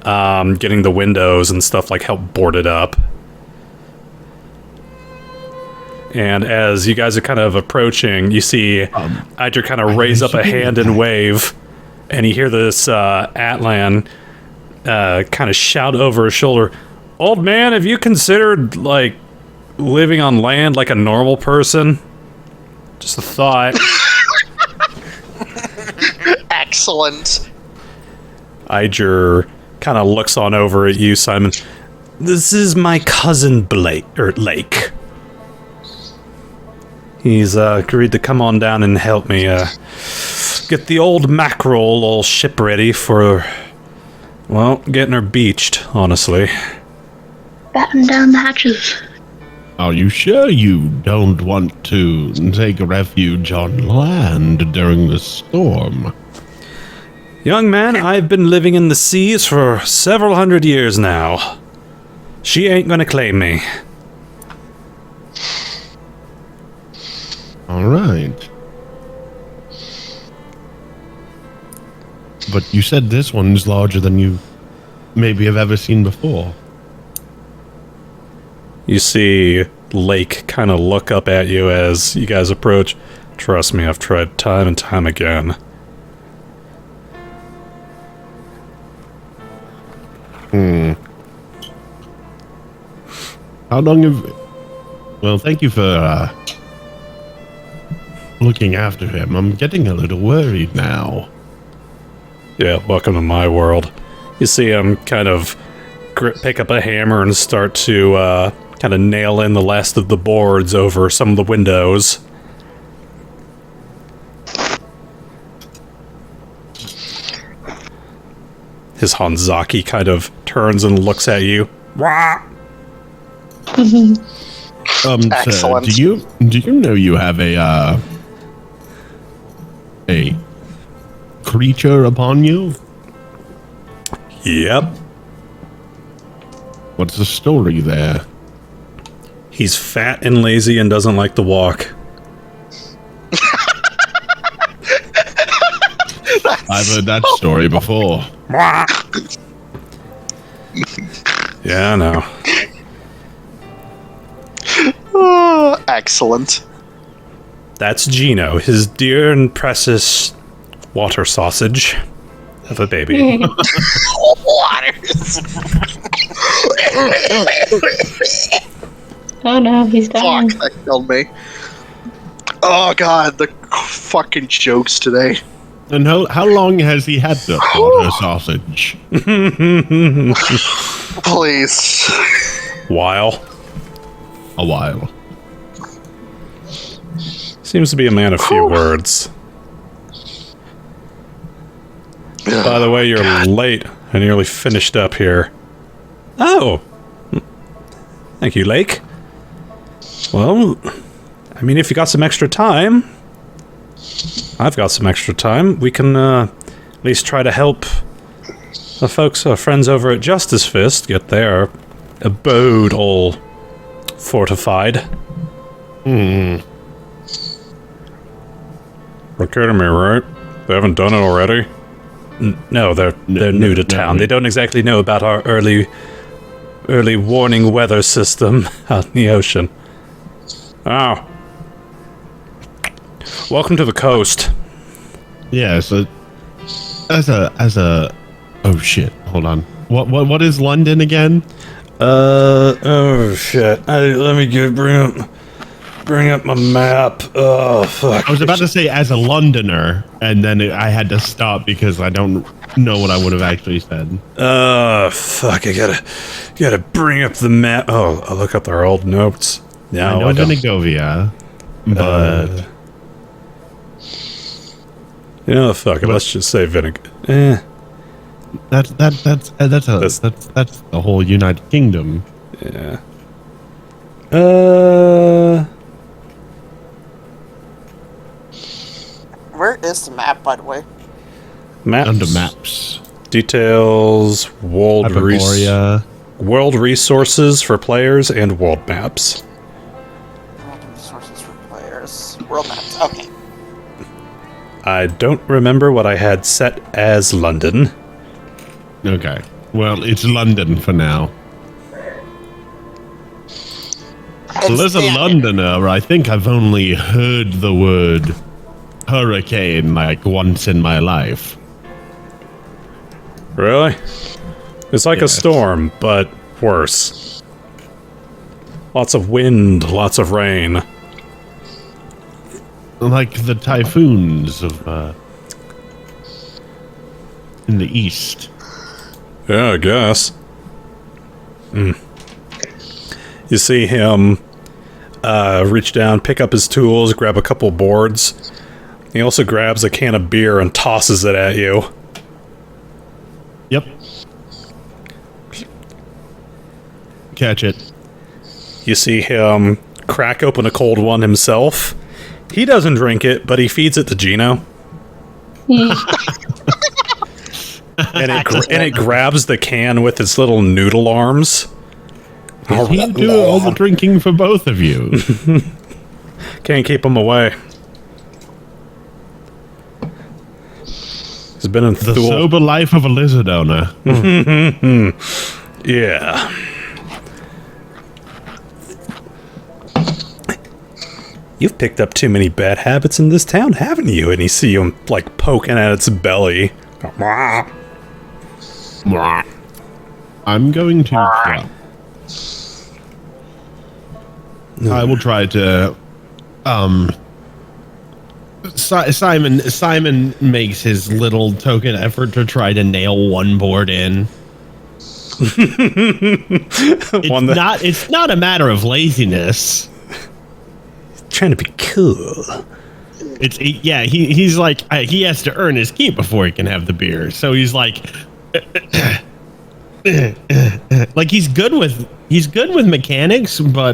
S1: getting the windows and stuff like help board it up. And as you guys are kind of approaching, you see Idra kind of raise up a hand and wave, and you hear this Atlan kind of shout over his shoulder, "Old man, have you considered, like, living on land like a normal person? Just a thought."
S5: Excellent.
S1: Idra kind of looks on over at you, Simon. "This is my cousin Lake. He's agreed to come on down and help me get the old mackerel all ship ready for, well, getting her beached, honestly."
S2: Batten down the hatches.
S4: Are you sure you don't want to take refuge on land during the storm?
S1: Young man, I've been living in the seas for several hundred years now. She ain't gonna claim me.
S4: All right. But you said this one's larger than you maybe have ever seen before.
S1: You see Lake kind of look up at you as you guys approach. Trust me, I've tried time and time again.
S4: How long have... Well, thank you for looking after him. I'm getting a little worried now.
S1: Yeah, welcome to my world. You see him kind of pick up a hammer and start to kind of nail in the last of the boards over some of the windows. His Hanzaki kind of turns and looks at you. Wah!
S5: Excellent.
S4: Sir, do you know you have a creature upon you?
S1: Yep.
S4: What's the story there?
S1: He's fat and lazy and doesn't like to walk.
S4: I've heard that story before.
S1: Yeah, I know.
S5: Oh, excellent.
S1: That's Gino, his dear and precious water sausage of a baby.
S2: Oh no, he's dying.
S5: Fuck, that killed me. Oh god, the fucking jokes today.
S4: And how long has he had the water sausage?
S5: Please.
S1: While.
S4: A while.
S1: Seems to be a man of few words. By the way, you're late. I nearly finished up here. Oh! Thank you, Lake. Well, I mean, if you got some extra time... I've got some extra time. We can at least try to help the folks, our friends over at Justice Fist, get their abode all fortified. You're kidding me, right? They haven't done it already? No, they're new to town. They don't exactly know about our early warning weather system out in the ocean. Oh. Welcome to the coast.
S4: Yeah, so as a oh shit, hold on. What is London again?
S1: Oh shit. Let me bring up my map. Oh fuck.
S4: I was about to say as a Londoner, and then I had to stop because I don't know what I would have actually said.
S1: Fuck, I gotta bring up the map. Oh, I'll look up our old notes. No,
S4: I know Venegovia, but
S1: you know, fuck it. Let's just say Vinegar.
S4: That's the whole United Kingdom.
S1: Yeah.
S3: Where is the map, by the way?
S1: Maps.
S4: Under maps.
S1: Details. World resources for players and world maps.
S3: World resources for players. World maps. Okay.
S1: I don't remember what I had set as London.
S4: Okay. Well, it's London for now. Well, as a Londoner, I think I've only heard the word hurricane like once in my life.
S1: Really? It's like a storm, but worse. Lots of wind, lots of rain.
S4: Like the typhoons of in the east.
S1: Yeah, I guess. You see him reach down, pick up his tools, grab a couple boards. He also grabs a can of beer and tosses it at you.
S4: Yep. Catch it.
S1: You see him crack open a cold one himself. He doesn't drink it, but he feeds it to Gino. and it grabs the can with its little noodle arms.
S4: He do all the drinking for both of you.
S1: Can't keep him away. He's been in
S4: The sober life of a lizard owner.
S1: Yeah. You've picked up too many bad habits in this town, haven't you? And you see him, like, poking at its belly.
S4: I'm going to try. I will try to... Simon makes his little token effort to try to nail one board in. It's not a matter of laziness.
S1: Trying to be cool.
S4: He's like, he has to earn his keep before he can have the beer. So he's like, like he's good with mechanics, but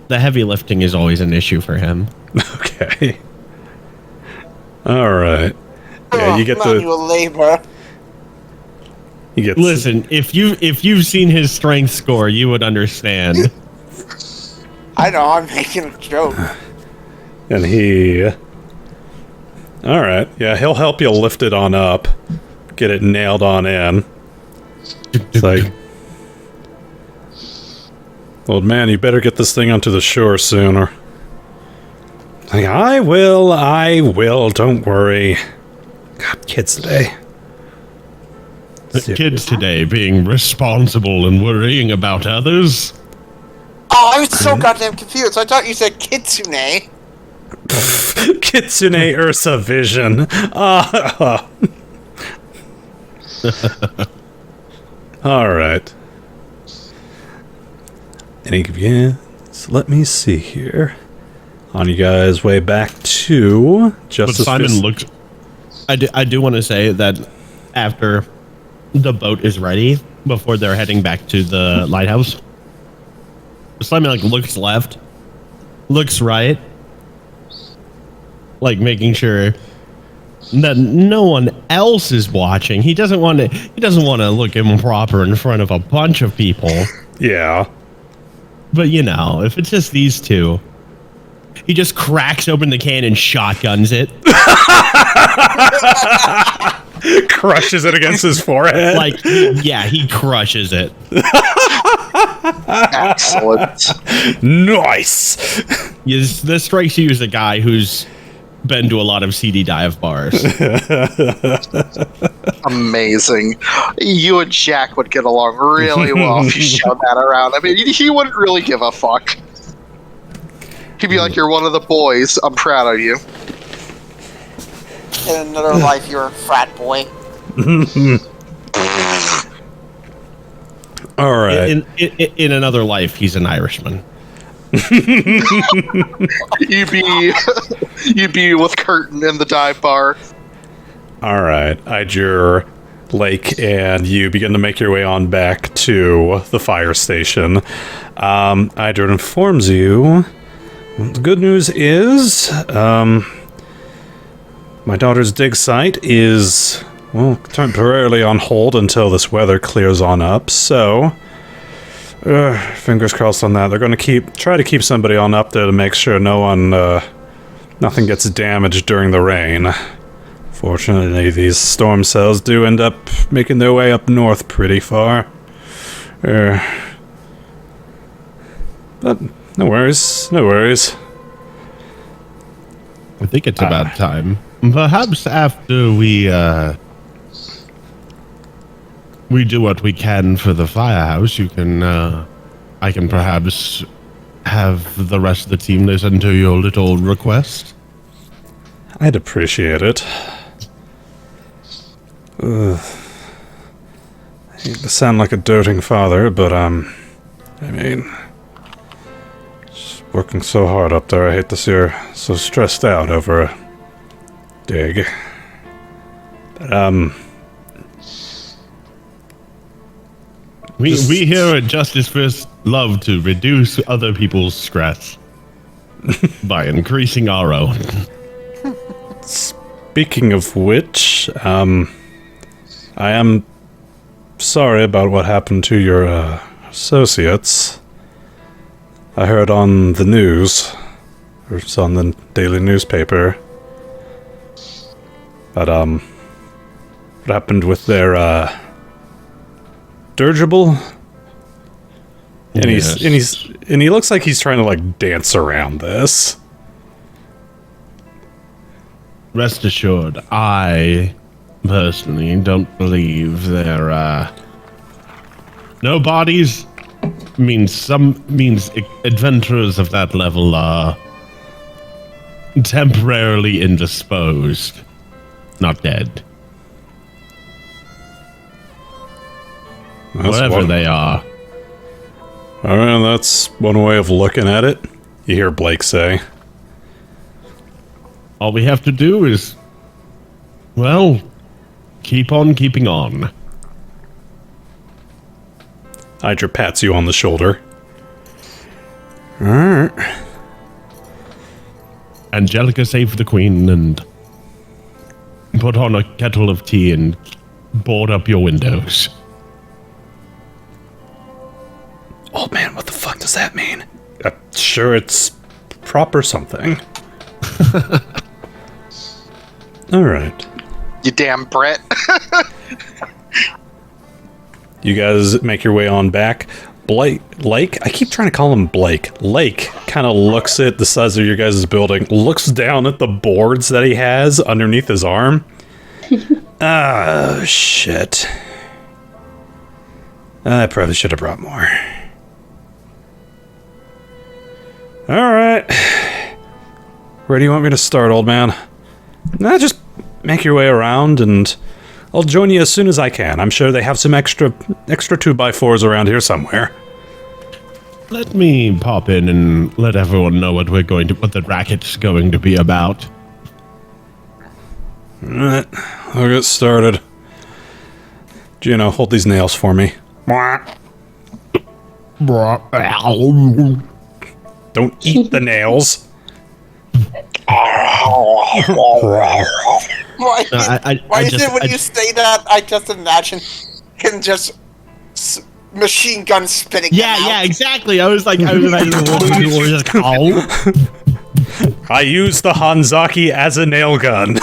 S4: the heavy lifting is always an issue for him.
S1: Okay. All right. Yeah, you get
S3: manual labor.
S4: Listen, if you've seen his strength score, you would understand.
S3: I know, I'm making a joke.
S1: And he... Alright, yeah, he'll help you lift it on up. Get it nailed on in. It's like... Old man, you better get this thing onto the shore sooner. Like, I will, don't worry. God, kids today.
S4: Kids today being responsible and worrying about others.
S3: Oh, I was so goddamn confused. I thought you said Kitsune.
S1: Kitsune Ursa vision. Alright. So let me see here. On you guys' way back to Justice.
S4: But Simon looks... I do want to say that after the boat is ready, before they're heading back to the lighthouse, Simon looks left, looks right, like making sure that no one else is watching. He doesn't want to look improper in front of a bunch of people.
S1: Yeah.
S4: But if it's just these two, he just cracks open the can and shotguns it.
S1: Crushes it against his forehead.
S4: He crushes it.
S5: Excellent.
S1: Nice.
S4: Yes, this strikes you as a guy who's been to a lot of seedy dive bars.
S5: Amazing. You and Jack would get along really well if you showed that around. I mean, he wouldn't really give a fuck. He'd be like, "You're one of the boys. I'm proud of you."
S3: In another life, you're a frat boy.
S1: All right.
S4: In another life, he's an Irishman.
S5: You'd be with Khurtin in the dive bar.
S1: All right. Iger, Lake, and you begin to make your way on back to the fire station. Iger informs you. The good news is, my daughter's dig site is, temporarily on hold until this weather clears on up, so fingers crossed on that. They're going to try to keep somebody on up there to make sure nothing gets damaged during the rain. Fortunately, these storm cells do end up making their way up north pretty far. But no worries.
S4: I think it's about time. Perhaps after we do what we can for the firehouse, I can perhaps have the rest of the team listen to your little request.
S1: I'd appreciate it. I hate to sound like a doting father, but just working so hard up there. I hate to see her so stressed out over a dig. But
S4: we here at Justice First love to reduce other people's stress by increasing our own.
S1: Speaking of which, I am sorry about what happened to your associates. I heard on the news, or it's on the daily newspaper, that what happened with their dirigible. And he looks like he's trying to like dance around this.
S4: Rest assured, I personally don't believe there no bodies means adventurers of that level are temporarily indisposed, not dead. Whatever they are.
S1: Alright, that's one way of looking at it. You hear Blake say.
S4: All we have to do is, well, keep on keeping on.
S1: Hydra pats you on the shoulder. Alright.
S4: Angelica saved the queen and put on a kettle of tea and board up your windows.
S1: Old man, what the fuck does that mean? Sure, it's proper something. Alright.
S5: You damn Brett.
S1: You guys make your way on back. Lake, I keep trying to call him Blake. Lake kind of looks at the size of your guys' building, looks down at the boards that he has underneath his arm. Oh, shit. I probably should have brought more. Alright. Where do you want me to start, old man? Nah, just make your way around and I'll join you as soon as I can. I'm sure they have some extra 2x4s around here somewhere.
S4: Let me pop in and let everyone know what the racket's going to be about.
S1: Alright, I'll get started. Gino, hold these nails for me. Don't eat the nails.
S3: Why is it when you say that, I just imagine him just machine gun spinning them out?
S4: Yeah, exactly. I was imagining just,
S1: I use the Hanzaki as a nail gun.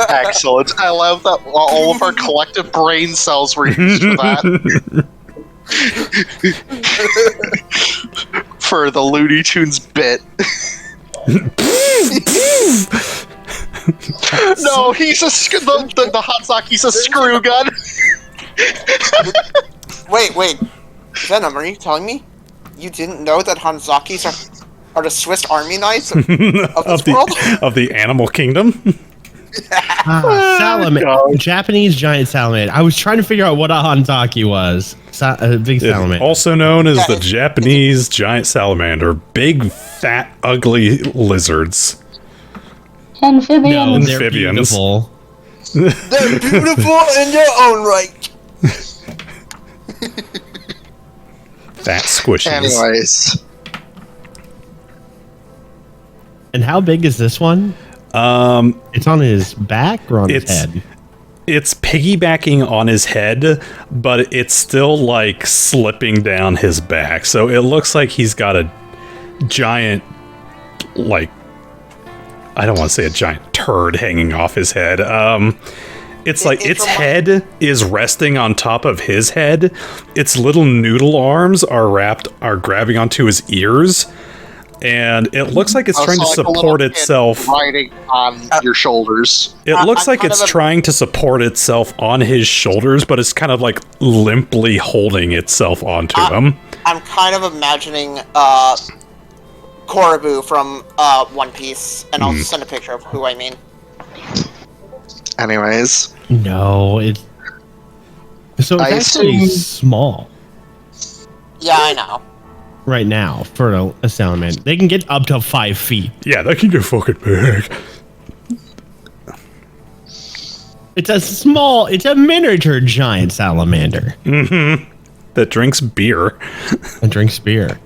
S5: Excellent. I love that all of our collective brain cells were used for that. For the Looney Tunes bit. No, he's the Hanzaki's a screw gun.
S3: Wait. Venom, are you telling me you didn't know that Hanzakis are the Swiss Army knives of this world?
S1: Of the animal kingdom?
S4: Japanese giant salamander. I was trying to figure out what a Hanzaki was. A big salamander.
S1: Also known as the Japanese giant salamander. Big, fat, ugly lizards.
S2: Amphibians.
S4: No, they're
S1: Amphibians.
S4: beautiful.
S3: They're beautiful in their own right.
S1: Fat squishies.
S5: Anyways.
S4: And how big is this one? It's on his back or on his head?
S1: It's piggybacking on his head, but it's still like slipping down his back. So it looks like he's got a giant, like, I don't want to say a giant turd hanging off his head. It's like its head is resting on top of his head. Its little noodle arms are grabbing onto his ears. And it looks like it's trying to support itself.
S5: Riding on your shoulders.
S1: It looks like it's trying to support itself on his shoulders, but it's kind of like limply holding itself onto him.
S3: I'm kind of imagining Korobu from One Piece, and I'll send a picture of who I mean.
S5: Anyways.
S4: No, it's actually small.
S3: Yeah, I know.
S4: Right now, for a salamander. They can get up to 5 feet.
S1: Yeah, that can get fucking big.
S4: It's a miniature giant salamander.
S1: Mm-hmm. That drinks beer.
S4: And drinks beer.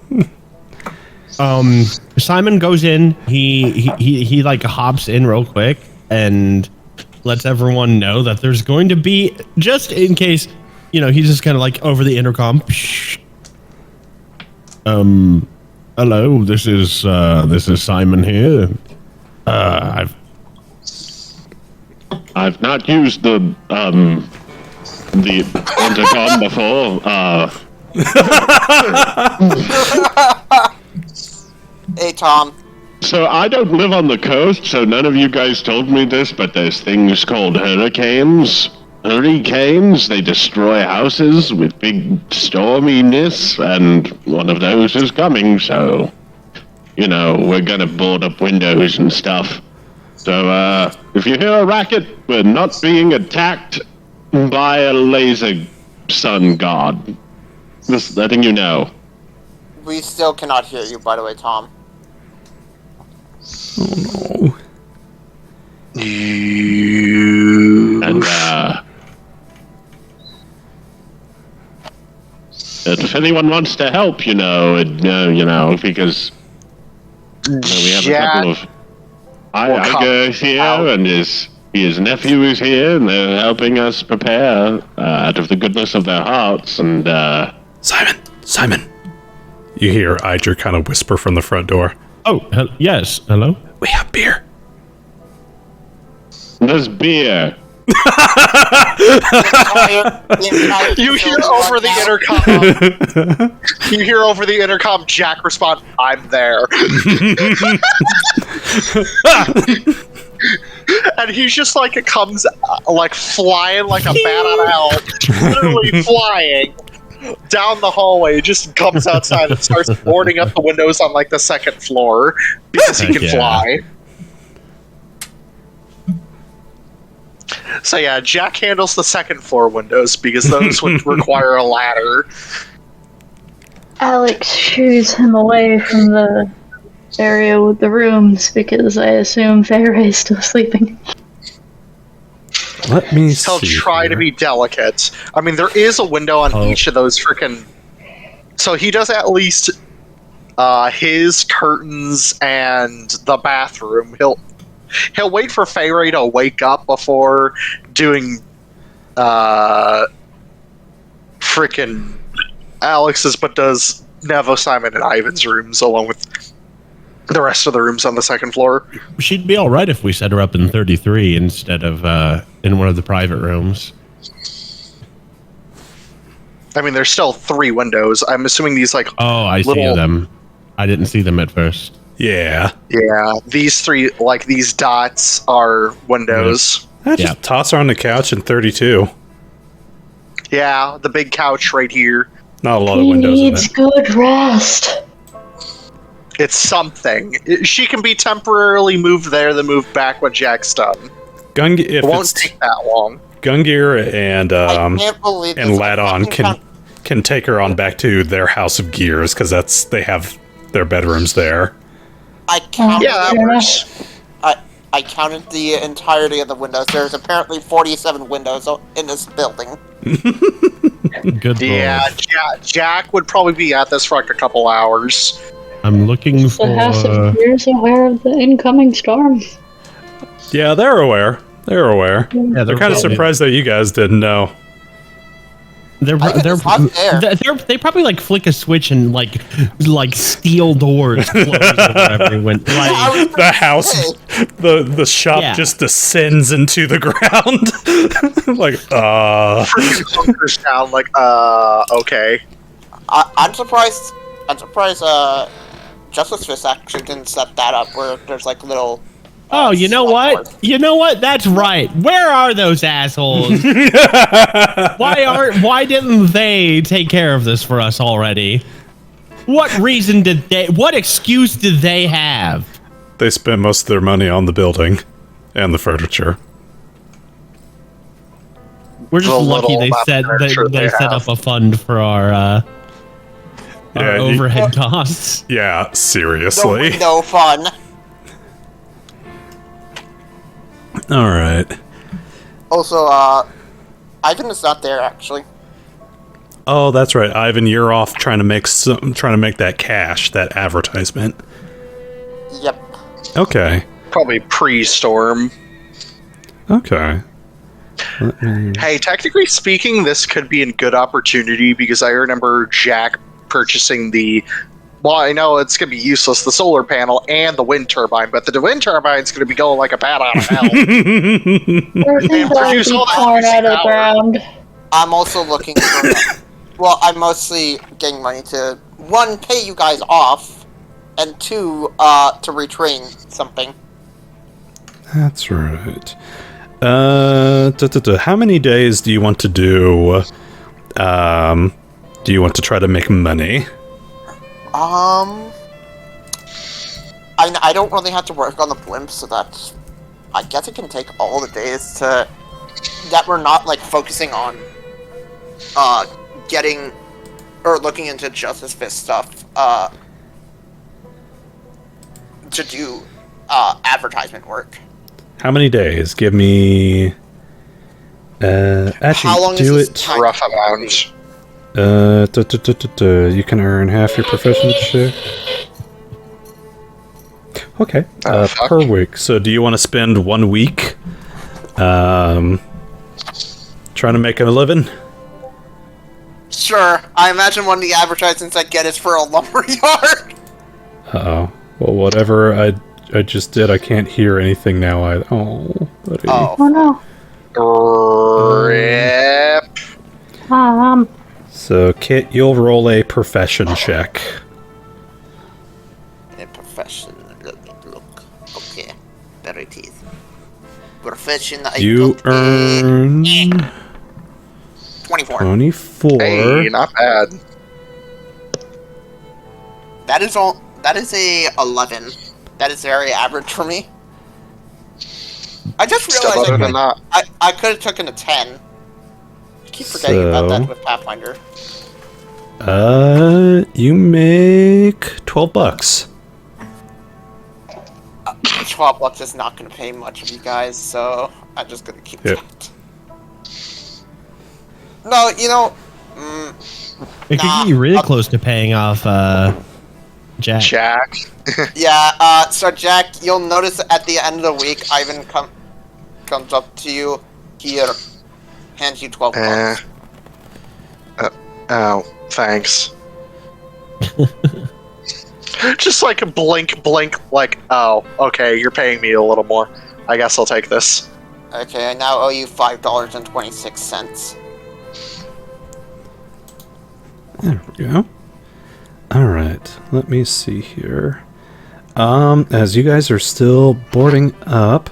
S4: Simon goes in, he like hops in real quick, and lets everyone know that there's going to be, just in case, he's just kind of like over the intercom. Hello, this is Simon here. I've not used the intercom before.
S3: Hey, Tom.
S7: So I don't live on the coast, so none of you guys told me this, but there's things called hurricanes. Hurricanes, they destroy houses with big storminess, and one of those is coming, so, we're gonna board up windows and stuff. So, if you hear a racket, we're not being attacked by a laser sun god. Just letting you know.
S3: We still cannot hear you, by the way, Tom.
S1: Oh, no.
S7: And, if anyone wants to help, because we have a couple of Iger here, and his nephew is here, and they're helping us prepare out of the goodness of their hearts. And
S1: Simon, you hear Iger kind of whisper from the front door.
S4: Oh, yes. Hello.
S1: We have beer.
S7: There's beer.
S5: You hear over the intercom. You hear over the intercom. Jack respond, "I'm there," and he's just like it comes like flying like a bat out of hell, literally flying down the hallway. Just comes outside and starts boarding up the windows on like the second floor because he can fly. So yeah, Jack handles the second floor windows because those would require a ladder.
S2: Alex shoos him away from the area with the rooms because I assume Fairay's still sleeping.
S1: Let me see.
S5: He'll try to be delicate. I mean, there is a window on each of those frickin'... So he does at least his curtains and the bathroom. He'll wait for Fayray to wake up before doing frickin' Alex's, but does Nevo, Simon, and Ivan's rooms along with the rest of the rooms on the second floor.
S4: She'd be all right if we set her up in 33 instead of in one of the private rooms.
S5: I mean, there's still 3 windows. I'm assuming these like
S4: I see them. I didn't see them at first.
S1: Yeah.
S5: Yeah, these 3, like these dots, are windows.
S1: Just toss her on the couch in 32.
S5: Yeah, the big couch right here.
S1: Not a lot of
S2: He
S1: windows in
S2: needs
S1: it.
S2: good rest.
S5: It's something. She can be temporarily moved there, then moved back when Jack's done. It won't take that long.
S1: Gungir and Ladon
S3: can
S1: can take her on back to their House of Gears because they have their bedrooms there.
S3: I counted.
S5: Yeah, that works.
S3: I counted the entirety of the windows. There's apparently 47 windows in this building.
S4: Good
S5: Yeah, Jack would probably be at this for like a couple hours.
S4: I'm looking for...
S2: The House of Gears aware of the incoming storm.
S1: Yeah, they're aware. They're
S4: they're
S1: kind of surprised that you guys didn't know.
S4: They probably like flick a switch and like steel doors close over everyone. Like,
S1: The house, the shop just descends into the ground. Like,
S5: Freaking hunkers down, like, okay.
S3: I'm surprised. Justice Fist actually didn't set that up where there's like little.
S4: oh, you know what? You know what? That's right. Where are those assholes? Why didn't they take care of this for us already? What excuse did they have?
S1: they spent most of their money on the building and the furniture.
S4: We're just lucky they set up a fund for our overhead costs.
S1: Yeah, seriously.
S3: No fun.
S1: All right.
S3: Also, Ivan is not there actually.
S1: Oh, that's right, Ivan. You're off trying to make that cash, that advertisement.
S3: Yep.
S1: Okay.
S5: Probably pre-storm.
S1: Okay.
S5: Hey, technically speaking, this could be a good opportunity because I remember Jack purchasing the. Well, I know it's going to be useless, the solar panel and the wind turbine, but the wind turbine's going to be going like a bat out of hell.
S2: Everything's
S5: produce
S2: going to be
S5: all that
S2: torn out of the
S5: power.
S2: ground.
S3: I'm also looking for. Well, I'm mostly getting money to 1, pay you guys off, and 2, to retrain something.
S1: That's right. How many days do you want to do? Do you want to try to make money?
S3: I don't really have to work on the blimp, so that I guess it can take all the days to that we're not like focusing on getting or looking into Justice Fist stuff to do advertisement work.
S1: How many days? Give me. Actually,
S3: How long
S1: do
S3: is
S1: it.
S3: this time?
S5: Rough amount.
S1: You can earn half your proficiency. Okay,
S5: fuck.
S1: per week. So, do you want to spend 1 week, trying to make a living?
S3: Sure. I imagine one of the advertisements I get is for a lumber yard.
S1: Uh-oh. Well, whatever I just did, I can't hear anything now. Oh, buddy.
S3: Oh.
S2: Oh no.
S5: Rip.
S1: So, Kit, you'll roll a profession check.
S3: A profession. Let me look. Okay. There it is. Profession.
S1: You earn
S3: 24.
S1: 24.
S5: Hey, not bad.
S3: That is all. That is a 11. That is very average for me. I just
S5: Still
S3: realized
S5: better than that.
S3: I could have taken a 10. I keep forgetting about
S1: So-
S3: that with Pathfinder.
S1: You make 12 bucks.
S3: 12 bucks is not going to pay much of you guys, so I'm just going to keep
S1: Yep.
S3: that. No, you know,
S4: It could
S3: Nah,
S4: get you really
S3: I'll-
S4: close to paying off Jack.
S5: Jack.
S3: yeah. So Jack, you'll notice at the end of the week, Ivan comes up to you, here, hands you 12 bucks.
S5: Oh, thanks. Just like a blink, like, oh, okay, you're paying me a little more. I guess I'll take this.
S3: Okay, I now owe you $5.26.
S1: There we go. Alright, let me see here. As you guys are still boarding up,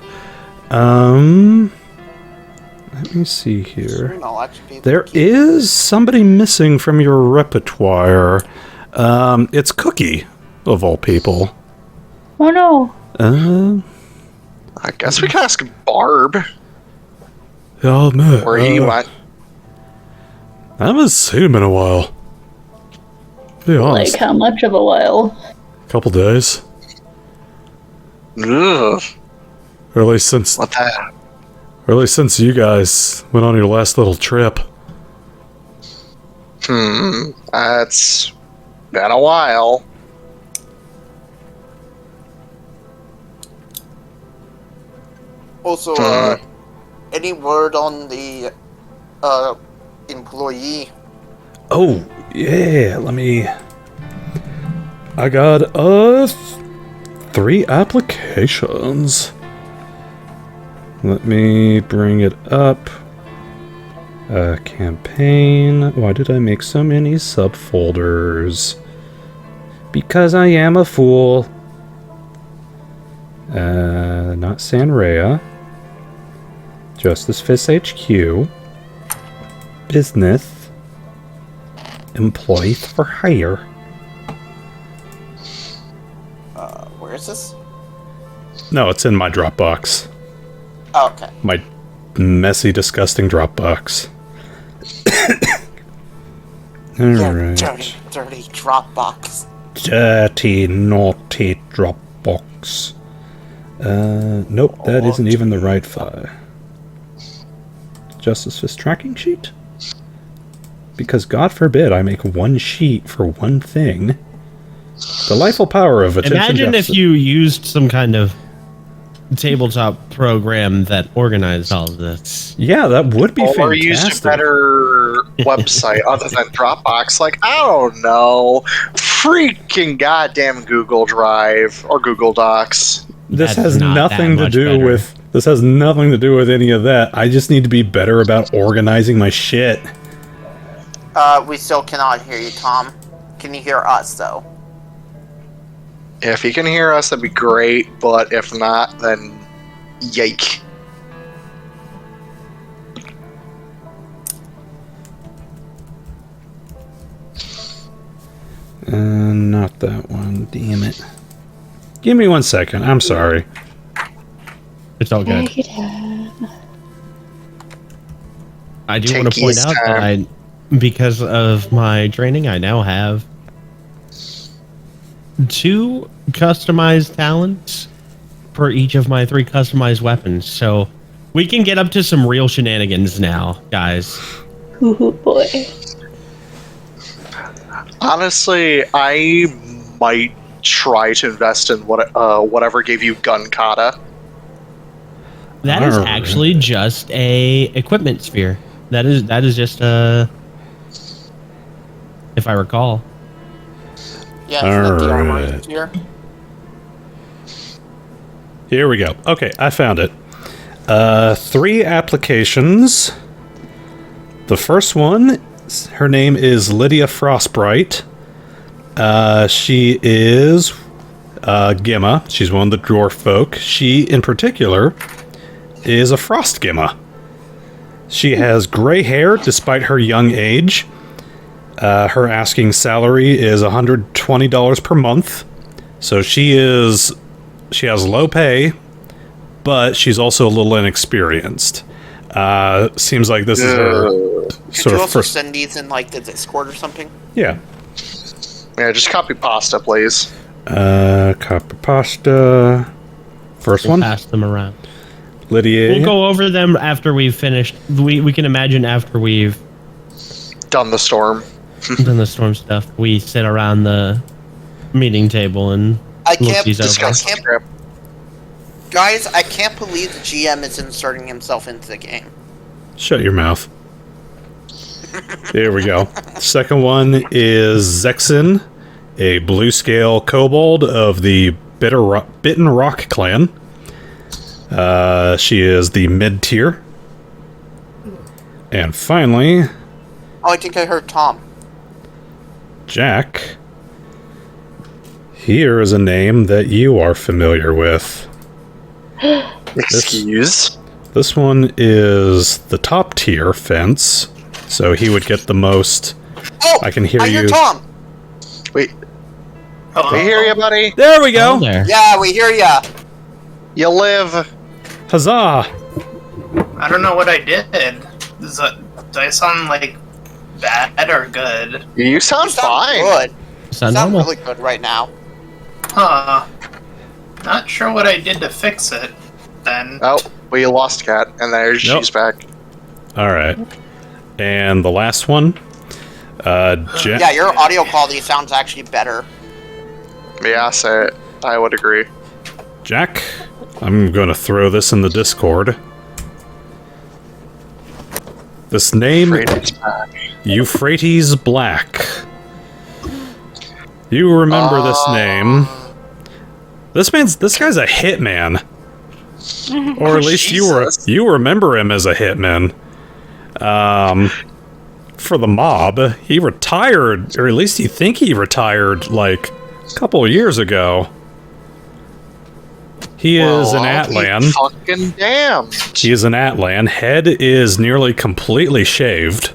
S1: let me see here.
S3: No, actually,
S1: There is somebody missing from your repertoire. It's Cookie, of all people.
S2: Oh no.
S5: I guess we can ask Barb
S1: I'll admit,
S5: where he went.
S1: I haven't seen him in a while. Be honest.
S2: Like how much of a while?
S1: Couple days.
S5: Ugh,
S1: Or at least since you guys went on your last little trip.
S5: That's been a while.
S3: Also, any word on the employee?
S1: Oh, yeah, let me... I got, 3 applications. Let me bring it up. Campaign. Why did I make so many subfolders? Because I am a fool. Not Sanrea. Justice Fist HQ. Business. Employees for hire.
S3: Where is this?
S1: No, it's in my Dropbox.
S3: Oh, okay.
S1: My messy, disgusting Dropbox. Alright.
S3: Dirty Dropbox.
S1: Dirty, naughty Dropbox. Nope, that isn't even the right file. Justice Fist tracking sheet? Because God forbid I make one sheet for one thing. Delightful power of attention
S4: Imagine if
S1: deficit.
S4: you used some kind of tabletop program that organized all of this.
S1: Yeah, that would be fantastic.
S5: Or used a better website other than Dropbox. Like, I don't know. Freaking goddamn Google Drive or Google Docs.
S1: This
S4: That's
S1: has
S4: not
S1: nothing
S4: that
S1: to
S4: much
S1: do
S4: better.
S1: with. This has nothing to do with any of that. I just need to be better about organizing my shit.
S3: We still cannot hear you, Tom. Can you hear us, though?
S5: If you can hear us, that'd be great. But if not, then yike.
S1: Not that one. Damn it. Give me 1 second. I'm sorry.
S4: It's all good.
S2: Take it out.
S4: I do
S5: Take
S4: want to point
S5: his
S4: out
S5: time.
S4: that because of my training, I now have 2 customized talents for each of my 3 customized weapons. So we can get up to some real shenanigans now, guys.
S2: Ooh, boy.
S5: Honestly, I might try to invest in whatever gave you gun kata.
S4: That is
S1: Alright.
S4: actually just a equipment sphere. That is just a, if I recall.
S3: Yeah, isn't that the armor
S1: Alright.
S3: here?
S1: Here we go. Okay, I found it. 3 applications. The first one, her name is Lydia Frostbright. She is Gemma. She's one of the dwarf folk. She, in particular, is a frost Gemma. She has gray hair despite her young age. Her asking salary is $120 per month. So she has low pay, but she's also a little inexperienced. Seems like this is her
S3: Could
S1: sort
S3: you
S1: of
S3: also
S1: first.
S3: send these in, like, the Discord or something?
S1: Yeah.
S5: Yeah, just copy pasta, please.
S1: Copper pasta. First
S4: We'll
S1: one,
S4: pass them around.
S1: Lydia.
S4: We'll go over them after we've finished. We can imagine after we've
S5: Done the storm.
S4: done the storm stuff, we sit around the meeting table and
S3: I
S4: look
S3: can't
S4: these over.
S5: Discuss the
S3: can't-
S5: script.
S3: Guys, I can't believe the GM is inserting himself into the game.
S1: Shut your mouth. Here we go. Second one is Zexin, a blue scale kobold of the Bitten Rock clan. She is the mid tier. And finally,
S3: Oh, I think I heard Tom.
S1: Jack. Here is a name that you are familiar with.
S5: Excuse.
S1: This one is the top tier fence, so he would get the most.
S3: Oh,
S1: I can hear
S3: I hear
S1: you.
S3: Tom.
S5: Wait,
S6: Hello?
S5: we hear you, buddy.
S1: There we
S4: Oh,
S1: go!
S4: there.
S3: Yeah, we hear ya.
S5: You live.
S1: Huzzah!
S6: I don't know what I did. Do I sound like bad or good?
S5: You sound
S3: You sound
S5: fine.
S3: good.
S4: Sound
S3: Sound
S4: normal.
S3: really good right now.
S6: Huh. Not sure what I did to fix it, then.
S5: Oh, we lost Cat, and there's
S1: Nope.
S5: she's back.
S1: Alright. And the last one. Jack.
S3: Yeah, your audio quality sounds actually better.
S5: Yeah, say it. I would agree.
S1: Jack, I'm going to throw this in the Discord. This name,
S5: Afraid it's back.
S1: Euphrates Black. You remember this name. This guy's a hitman. Or at least
S5: Jesus.
S1: you remember him as a hitman. For the mob, he retired, or at least you think he retired, like, a couple of years ago. He is an
S5: Well, I'll be
S1: Atlan.
S5: Fucking damn.
S1: He is an Atlan. Head is nearly completely shaved.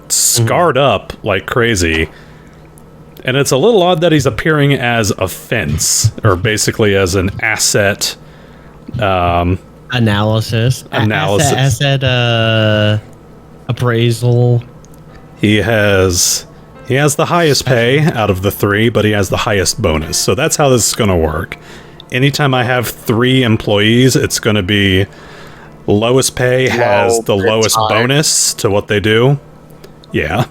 S1: Scarred up like crazy. And it's a little odd that he's appearing as a fence, or basically as an asset.
S4: Analysis.
S1: Analysis.
S4: Asset appraisal.
S1: He has the highest pay out of the 3, but he has the highest bonus. So that's how this is going to work. Anytime I have 3 employees, it's going to be lowest pay has the
S5: per
S1: lowest
S5: time.
S1: bonus to what they do. Yeah.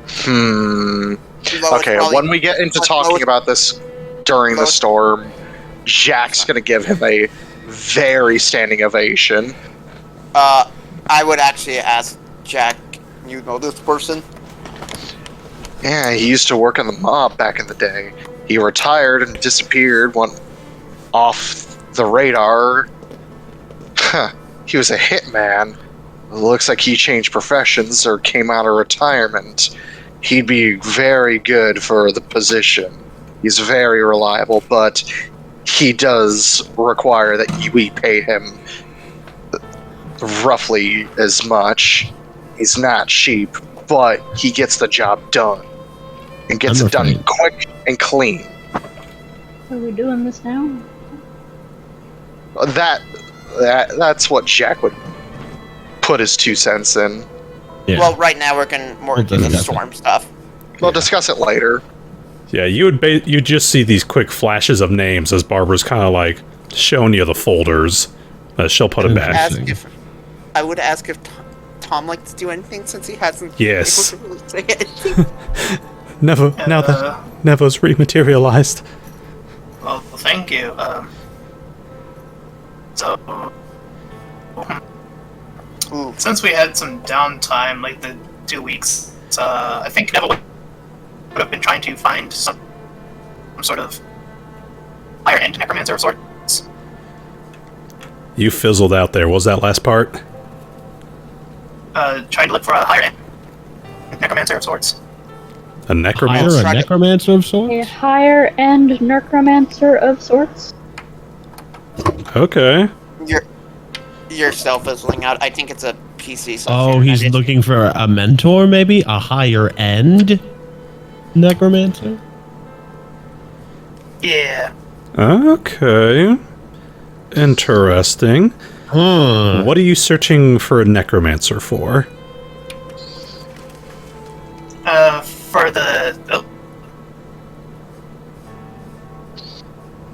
S5: Hmm.
S3: Lowest
S5: Okay,
S3: probably-
S5: when we get into
S3: lowest-
S5: talking about this during the
S3: lowest-
S5: storm, Jack's gonna give him a very standing ovation.
S3: I would actually ask Jack, you know this person?
S5: Yeah, he used to work on the mob back in the day. He retired and disappeared, went off the radar. He was a hitman. Looks like he changed professions or came out of retirement. He'd be very good for the position. He's very reliable, but he does require that we pay him roughly as much. He's not cheap, but he gets the job done. And gets it done quick and clean.
S2: Are we doing this now?
S5: That's what Jack would put his 2 cents in.
S4: Yeah.
S3: Well, right now we're going more into the storm stuff.
S5: We'll discuss it later.
S1: Yeah, you just see these quick flashes of names as Barbara's kind of like showing you the folders. She'll put it back.
S3: I would ask if Tom likes to do anything since he hasn't
S1: Yes.
S3: been able to really say anything.
S1: Nevo, now that Nevo's rematerialized.
S6: Well, thank you. Since we had some downtime, like the 2 weeks, I think Nevo would have been trying to find some sort of higher-end necromancer of sorts.
S1: You fizzled out there. What was that last part?
S6: Trying to look for a higher-end necromancer of sorts.
S1: A necromancer?
S4: A necromancer of sorts?
S2: A higher-end necromancer of sorts?
S1: Okay.
S3: You're self-fizzling out. I think it's a PC.
S4: Oh, he's looking for a mentor, maybe? A higher-end necromancer?
S6: Yeah.
S1: Okay. Interesting. What are you searching for a necromancer for?
S6: For the...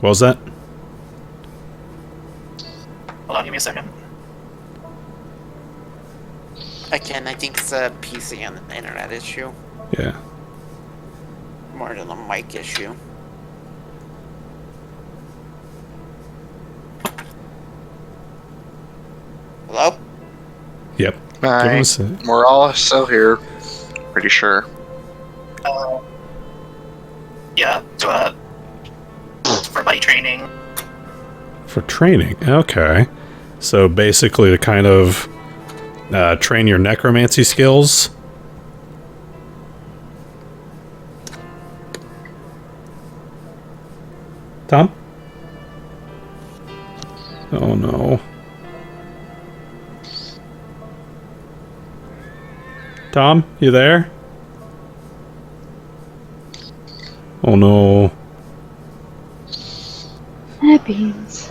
S1: What was that?
S6: Hold on, give me a second.
S3: Again, I think it's a PC and an internet issue.
S1: Yeah.
S3: More than a mic issue. Hello?
S1: Yep.
S5: Hi. We're all still here. Pretty sure.
S6: Yeah, for buddy training.
S1: For training. Okay. So basically to kind of train your necromancy skills. Tom? Oh no. Tom, you there? Oh no.
S2: Beans.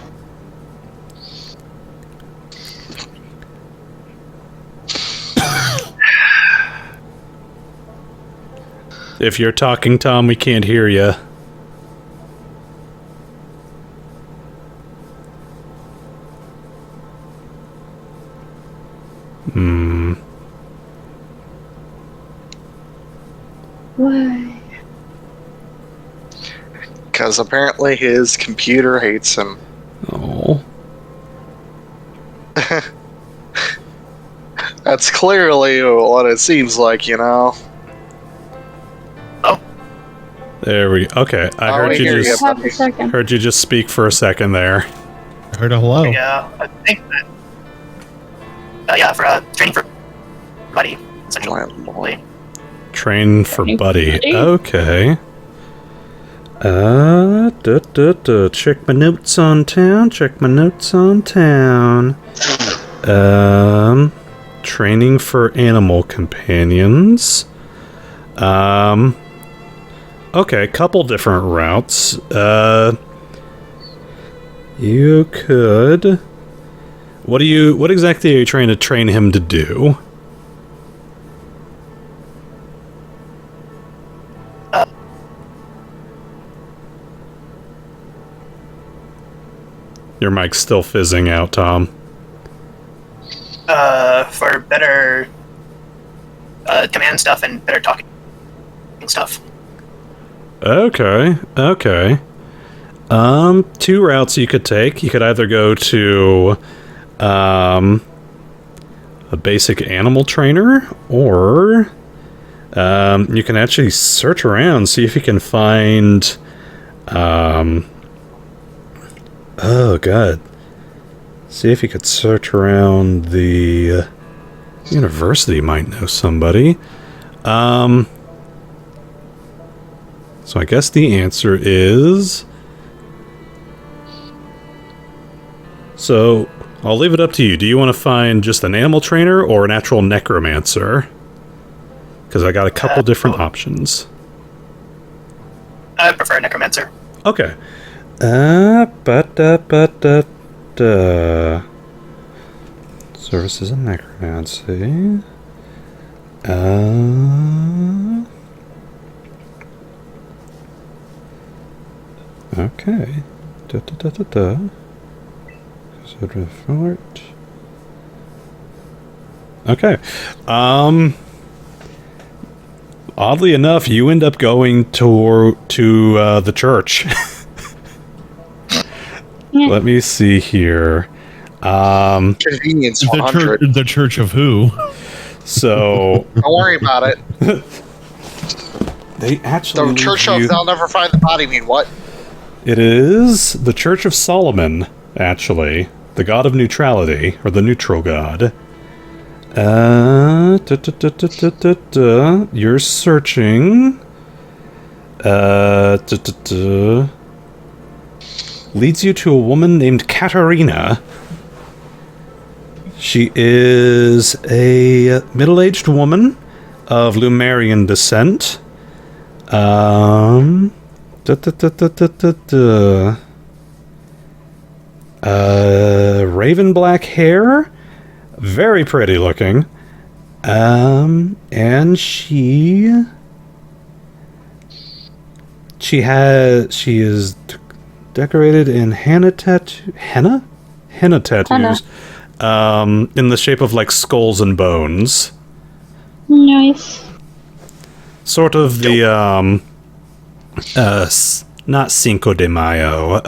S1: If you're talking, Tom, we can't hear you.
S2: Why?
S5: Because apparently his computer hates him.
S1: Oh.
S5: That's clearly what it seems like, you know.
S6: Oh.
S1: There we go. Okay, I heard you just
S2: Half a second.
S1: heard you just speak for a second there.
S4: I heard a hello.
S6: Yeah, I think that... yeah, for training for buddy, essentially.
S1: Train for
S2: Training for
S1: buddy.
S2: buddy?
S1: Okay. Check my notes on town. Check my notes on town. Training for animal companions. Okay, couple different routes. You could. What exactly are you trying to train him to do? Your mic's still fizzing out, Tom.
S6: For better command stuff and better talking stuff.
S1: Okay. Two routes you could take. You could either go to a basic animal trainer, or you can actually search around, see if you can find oh god. See if you could search around the university, might know somebody. So I guess the answer is... So, I'll leave it up to you. Do you want to find just an animal trainer or an actual necromancer? Because I got a couple different options.
S6: I prefer necromancer.
S1: Okay. Services and necromancy. Okay. Okay. Oddly enough, you end up going to the church. Let me see here.
S5: Convenience 100.
S4: The church of who?
S1: So
S5: Don't worry about it.
S1: they actually
S5: The church of they'll never find the body mean what?
S1: It is the Church of Solomon, actually. The god of neutrality, or the neutral god. You're searching. Leads you to a woman named Katarina. She is a middle-aged woman of Lumerian descent. Raven black hair, very pretty looking, and she is decorated in henna tattoos, in the shape of like skulls and bones.
S2: Nice.
S1: Sort of the not Cinco de Mayo,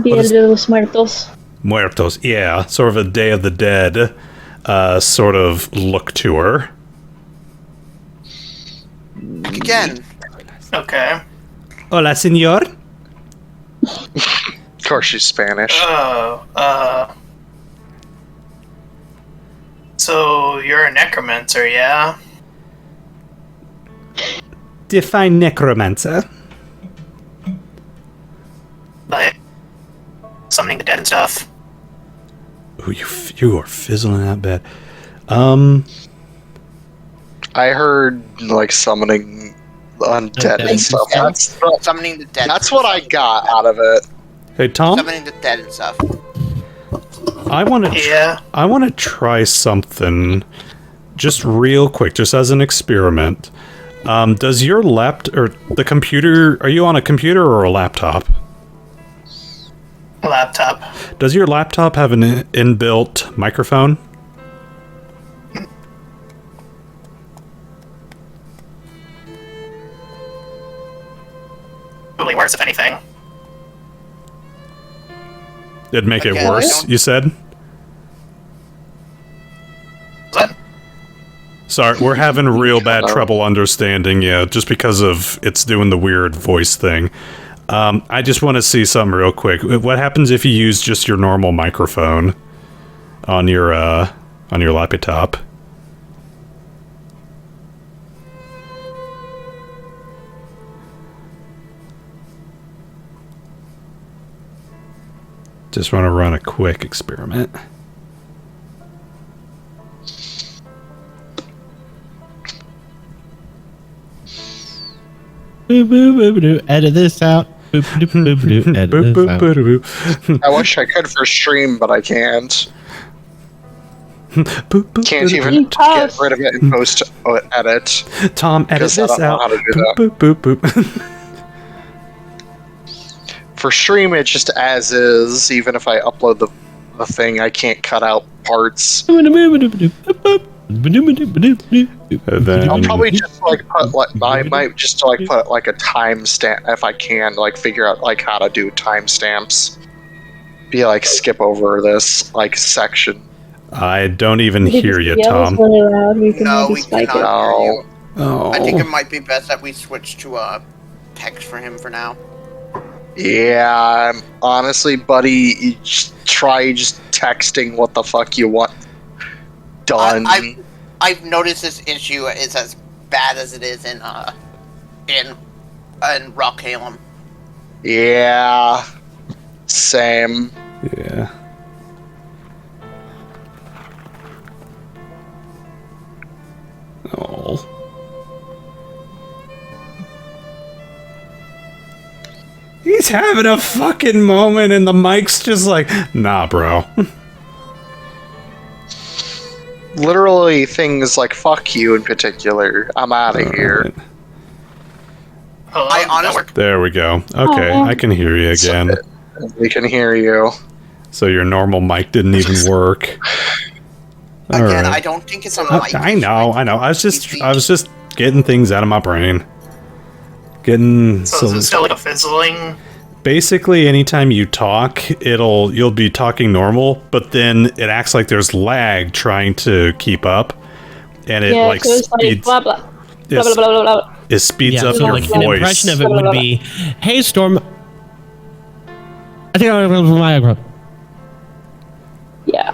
S2: Dia de los Muertos.
S1: Muertos, yeah, sort of a Day of the Dead sort of look to her.
S3: Again.
S6: Okay.
S1: Hola, señor.
S5: Of course she's Spanish.
S6: So you're a necromancer, yeah?
S1: Define necromancer.
S6: Like summoning the dead and stuff.
S1: Ooh, you are fizzling out bad.
S5: I heard like summoning undead and stuff. That's
S3: Summoning the dead.
S5: what I got out of it.
S1: Hey, Tom,
S3: Summoning the dead and stuff.
S1: I want to
S6: Yeah.
S1: I want to try something just real quick, just as an experiment. Does your the computer, are you on a computer or a laptop?
S6: Laptop.
S1: Does your laptop have an inbuilt microphone?
S6: Probably worse, if anything.
S1: It'd make it
S3: Again,
S1: worse, you said?
S6: What?
S1: Sorry, we're having real bad trouble understanding you, just because of it's doing the weird voice thing. I just want to see something real quick. What happens if you use just your normal microphone on your laptop? Just want to run a quick experiment.
S4: Edit this out. Edit this out.
S5: I wish I could for stream, but I can't. Can't even get rid of it in post edit.
S1: Tom, edit
S5: Because I
S1: this
S5: don't know
S1: out.
S5: how to do
S1: Boop, boop, boop, boop.
S5: For stream, it's just as is. Even if I upload the thing, I can't cut out parts.
S1: Then
S5: I'll probably just like put I might just like put like a timestamp if I can, like figure out like how to do timestamps. Be like skip over this like section.
S1: I don't even hear you,
S2: Yeah,
S1: Tom.
S2: it's really loud. We can
S3: No,
S2: maybe
S3: we
S2: spike
S3: cannot
S2: it.
S3: hear you.
S1: Oh.
S3: I think it might be best that we switch to text for him for now.
S5: Yeah, honestly, buddy, you try just texting what the fuck you want done.
S3: I've noticed this issue is as bad as it is in Rockhalem.
S5: Yeah, same.
S1: Yeah. Oh. He's having a fucking moment and the mic's just like, nah, bro.
S5: Literally things like fuck you in particular. I'm out of here.
S1: Alright.
S6: Hello,
S3: I honestly-
S6: network.
S1: There we go. Okay,
S2: Oh.
S1: I can hear you again.
S5: We can hear you.
S1: So your normal mic didn't even work.
S3: Again,
S1: Alright.
S3: I don't think it's a mic.
S1: I know. I was just getting things out of my brain. Getting
S6: So is it still like a fizzling?
S1: basically anytime you talk, you'll be talking normal, but then it acts like there's lag trying to keep up, and it
S2: Yeah,
S1: like
S2: so it's like
S1: speeds
S2: blah blah blah blah blah blah blah.
S1: it speeds up
S4: so
S1: your
S4: like an
S1: voice.
S4: impression of it would be, "Hey, Storm. I think I'm going to my
S2: Yeah.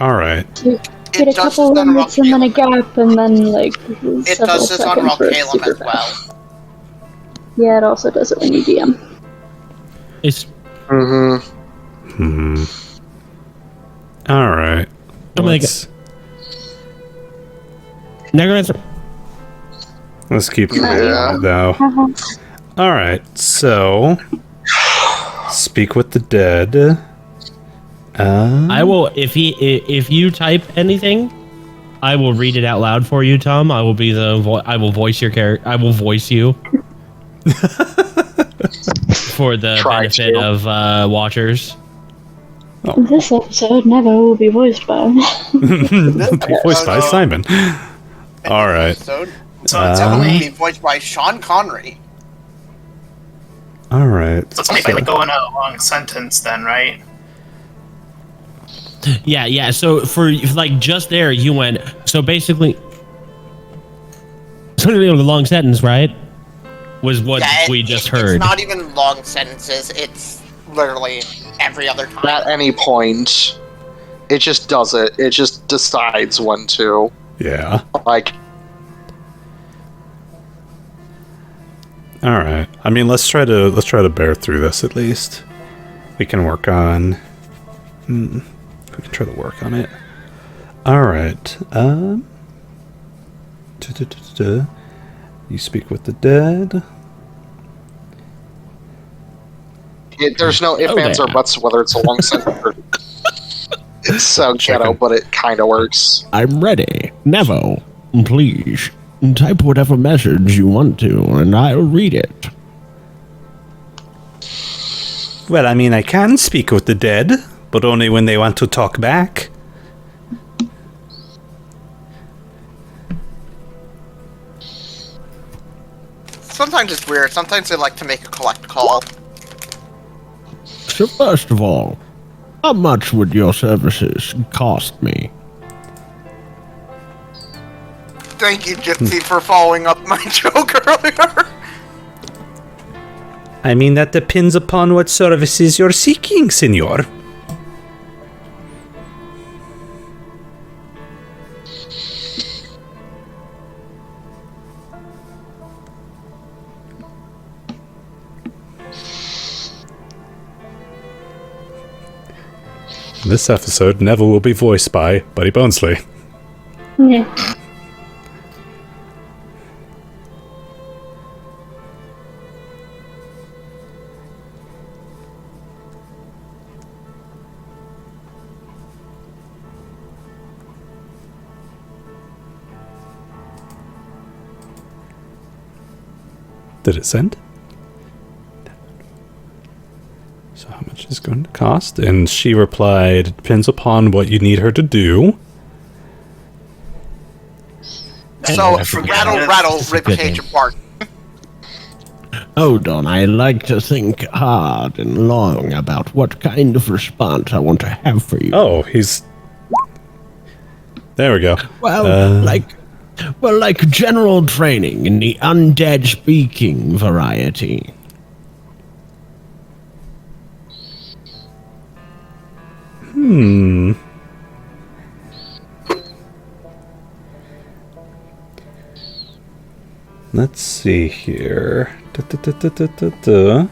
S1: All right.
S2: Get a
S3: does
S2: couple
S3: this on
S2: minutes and then a
S3: Rockhalem.
S2: gap and then like
S3: It
S2: several
S3: does this on
S2: seconds where it's
S3: Rockhalem
S2: super
S3: as well.
S2: fast. Yeah, it also does it when you DM.
S4: It's
S5: Mm-hmm.
S1: All right.
S4: I'm like-
S1: Let's keep going
S5: Yeah.
S1: though. All right. So, speak with the dead.
S4: I will if you type anything, I will read it out loud for you, Tom. I will be I will voice your character. I will voice you for the
S5: Try
S4: benefit
S5: to.
S4: of watchers.
S2: This episode never will be voiced by.
S1: voiced by Simon. All right.
S3: So
S6: So it's
S3: that will
S6: only
S3: be voiced by Sean Connery.
S1: All right.
S6: so it's only if I like go in a long sentence then, right?
S4: Yeah. So for like just there, you went. So basically, the long sentence, right? Was what we just heard.
S3: It's not even long sentences. It's literally every other time.
S5: At any point, it just does it. It just decides when to.
S1: Yeah.
S5: Like,
S1: All right. I mean, let's try to bear through this at least. We can work on. We can try to work on it. All right. You speak with the dead.
S5: there's no ifs, ands, or buts whether it's a long sentence or. It's so ghetto, but it kind of works.
S4: I'm ready. Nevo, please type whatever message you want to, and I'll read it.
S1: Well, I mean, I can speak with the dead, but only when they want to talk back.
S3: Sometimes it's weird. Sometimes they like to make a collect call.
S4: So first of all, how much would your services cost me?
S3: Thank you, Gypsy, for following up my joke earlier.
S1: I mean, that depends upon what services you're seeking, senor. This episode, Nevo will be voiced by Buddy Bonesley.
S2: Yeah.
S1: Did it send? So how much? is going to cost? And she replied, depends upon what you need her to do.
S3: So,
S4: I forget.
S3: rattle,
S4: That's a good
S3: ribcage
S4: name.
S3: apart.
S4: Hold on, I like to think hard and long about what kind of response I want to have for you.
S1: Oh, he's... There we go.
S4: Well, like general training in the undead speaking variety.
S1: Let's see here. Da.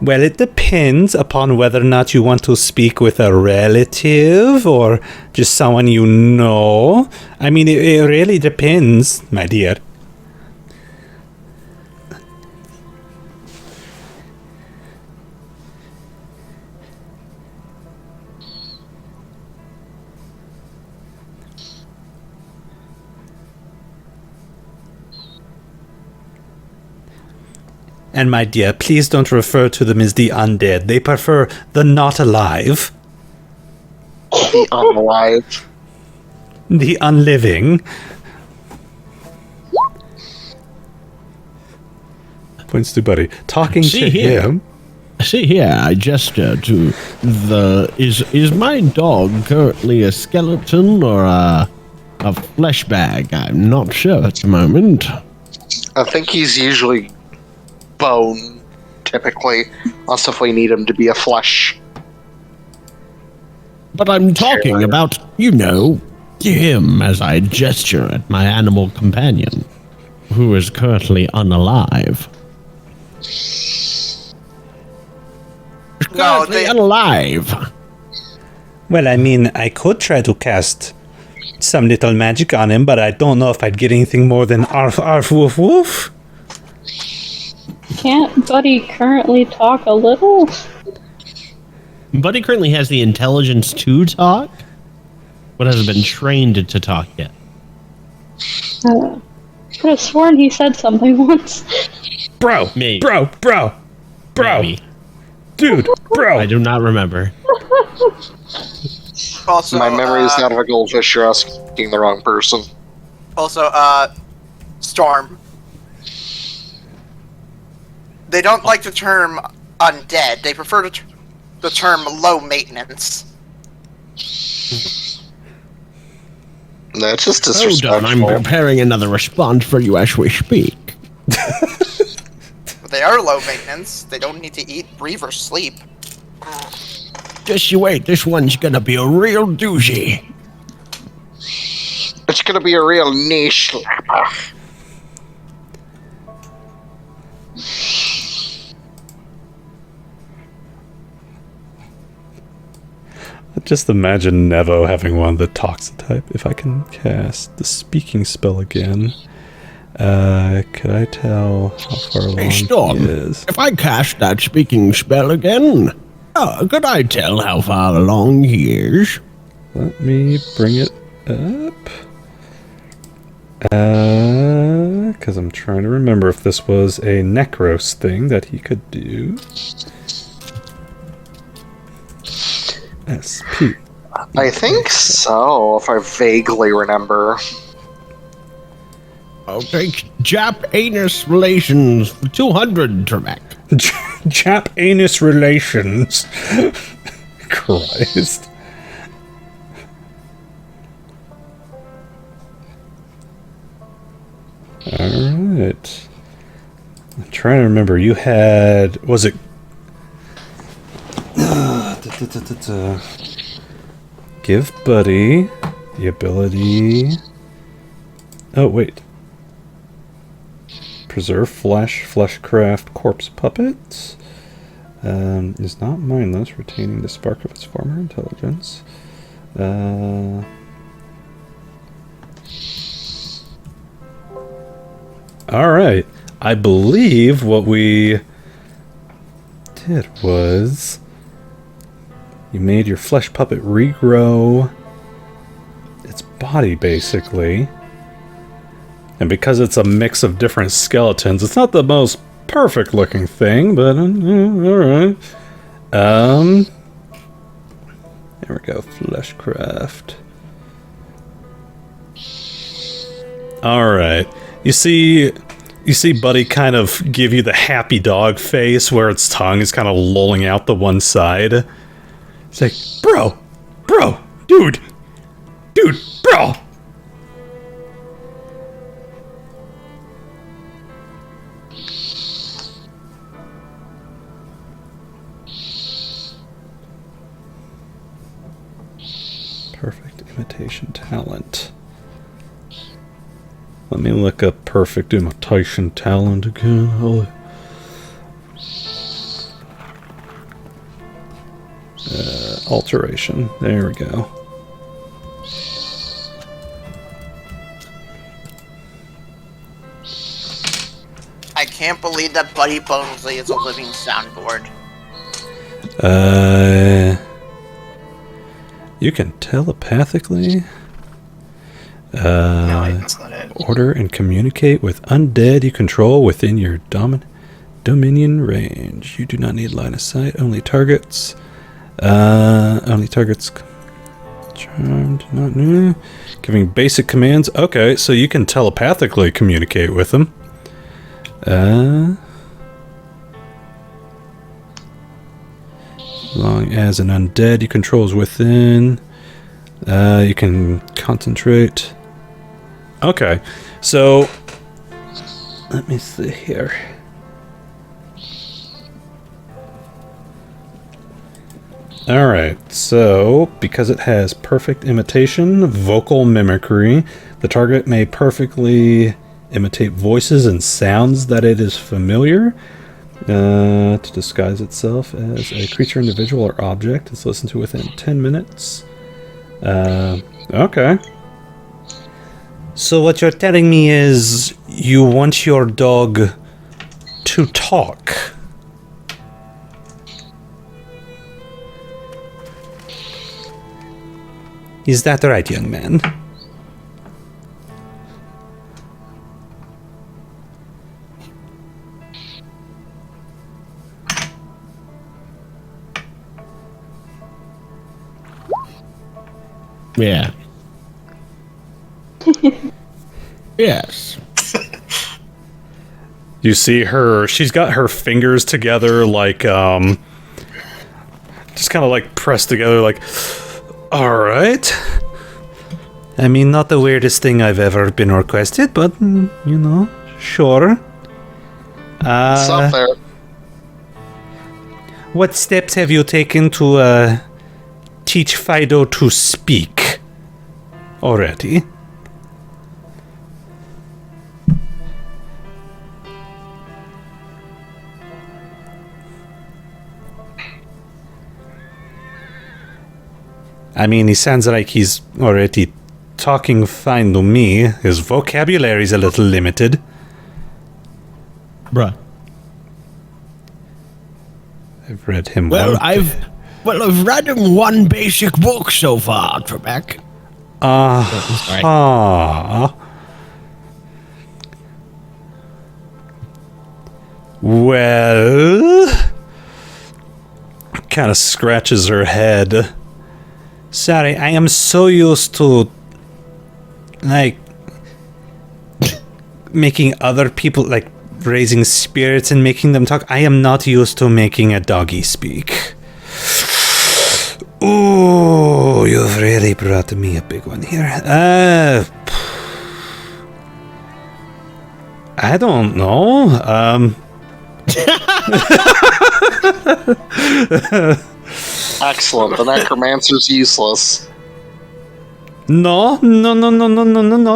S1: Well, it depends upon whether or not you want to speak with a relative or just someone you know. I mean, it really depends, my dear. And my dear, please don't refer to them as the undead. They prefer the not alive,
S5: The unalive.
S1: the unliving. Points to Buddy. Talking
S4: See
S1: to
S4: here.
S1: him.
S4: See here, I gesture to the... Is my dog currently a skeleton or a flesh bag? I'm not sure at the moment.
S5: I think he's usually bone, typically, unless if we need him to be a flesh.
S4: But I'm talking about, him as I gesture at my animal companion, who is currently unalive.
S3: No,
S4: Currently unalive.
S1: Well, I mean, I could try to cast some little magic on him, but I don't know if I'd get anything more than arf arf woof woof.
S2: Can't Buddy currently talk a little?
S4: Buddy currently has the intelligence to talk, but hasn't been trained to talk yet.
S2: Could have sworn he said something once.
S1: Bro,
S4: Maybe.
S1: bro,
S4: Maybe.
S1: dude, bro.
S4: I do not remember.
S3: Also,
S5: My memory is that of a goldfish. You're asking the wrong person.
S3: Also, Storm. They don't like the term undead. They prefer the term low maintenance.
S5: That's just
S4: Hold
S5: disrespectful.
S4: on, I'm preparing another response for you as we speak.
S3: They are low maintenance. They don't need to eat, breathe, or sleep.
S4: Just you wait, this one's gonna be a real doozy.
S5: It's gonna be a real knee slapper.
S1: Just imagine Nevo having one that talks type. If I can cast the speaking spell again, could I tell how far along
S4: Hey, Storm,
S1: he is?
S4: if I cast that speaking spell again, could I tell how far along he is?
S1: Let me bring it up. Because I'm trying to remember if this was a Necros thing that he could do. SP.
S5: I think so, if I vaguely remember.
S4: I'll take Jap anus relations for 200, Trebek.
S1: Chap anus relations. Christ. Alright. I'm trying to remember. You had. Was it. Give Buddy the ability. Oh, wait. Preserve flesh, fleshcraft, corpse puppet. Is not mindless, retaining the spark of its former intelligence. Alright. I believe what we did was you made your flesh puppet regrow its body, basically. And because it's a mix of different skeletons, it's not the most perfect looking thing, but alright. There we go, Fleshcraft. Alright. You see Buddy kind of give you the happy dog face where its tongue is kind of lolling out the one side. It's like, bro, dude, bro. Perfect imitation talent. Let me look up perfect imitation talent again. Alteration. There we go.
S3: I can't believe that Buddy Bonesley is a living soundboard.
S1: You can telepathically
S6: No, that's not it.
S1: order and communicate with undead you control within your dominion range. You do not need line of sight. Only targets. Only targets. Charmed. Not new. Giving basic commands. Okay, so you can telepathically communicate with them. As long as an undead you control is within, you can concentrate. Okay, so let me see here. Alright, so because it has perfect imitation, vocal mimicry, the target may perfectly imitate voices and sounds that it is familiar. To disguise itself as a creature, individual, or object. It's listened to within 10 minutes. Okay. So what you're telling me is you want your dog to talk. Is that right, young man?
S4: Yeah. Yes.
S1: You see her, she's got her fingers together like, just kind of like pressed together like, alright. I mean, not the weirdest thing I've ever been requested, but, you know, sure.
S5: It's up there.
S1: What steps have you taken to, teach Fido to speak already? I mean, he sounds like he's already talking fine to me. His vocabulary's a little limited.
S4: Bruh.
S1: I've read him
S4: Well,
S1: one.
S4: I've read him one basic book so far, Trebek.
S1: Ah. Well, kind of scratches her head. Sorry, I am so used to, like, making other people, like, raising spirits and making them talk. I am not used to making a doggy speak. Ooh, you've really brought me a big one here. I don't know.
S5: Excellent. The necromancer's useless.
S1: No.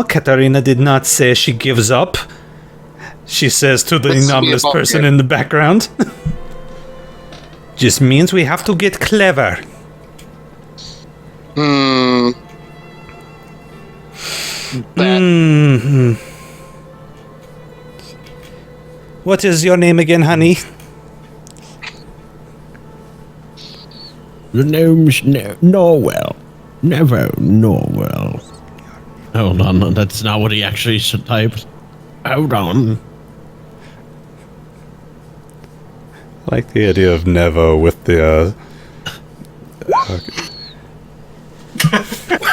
S1: Katarina did not say she gives up. She says to the
S5: Let's be
S1: anomalous
S5: about
S1: person
S5: it.
S1: in the background. Just means we have to get clever. What is your name again, honey?
S4: The name's Norwell. Never Norwell. Hold on, that's not what he actually typed. Hold on.
S1: like the idea of Nevo with the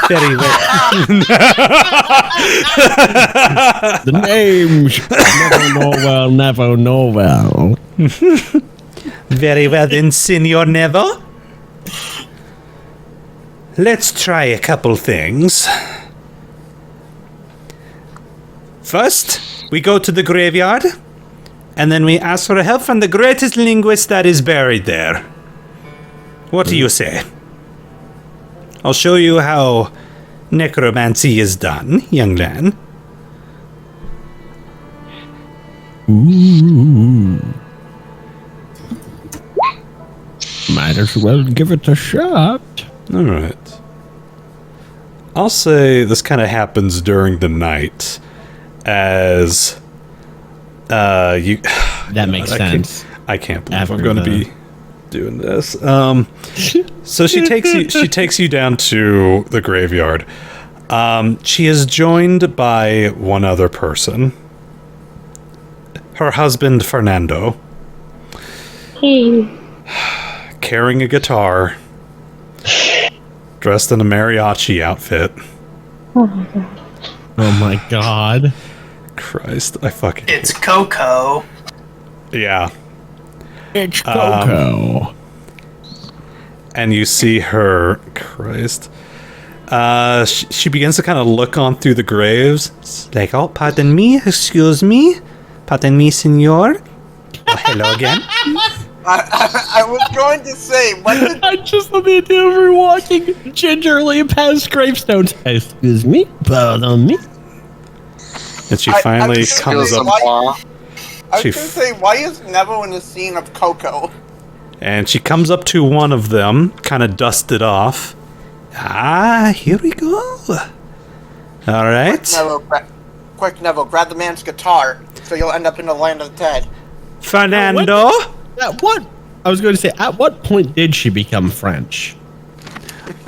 S1: very well.
S4: The names Nevo Norwell.
S1: Very well then, Senor Nevo. Let's try a couple things. First, we go to the graveyard, and then we ask for help from the greatest linguist that is buried there. What do you say? I'll show you how necromancy is done, young man.
S4: Ooh. Might as well give it a shot.
S1: Alright. I'll say this kind of happens during the night as you
S4: That makes sense.
S1: I can't believe
S4: After
S1: I'm going to
S4: the-
S1: be doing this. So she takes you down to the graveyard. She is joined by one other person. Her husband Fernando,
S2: Hey.
S1: carrying a guitar, dressed in a mariachi outfit.
S2: Oh my god.
S4: Oh my god.
S1: Christ, I fucking
S6: It's Coco.
S1: yeah.
S4: It's Coco.
S1: And you see her, Christ. She begins to kind of look on through the graves. It's like, oh, pardon me, excuse me. Pardon me, senor. Oh, hello again.
S3: I was going to say, what did
S4: I just love the idea of her walking gingerly past gravestones. Excuse me, pardon me.
S1: And she
S3: I
S1: finally
S3: was
S1: comes
S3: gonna
S1: up,
S3: say, I was
S1: She
S3: going to say, why is Nevo in the scene of Coco?
S1: and she comes up to one of them, kind of dusted off. Ah, here we go. All right.
S3: Quick, Nevo, grab the man's guitar, so you'll end up in the land of the dead.
S1: Fernando.
S4: At what? I was going to say, at what point did she become French?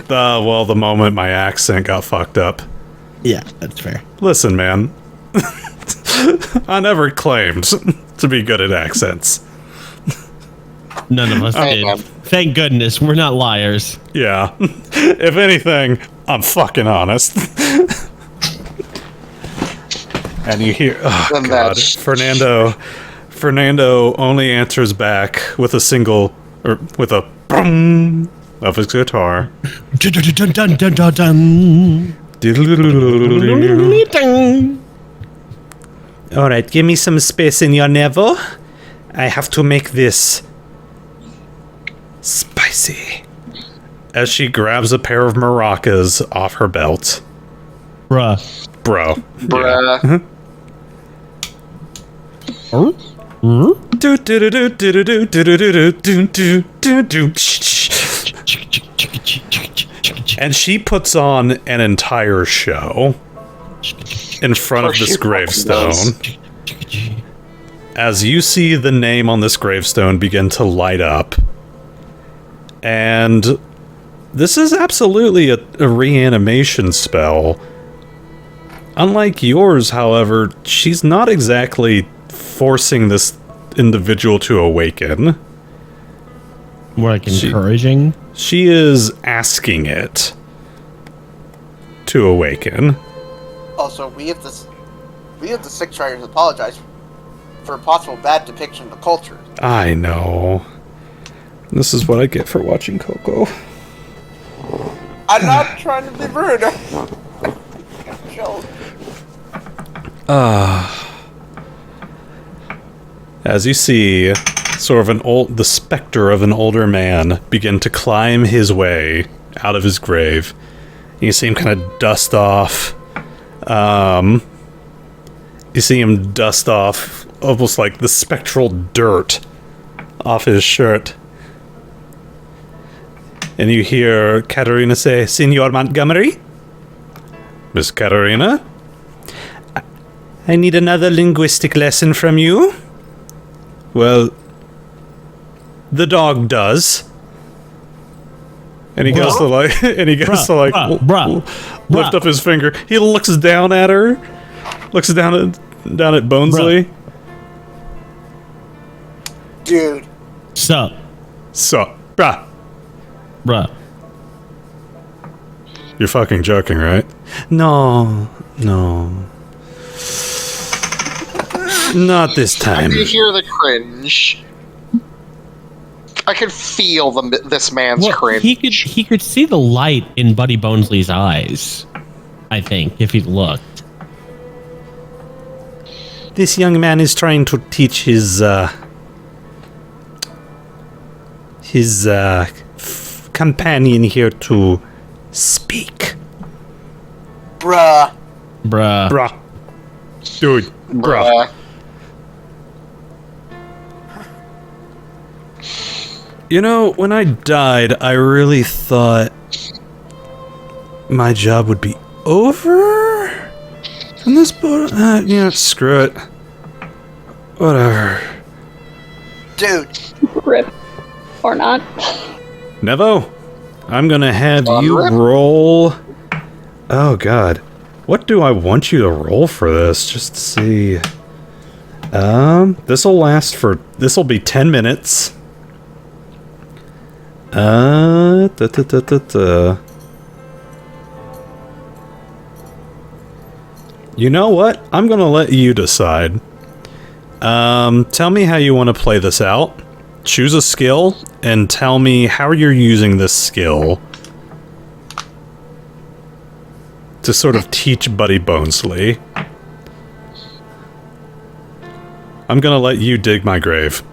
S1: Well, the moment my accent got fucked up.
S4: Yeah, that's fair.
S1: Listen, man. I never claimed to be good at accents.
S4: None of us did. Thank goodness, we're not liars.
S1: Yeah. If anything, I'm fucking honest. And you hear, oh
S5: And
S1: god,
S5: that's-
S1: Fernando only answers back with a single, or with a boom of his guitar.
S4: Dun, dun, dun, dun, dun, dun.
S1: All right, give me some space in your Nevo. I have to make this spicy. As she grabs a pair of maracas off her belt.
S4: Bruh.
S1: Bro.
S5: Bruh.
S4: Huh?
S1: Do do do do do do do do do do do do do. And she puts on an entire show in front of this gravestone. As you see the name on this gravestone begin to light up. And this is absolutely a reanimation spell. Unlike yours, however, she's not exactly forcing this individual to awaken.
S4: More like encouraging.
S1: She is asking it to awaken.
S3: Also, we have the Six Riders apologize for a possible bad depiction of the culture.
S1: I know. This is what I get for watching Coco.
S3: I'm not trying to be rude. Joke.
S1: As you see, sort of the specter of an older man begin to climb his way out of his grave. You see him kind of dust off. You see him dust off almost like the spectral dirt off his shirt. And you hear Katerina say, "Signor Montgomery? Miss Katerina? I need another linguistic lesson from you." Well, the dog does. And he goes to like, lift up his finger. He looks down at her, looks down at Bonesley.
S3: Dude,
S4: Sup,
S1: So, bruh.
S4: bruh.
S1: You're fucking joking, right? No. Not this
S5: I
S1: time.
S5: can hear the cringe. I can feel this man's
S4: Well,
S5: cringe.
S4: he could see the light in Buddy Bonesley's eyes. I think if he looked.
S1: This young man is trying to teach his companion here to speak.
S3: Bruh.
S1: Bruh. Dude, bruh. You know, when I died, I really thought my job would be over? And this boat, screw it. Whatever.
S3: Dude.
S2: Rip. Or not.
S1: Nevo, I'm gonna have
S5: On
S1: you
S5: rip.
S1: roll... Oh, God. What do I want you to roll for this? Just to see... This'll be 10 minutes. You know what? I'm gonna let you decide. Tell me how you want to play this out. Choose a skill, and tell me how you're using this skill to sort of teach Buddy Bonesley. I'm gonna let you dig my grave.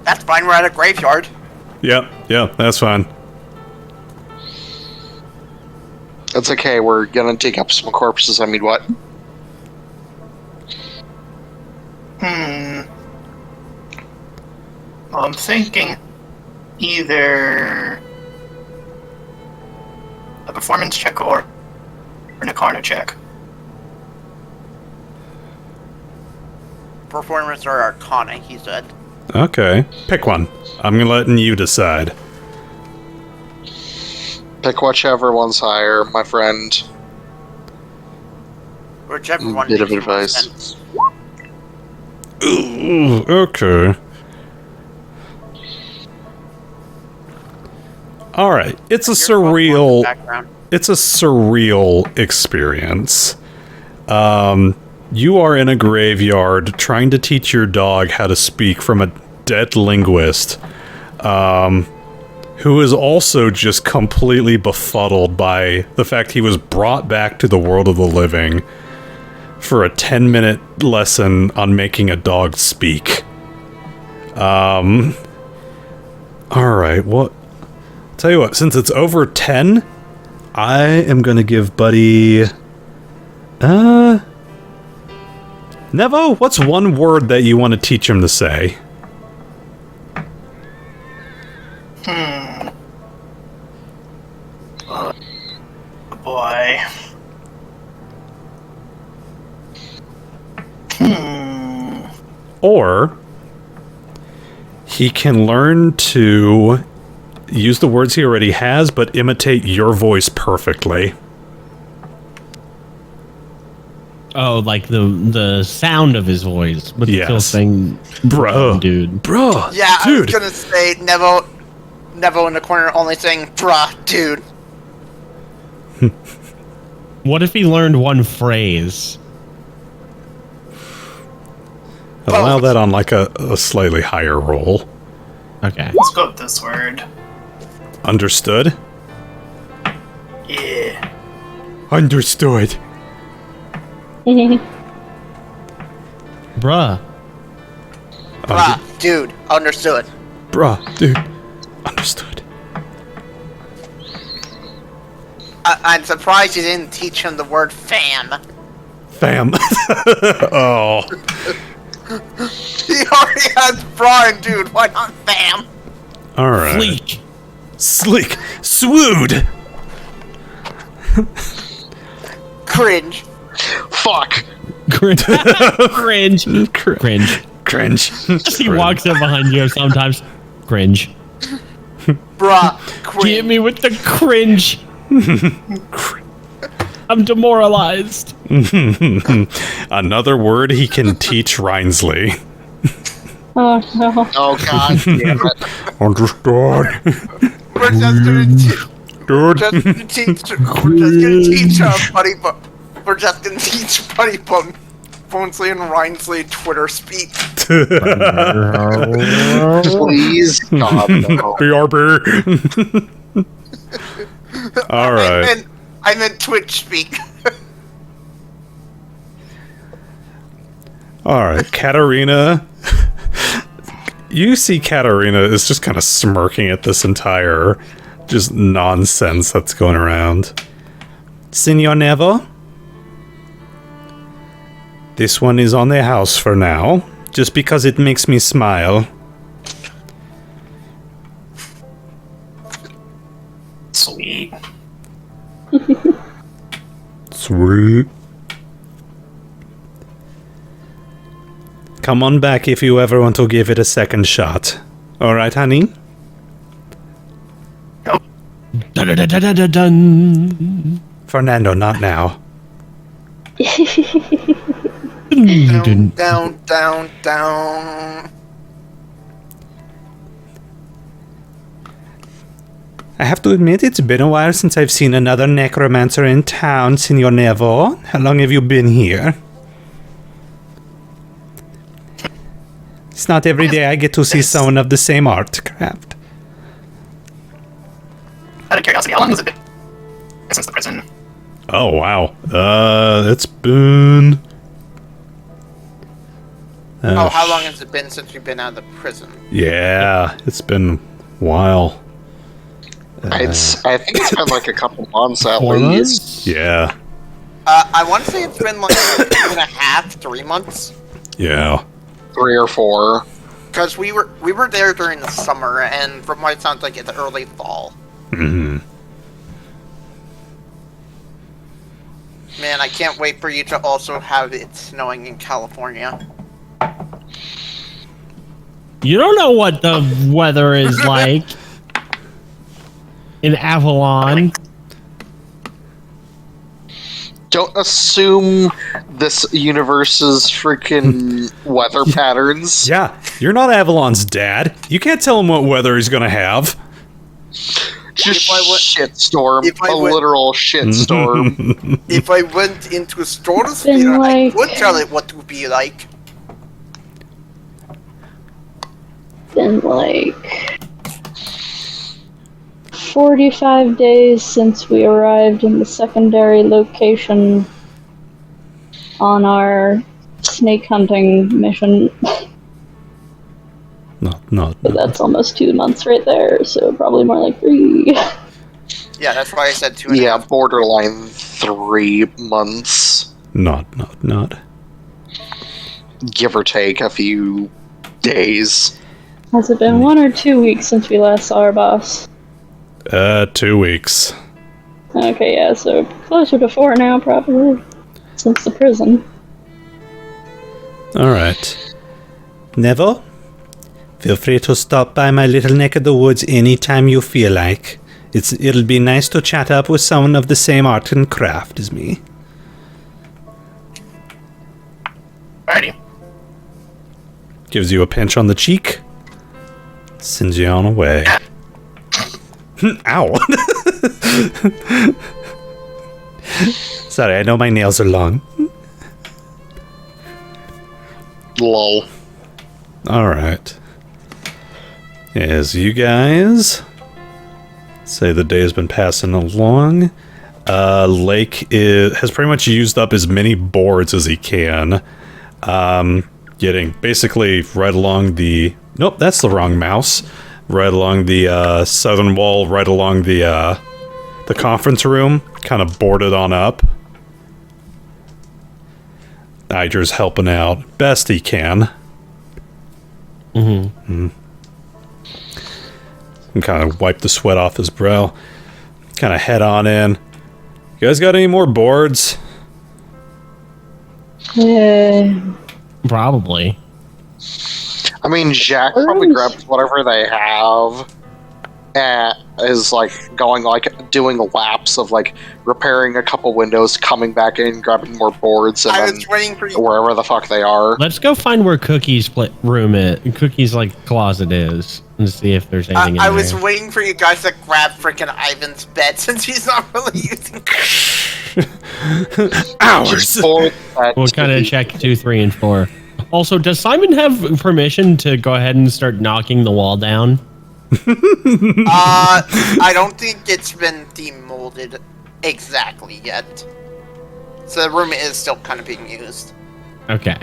S3: That's fine, we're at a graveyard.
S1: Yep, that's fine.
S5: It's okay, we're gonna dig up some corpses, I mean, what?
S6: Well, I'm thinking either a performance check or an Arcana check.
S3: Performance or Arcana, he said.
S1: Okay, pick one. I'm letting you decide.
S5: Pick whichever one's higher, my friend.
S3: Whichever one
S5: Bit of
S3: makes more
S5: advice.
S3: sense.
S1: Ooh, okay. Alright, it's a surreal...
S3: Background.
S1: It's a surreal experience. You are in a graveyard trying to teach your dog how to speak from a dead linguist, who is also just completely befuddled by the fact he was brought back to the world of the living for a 10-minute lesson on making a dog speak. Alright, well, tell you what, since it's over 10, I am gonna give Buddy... Nevo, what's one word that you want to teach him to say?
S6: Oh boy.
S1: Or he can learn to use the words he already has, but imitate your voice perfectly.
S4: Oh, like the sound of his voice, but still
S1: Yes.
S4: saying,
S1: Bro.
S4: dude.
S1: Bro,
S3: Yeah, I
S1: dude.
S3: was gonna say Nevo in the corner only saying, bruh, dude.
S4: What if he learned one phrase?
S1: Allow that on like a slightly higher roll.
S4: Okay.
S6: Let's go with this word.
S1: Understood?
S6: Yeah.
S1: Understood.
S4: Bruh.
S3: Bruh, dude, understood.
S1: Bruh, dude. Understood.
S3: I'm surprised you didn't teach him the word fam.
S1: Fam. Oh.
S3: He already has Brian, dude. Why not fam?
S1: Alright.
S4: Fleek.
S1: Sleek. Swood.
S3: Cringe.
S5: Fuck!
S4: Cringe. Cringe. Cringe.
S1: Cringe.
S4: He walks up behind you sometimes. Cringe.
S3: Bruh, cringe.
S4: Get me with the cringe. I'm demoralized.
S1: Another word he can teach Rhinsley.
S2: Oh no.
S5: Oh god damn it.
S1: Understood.
S3: We're just gonna
S1: Dude.
S3: teach Buddy Bone. We're just gonna teach Buddy Bone. Bonesley and Rhinsley Twitter speak.
S5: Please, God, no.
S1: BRB. All right.
S3: I meant Twitch speak.
S1: All right, Katarina. You see Katarina is just kind of smirking at this entire just nonsense that's going around. Senor Nevo? This one is on the house for now, just because it makes me smile.
S6: Sweet.
S1: Sweet. Come on back if you ever want to give it a second shot. Alright, honey?
S4: Dun-dun-dun-dun-dun-dun.
S1: Fernando, not now.
S3: Down.
S1: I have to admit, it's been a while since I've seen another necromancer in town, Senor Nevo. How long have you been here? It's not every day I get to see someone of the same art craft.
S6: Out of curiosity, how long has it been since the prison?
S1: Oh, wow. It's been...
S3: How long has it been since you've been out of the prison?
S1: Yeah, it's been a while.
S5: I think it's been like a couple months at
S4: 4
S5: least.
S4: months?
S1: Yeah,
S3: I want to say it's been like 2.5, 3 months.
S1: yeah.
S5: 3 or 4.
S3: Because we were there during the summer, and from what it sounds like, it's early fall.
S1: Hmm.
S3: Man, I can't wait for you to also have it snowing in California.
S4: You don't know what the weather is like in Avalon.
S5: Don't assume this universe's freaking weather patterns.
S1: Yeah, you're not Avalon's dad. You can't tell him what weather he's gonna have.
S5: Just
S3: If I went-
S5: shitstorm.
S3: if I
S5: A
S3: went-
S5: literal shitstorm.
S3: If I went into a storm
S2: been
S3: sphere,
S2: like-
S3: I would tell it what to be like.
S2: Been like 45 days since we arrived in the secondary location on our snake hunting mission.
S1: Not.
S2: But that's almost 2 months right there, so probably more like 3.
S3: Yeah, that's why I said 2.5.
S5: Yeah, borderline 3 months.
S1: Not.
S5: Give or take a few days.
S2: Has it been 1 or 2 weeks since we last saw our boss?
S1: 2 weeks.
S2: Okay, yeah, so closer to 4 now, probably. Since the prison.
S1: Alright. Nevo? Feel free to stop by my little neck of the woods anytime you feel like. It'll be nice to chat up with someone of the same art and craft as me.
S6: Alrighty.
S1: Gives you a pinch on the cheek. Sends you on away. Ow. Sorry, I know my nails are long.
S5: Lol.
S1: Alright. As you guys say the day has been passing along, Lake has pretty much used up as many boards as he can. Getting basically right along the... Nope, that's the wrong mouse. Right along the southern wall, right along the conference room. Kind of boarded on up. Niger's helping out best he can. And kind of wipe the sweat off his brow. Kind of head on in. You guys got any more boards?
S4: Probably.
S5: I mean, Jack probably grabs whatever they have. is like going like doing laps of like repairing a couple windows, coming back in, grabbing more boards, and
S3: I
S5: then
S3: was waiting for you.
S5: wherever the fuck they are.
S4: Let's go find where Cookie's room is. Cookie's like closet is, and see if there's anything in
S3: I
S4: there.
S3: was waiting for you guys to grab freaking Ivan's bed since he's not really using
S1: Hours.
S4: We'll kind of check 2, 3, and 4. Also, does Simon have permission to go ahead and start knocking the wall down?
S3: I don't think it's been demolded exactly yet. So the room is still kind of being used.
S4: Okay.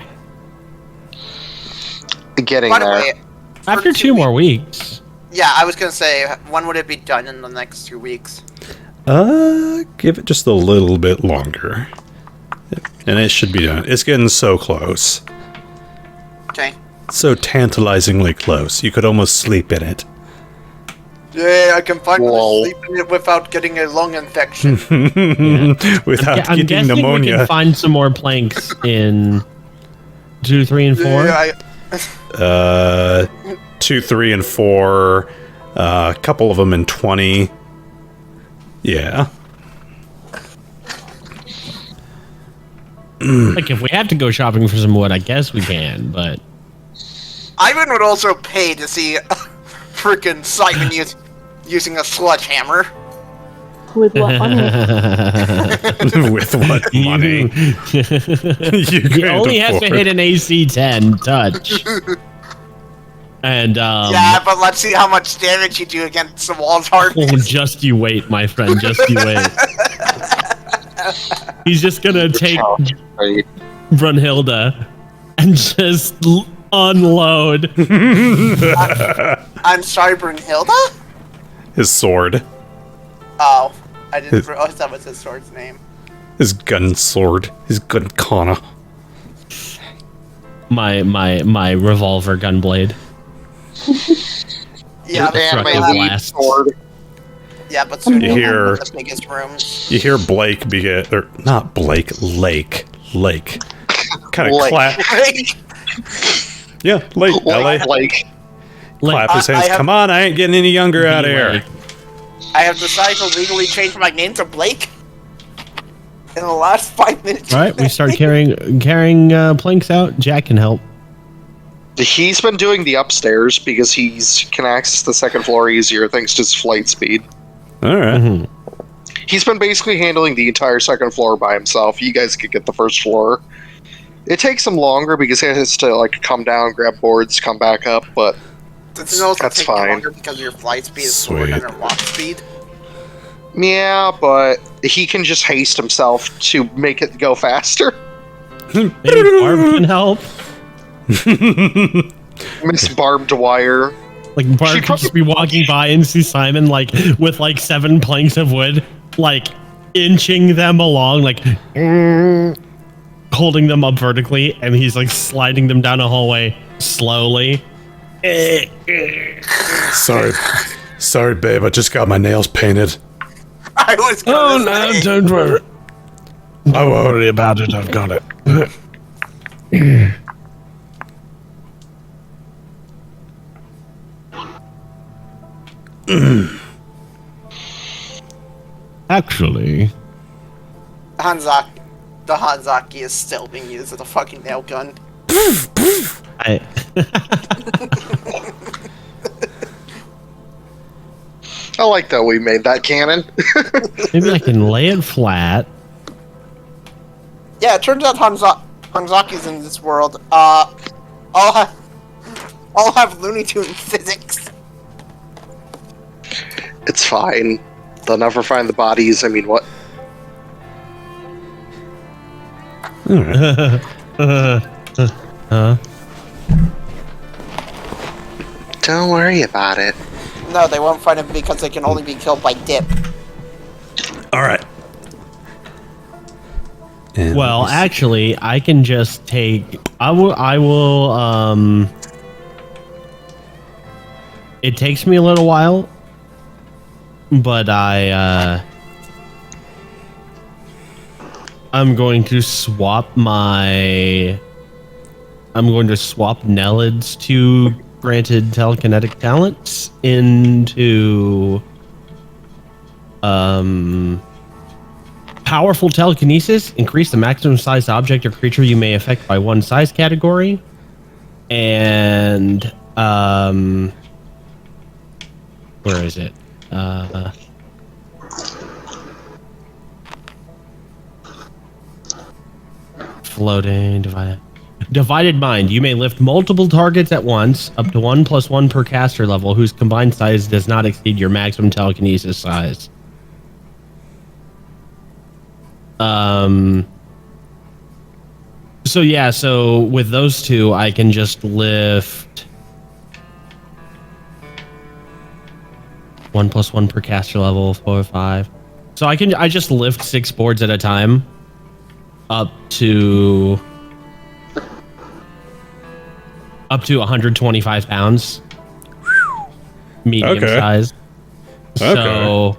S5: Getting
S3: By the
S5: there.
S3: way, for
S4: After 2 more weeks.
S3: Yeah, I was gonna say, when would it be done in the next 2 weeks?
S1: Give it just a little bit longer. And it should be done. It's getting so close.
S3: Okay.
S1: So tantalizingly close. You could almost sleep in it.
S3: Yeah, I can finally
S5: Whoa.
S3: sleep in it without getting a lung infection.
S1: Without
S4: I'm
S1: getting
S4: guessing we
S1: pneumonia.
S4: can find some more planks in 2, 3, and 4.
S3: Yeah,
S1: 2, 3, and 4. A couple of them in 20. Yeah.
S4: Like, if we have to go shopping for some wood, I guess we can, but...
S3: Ivan would also pay to see freaking Simon using a sledgehammer.
S2: With what money?
S1: With what money? You
S4: He
S1: can't
S4: only has to
S1: afford.
S4: hit an AC 10 touch. And,
S3: Yeah, but let's see how much damage you do against the wall's hardness.
S4: Oh, just you wait, my friend. Just you wait. He's just gonna take
S5: Right.
S4: Brunhilde and just unload.
S3: I'm sorry, Brunhilde?
S1: His sword.
S3: Oh, I didn't realize that was his sword's name.
S1: His gun sword. His gun kana.
S4: My revolver gunblade.
S3: Yeah,
S5: And
S4: Struck
S5: my
S4: his
S5: lead
S4: last.
S5: sword.
S3: yeah, but soon
S1: You
S3: you'll
S1: hear-
S3: have the biggest rooms.
S1: You hear Blake or not Blake, Lake. Kind of
S5: Lake.
S1: clap. Yeah, Lake. LA.
S5: Like,
S1: Clap his
S3: I
S1: hands.
S3: have-
S1: Come on, I ain't getting any younger out of here.
S3: I have decided to legally change my name to Blake in the last 5 minutes.
S4: All right, we start carrying planks out. Jack can help.
S5: he's been doing the upstairs because he's can access the second floor easier thanks to his flight speed.
S1: All right.
S4: Mhm.
S5: He's been basically handling the entire second floor by himself. You guys could get the first floor. It takes him longer because he has to like come down, grab boards, come back up, but
S3: Does it also
S5: That's
S3: take
S5: fine.
S3: longer because your flight speed is slower than
S1: Sweet.
S3: your walk speed?
S5: yeah, but he can just haste himself to make it go faster.
S4: Maybe Barb can help.
S5: Miss Barbed Wire.
S4: Like Barb could just be walking by and see Simon like with like 7 planks of wood, like inching them along, like holding them up vertically, and he's like sliding them down a hallway slowly.
S1: Sorry, babe. I just got my nails painted.
S3: I was gonna say,
S1: don't worry. I won't worry about it. I've got it.
S4: Actually,
S3: the Hanzaki is still being used as a fucking nail gun.
S4: I
S5: I like that we made that canon.
S4: maybe I can lay it flat.
S3: Yeah, it turns out Hanzaki's in this world. All have Looney Tune physics.
S5: It's fine. They'll never find the bodies. I mean, what? Don't worry about it.
S3: No, they won't find him because they can only be killed by dip.
S1: All right. And
S4: Well, actually, I can just take. I will. It takes me a little while, but I'm going to swap my. I'm going to swap Nellids to granted telekinetic talents into powerful telekinesis. Increase the maximum size object or creature you may affect by one size category. And where is it? Floating, divided mind. You may lift multiple targets at once, up to 1+1 per caster level, whose combined size does not exceed your maximum telekinesis size. So yeah, so with those two, I can just lift 1+1 per caster level, 4 or 5. So I just lift 6 boards at a time up to 125 pounds. Medium size. So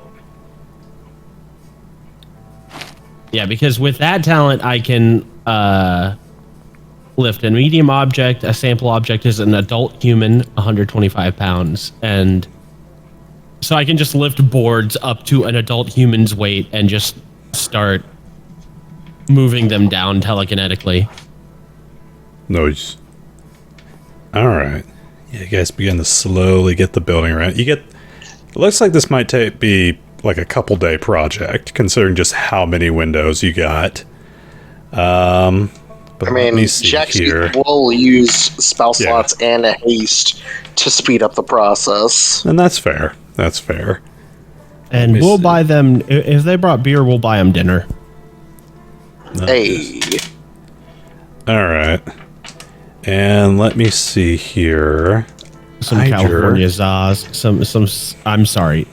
S4: yeah, because with that talent I can lift a medium object. A sample object is an adult human, 125 pounds, and so I can just lift boards up to an adult human's weight and just start moving them down telekinetically.
S1: Nice. All right. Yeah, you guys begin to slowly get the building around. It looks like this might be like a couple day project, considering just how many windows you got. But
S5: I mean, Jack will use spell slots and a haste to speed up the process.
S1: And that's fair. That's fair.
S4: And we'll buy them, if they brought beer, we'll buy them dinner.
S5: Hey.
S1: All right. And let me see here.
S4: Some California Zaz. Some, I'm sorry.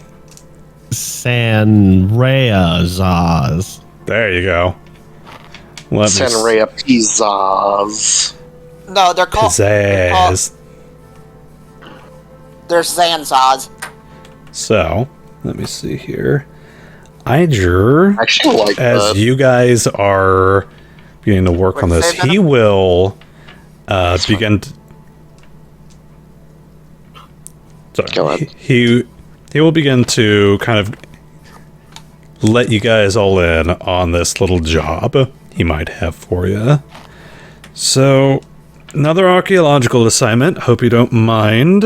S4: Sanrea Zaz.
S1: There you go.
S5: Sanrea Pizzazz.
S3: No, they're called...
S1: Pizzazz.
S3: They're Zanzaz.
S1: So, let me see here. Iger,
S5: actually like
S1: as
S5: that.
S1: You guys are beginning to work on this, he will begin to... Sorry.
S5: Go on.
S1: He will begin to kind of let you guys all in on this little job he might have for you. So, another archaeological assignment. Hope you don't mind.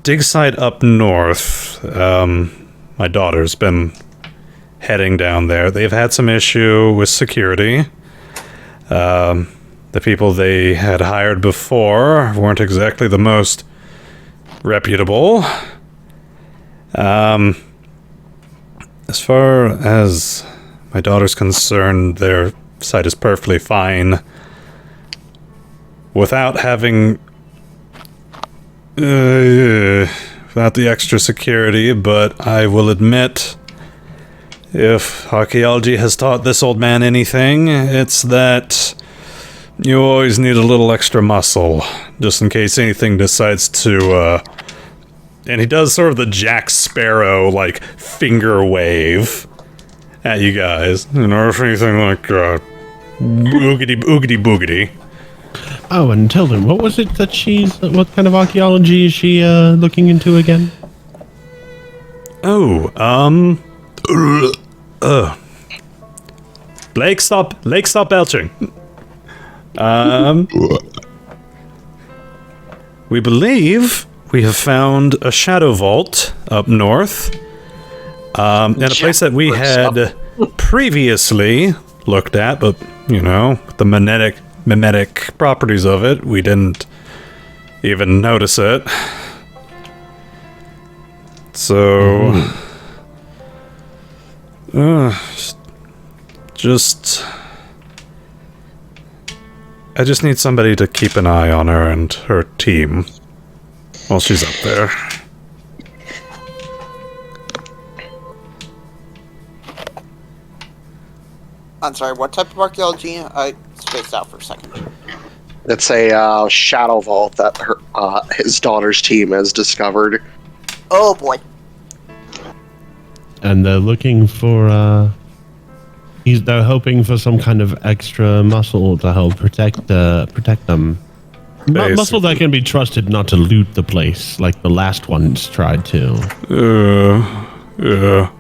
S1: Dig site up north. My daughter's been heading down there. They've had some issue with security. The people they had hired before weren't exactly the most reputable. As far as my daughter's concerned, their site is perfectly fine without having without the extra security, but I will admit, if archaeology has taught this old man anything, it's that you always need a little extra muscle, just in case anything decides to, and he does sort of the Jack Sparrow, like, finger wave at you guys, or if anything like, oogity boogity.
S4: Oh, and tell them, what was it that what kind of archaeology is she, looking into again?
S1: Oh, Blake, stop belching. We believe we have found a shadow vault up north, in a place that we had previously looked at, but, you know, the mimetic properties of it, we didn't even notice it. So, I just need somebody to keep an eye on her and her team while she's up there.
S3: I'm sorry, what type of archaeology? I spaced out for a second.
S5: It's a shadow vault that his daughter's team has discovered.
S3: Oh boy.
S4: And they're looking for They're hoping for some kind of extra muscle to help protect them. Muscle that can be trusted not to loot the place like the last ones tried to.
S1: Yeah.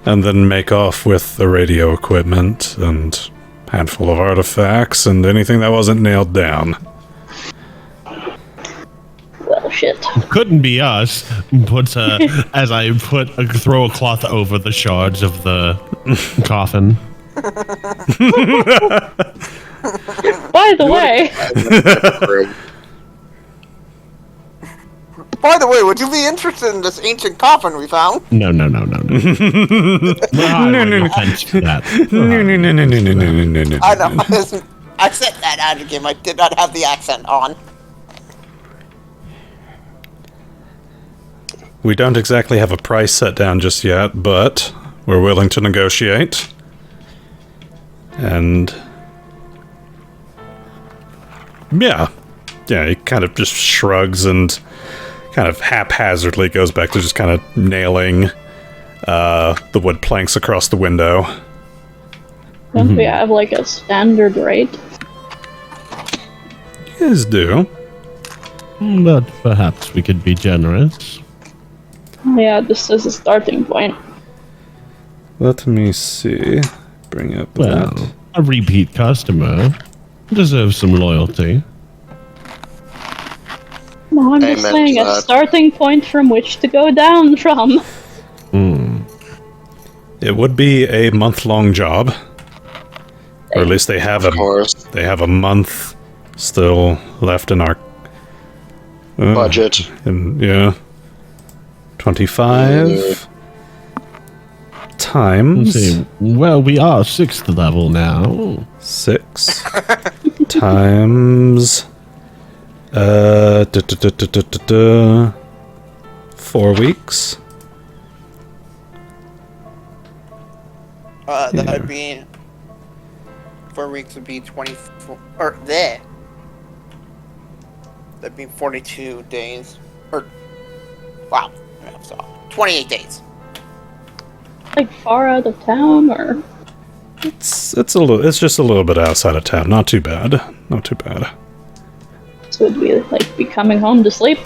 S1: And then make off with the radio equipment and handful of artifacts and anything that wasn't nailed down.
S2: Well, shit.
S4: Couldn't be us. As I throw a cloth over the shards of the coffin.
S2: By the way,
S3: By the way, would you be interested in this ancient coffin we found?
S4: No. We're hiring offense for that.
S1: No.
S3: I know. I said that out of the game. I did not have the accent on.
S1: We don't exactly have a price set down just yet, but we're willing to negotiate. And yeah, he kind of just shrugs and kind of haphazardly goes back to just kind of nailing the wood planks across the window.
S2: don't we have like a standard rate?
S1: You guys do.
S4: But perhaps we could be generous.
S2: Yeah, this is a starting point.
S1: Let me see. Bring up
S4: Well,
S1: that.
S4: a repeat customer deserves some loyalty.
S2: No, I'm just
S5: Amen
S2: saying
S5: to
S2: a
S5: that.
S2: starting point from which to go down from.
S1: It would be a month-long job. Or at least they have
S5: Of course.
S1: a month still left in our
S5: Budget.
S1: And yeah. 25 times
S4: Let's see. Well, we are 6th level now.
S1: 6 times 4 weeks.
S3: That would be 4 weeks would be 24 or there. That'd be 42 days. Or wow, 28 days.
S2: Like far out of town, or
S1: It's just a little bit outside of town. Not too bad.
S2: so would we like be coming home to sleep?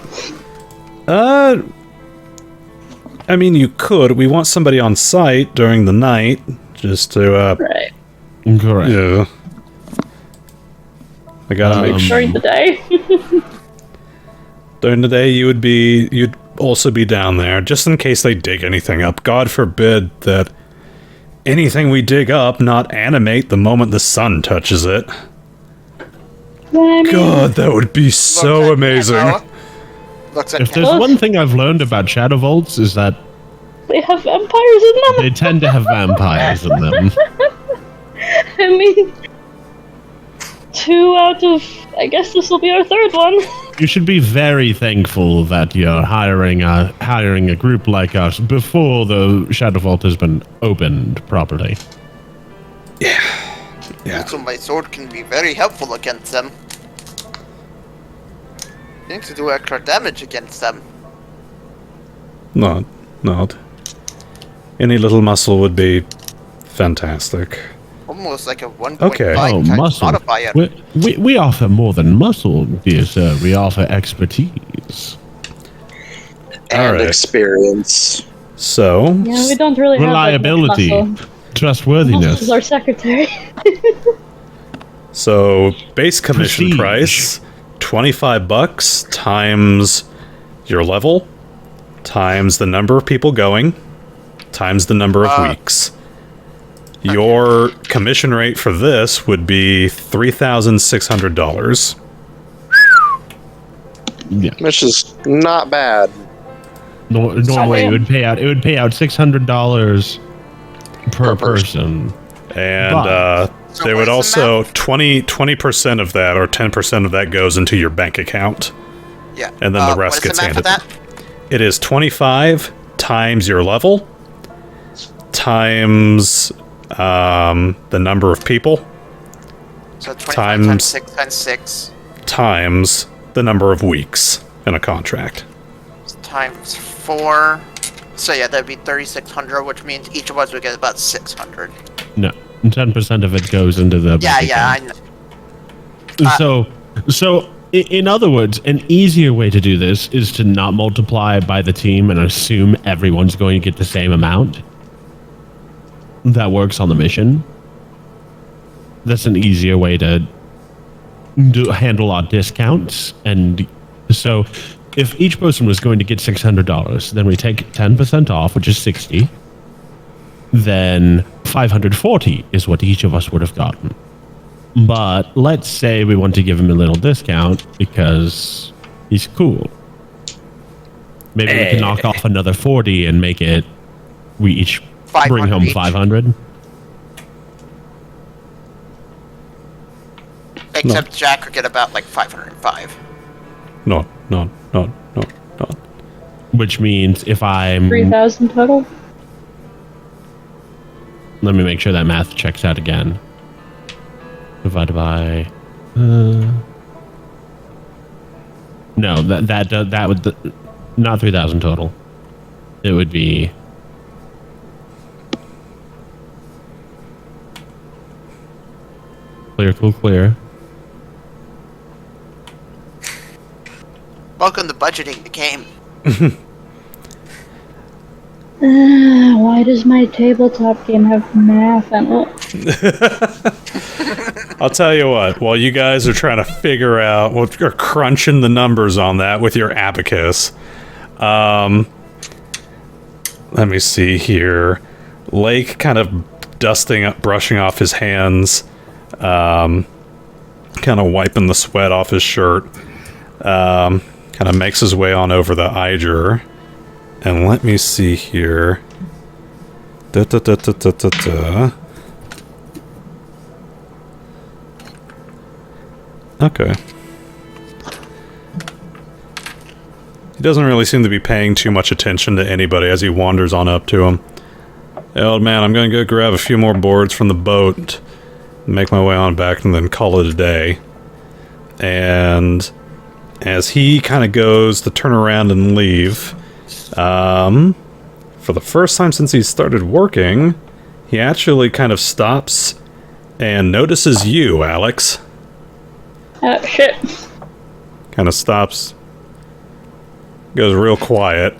S1: I mean, you could. We want somebody on site during the night, just to,
S2: Right.
S4: Correct.
S1: yeah. I gotta make sure.
S2: During the day.
S1: During the day, you'd also be down there, just in case they dig anything up. God forbid that anything we dig up not animate the moment the sun touches it.
S2: I mean,
S1: God, that would be so
S3: Looks at
S1: amazing.
S3: Nemo. Looks at
S4: If there's one thing I've learned about Shadow Vaults is that
S2: they have vampires in them.
S4: they tend to have vampires in them.
S2: I mean, 2 out of, I guess this will be our 3rd one.
S4: You should be very thankful that you're hiring a group like us before the Shadow Vault has been opened properly.
S1: Yeah.
S3: Also, my sword can be very helpful against them. Seems to do extra damage against them.
S1: Not. Any little muscle would be fantastic.
S3: Almost like a 1.5
S1: Okay.
S4: Oh,
S3: times
S4: muscle.
S3: modifier.
S4: We offer more than muscle, dear sir. We offer expertise.
S5: And
S1: Alright.
S5: experience.
S1: So,
S2: Yeah, we don't really
S4: Reliability.
S2: have that much muscle.
S4: Trustworthiness.
S2: Muscle's our secretary.
S1: so base commission
S4: Prestige.
S1: price, $25 times your level, times the number of people going, times the number of weeks. Your commission rate for this would be $3,600.
S4: Yeah.
S5: Which is not bad.
S4: Normally it would pay out $600 per person.
S1: And
S3: So
S1: they would
S3: what's the
S1: also
S3: math?
S1: 20% of that, or 10% of that goes into your bank account.
S3: Yeah.
S1: And then the rest
S3: what is
S1: gets
S3: the math for
S1: handed.
S3: that?
S1: It is 25 times your level, times the number of people,
S3: So 25
S1: times-
S3: times 6 times 6
S1: times the number of weeks in a contract.
S3: times 4. So yeah, that'd be 3,600, which means each of us would get about 600.
S4: No, 10% of it goes into the
S3: Yeah,
S4: bank
S3: yeah,
S4: account.
S3: I know.
S4: So in other words, an easier way to do this is to not multiply by the team and assume everyone's going to get the same amount. That works on the mission. That's an easier way to handle our discounts. And so if each person was going to get $600, then we take 10% off, which is 60. Then 540 is what each of us would have gotten. But let's say we want to give him a little discount because he's cool. Maybe we can knock off another 40 and make it, we each bring home
S3: each.
S4: 500.
S3: Except Jack would get about like 505.
S1: No.
S4: Which means if I'm...
S2: 3,000 total?
S4: Let me make sure that math checks out again. Divided by... no, that would... not 3,000 total. It would be... Clear.
S3: Welcome to budgeting the game.
S2: Why does my tabletop game have math in it?
S1: I'll tell you what, while you guys are trying to figure out, well, you're crunching the numbers on that with your abacus. Let me see here. Lake kind of brushing off his hands, kind of wiping the sweat off his shirt. Kind of makes his way on over the Eiger. And let me see here. Okay. He doesn't really seem to be paying too much attention to anybody as he wanders on up to him. Hey, old man, I'm gonna go grab a few more boards from the boat, make my way on back, and then call it a day. And as he kind of goes to turn around and leave, for the first time since he started working, he actually kind of stops and notices you, Alex.
S2: Shit.
S1: Kind of stops, goes real quiet.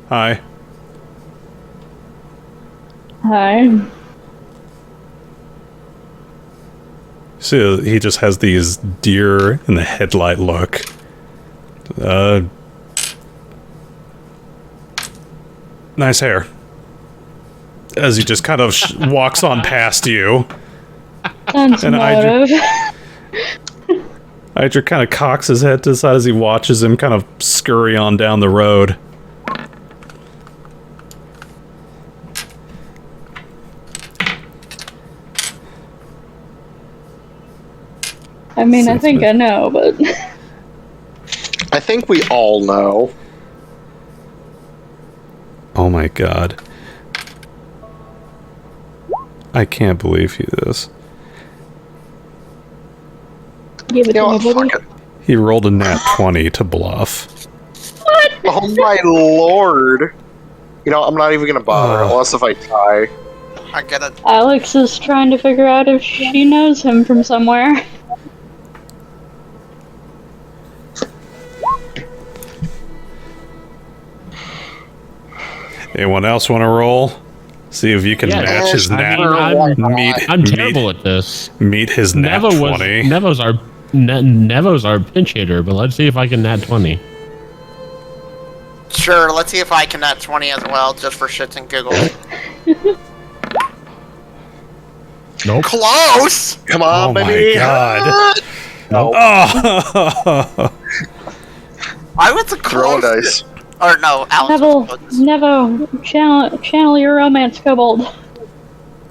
S1: Hi.
S2: Hi.
S1: See, he just has these deer in the headlight look. Nice hair. As he just kind of walks on past you.
S2: That's
S1: And
S2: motive.
S1: Hydra kind of cocks his head to the side as he watches him kind of scurry on down the road.
S2: I mean, I think I know, but...
S5: I think we all know.
S1: Oh my god. I can't believe he this.
S2: Give it
S5: You know
S2: to
S5: what,
S2: me,
S5: fuck
S2: buddy.
S5: it.
S1: He rolled a nat 20 to bluff.
S5: Oh my lord. You know, I'm not even gonna bother, unless if I tie.
S3: I get it.
S2: Alex is trying to figure out if she knows him from somewhere.
S1: Anyone else want to roll? See if you can
S4: Yeah,
S1: match his nat.
S4: I'm terrible at this.
S1: Meet his nat 20.
S4: Nevo's our pinch hitter, but let's see if I can nat 20.
S3: Sure, let's see if I can nat 20 as well, just for shits and giggles.
S4: Nope.
S3: Close!
S5: Come on,
S1: Oh
S5: baby.
S1: my god.
S5: No.
S1: Oh.
S3: I was a
S5: Throw
S3: close.
S5: dice.
S3: Or no, Alex was close.
S2: Nevo, channel your romance, kobold.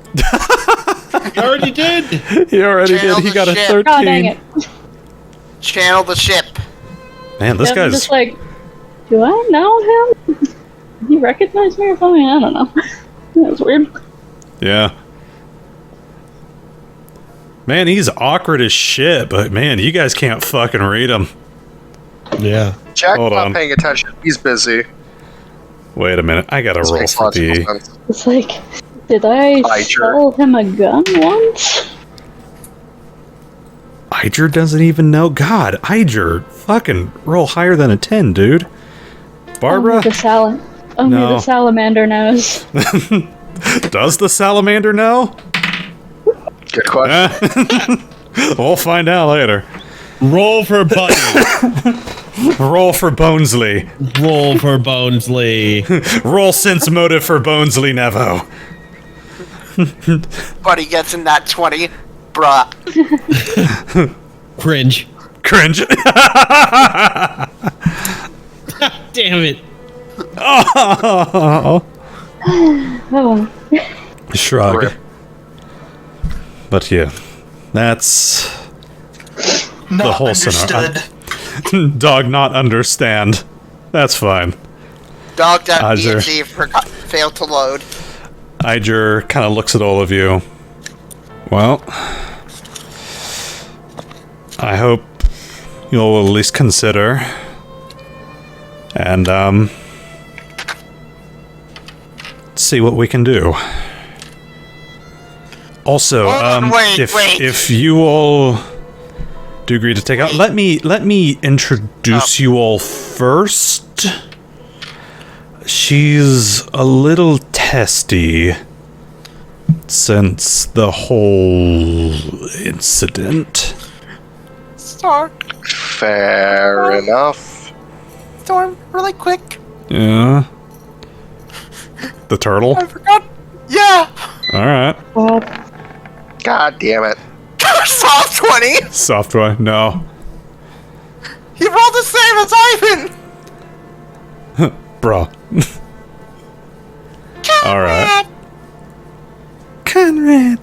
S4: You already did.
S1: He already
S3: Channel
S1: did. He
S3: the
S1: got a
S3: ship.
S1: 13.
S2: Oh, dang it.
S3: Channel the ship.
S1: Man, this
S2: I'm
S1: guy's...
S2: just like, do I know him? Did he recognize me or something? I don't know. That was weird.
S1: Yeah. Man, he's awkward as shit, but man, you guys can't fucking read him.
S4: Yeah.
S5: Jack's
S1: Hold
S5: not
S1: on.
S5: paying attention. He's busy.
S1: Wait a minute. I gotta
S5: This
S1: roll
S5: makes
S1: for
S5: logical
S1: the...
S5: sense.
S2: It's like, did I
S5: Iger.
S2: sell him a gun once?
S1: Iger doesn't even know. God, Iger, fucking roll higher than a 10, dude. Barbara,
S2: Only
S1: No.
S2: the salamander knows.
S1: does the salamander know?
S5: Good question.
S1: We'll find out later.
S4: Roll for Buddy.
S1: Roll for Bonesley.
S4: Roll for Bonesley.
S1: Roll sense motive for Bonesley, Nevo.
S3: Buddy gets in that 20. Bruh.
S4: Cringe.
S1: Cringe.
S4: Damn it.
S1: Oh.
S2: Oh,
S1: Shrug.
S5: Rip.
S1: But yeah, that's
S6: Not
S1: whole
S6: understood.
S1: scenario. Dog not understand. That's fine. Iger.
S3: Dog.exe failed to load.
S1: Iger kind of looks at all of you. Well, I hope you'll at least consider. And, see what we can do. Also,
S3: Wait.
S1: if you all do agree to take out, let me introduce you all first. She's a little testy since the whole incident.
S3: Storm,
S5: Fair enough.
S3: really quick.
S1: Yeah. The turtle?
S3: I forgot. Yeah.
S1: Alright.
S2: God.
S5: God damn it.
S3: Soft 20.
S1: Software? No.
S3: He rolled the same as Ivan.
S1: Bro. Alright. Conrad!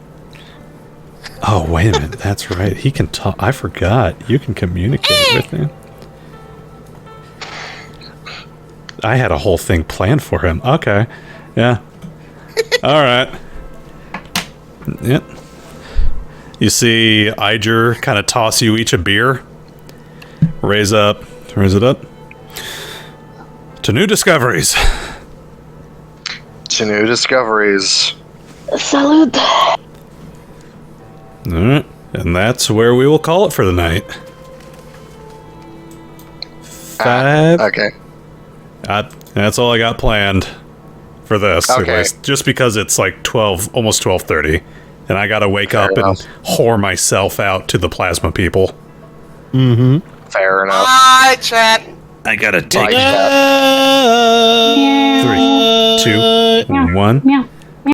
S1: Oh, wait a minute. That's right. He can talk. I forgot. You can communicate with him. I had a whole thing planned for him. Okay. Yeah. Alright. Yep. You see Iger kind of toss you each a beer. Raise it up. To new discoveries.
S5: To new discoveries.
S2: Salute.
S1: Alright. And that's where we will call it for the night. 5.
S5: Okay.
S1: That's all I got planned for this. At
S5: Okay.
S1: least. Just because it's like 12, almost 12:30. And I gotta wake up
S5: enough.
S1: and whore myself out to the plasma people.
S5: Fair enough.
S3: Hi, chat.
S1: I gotta take
S5: Like that.
S1: 3, 2, 1.
S2: Meow.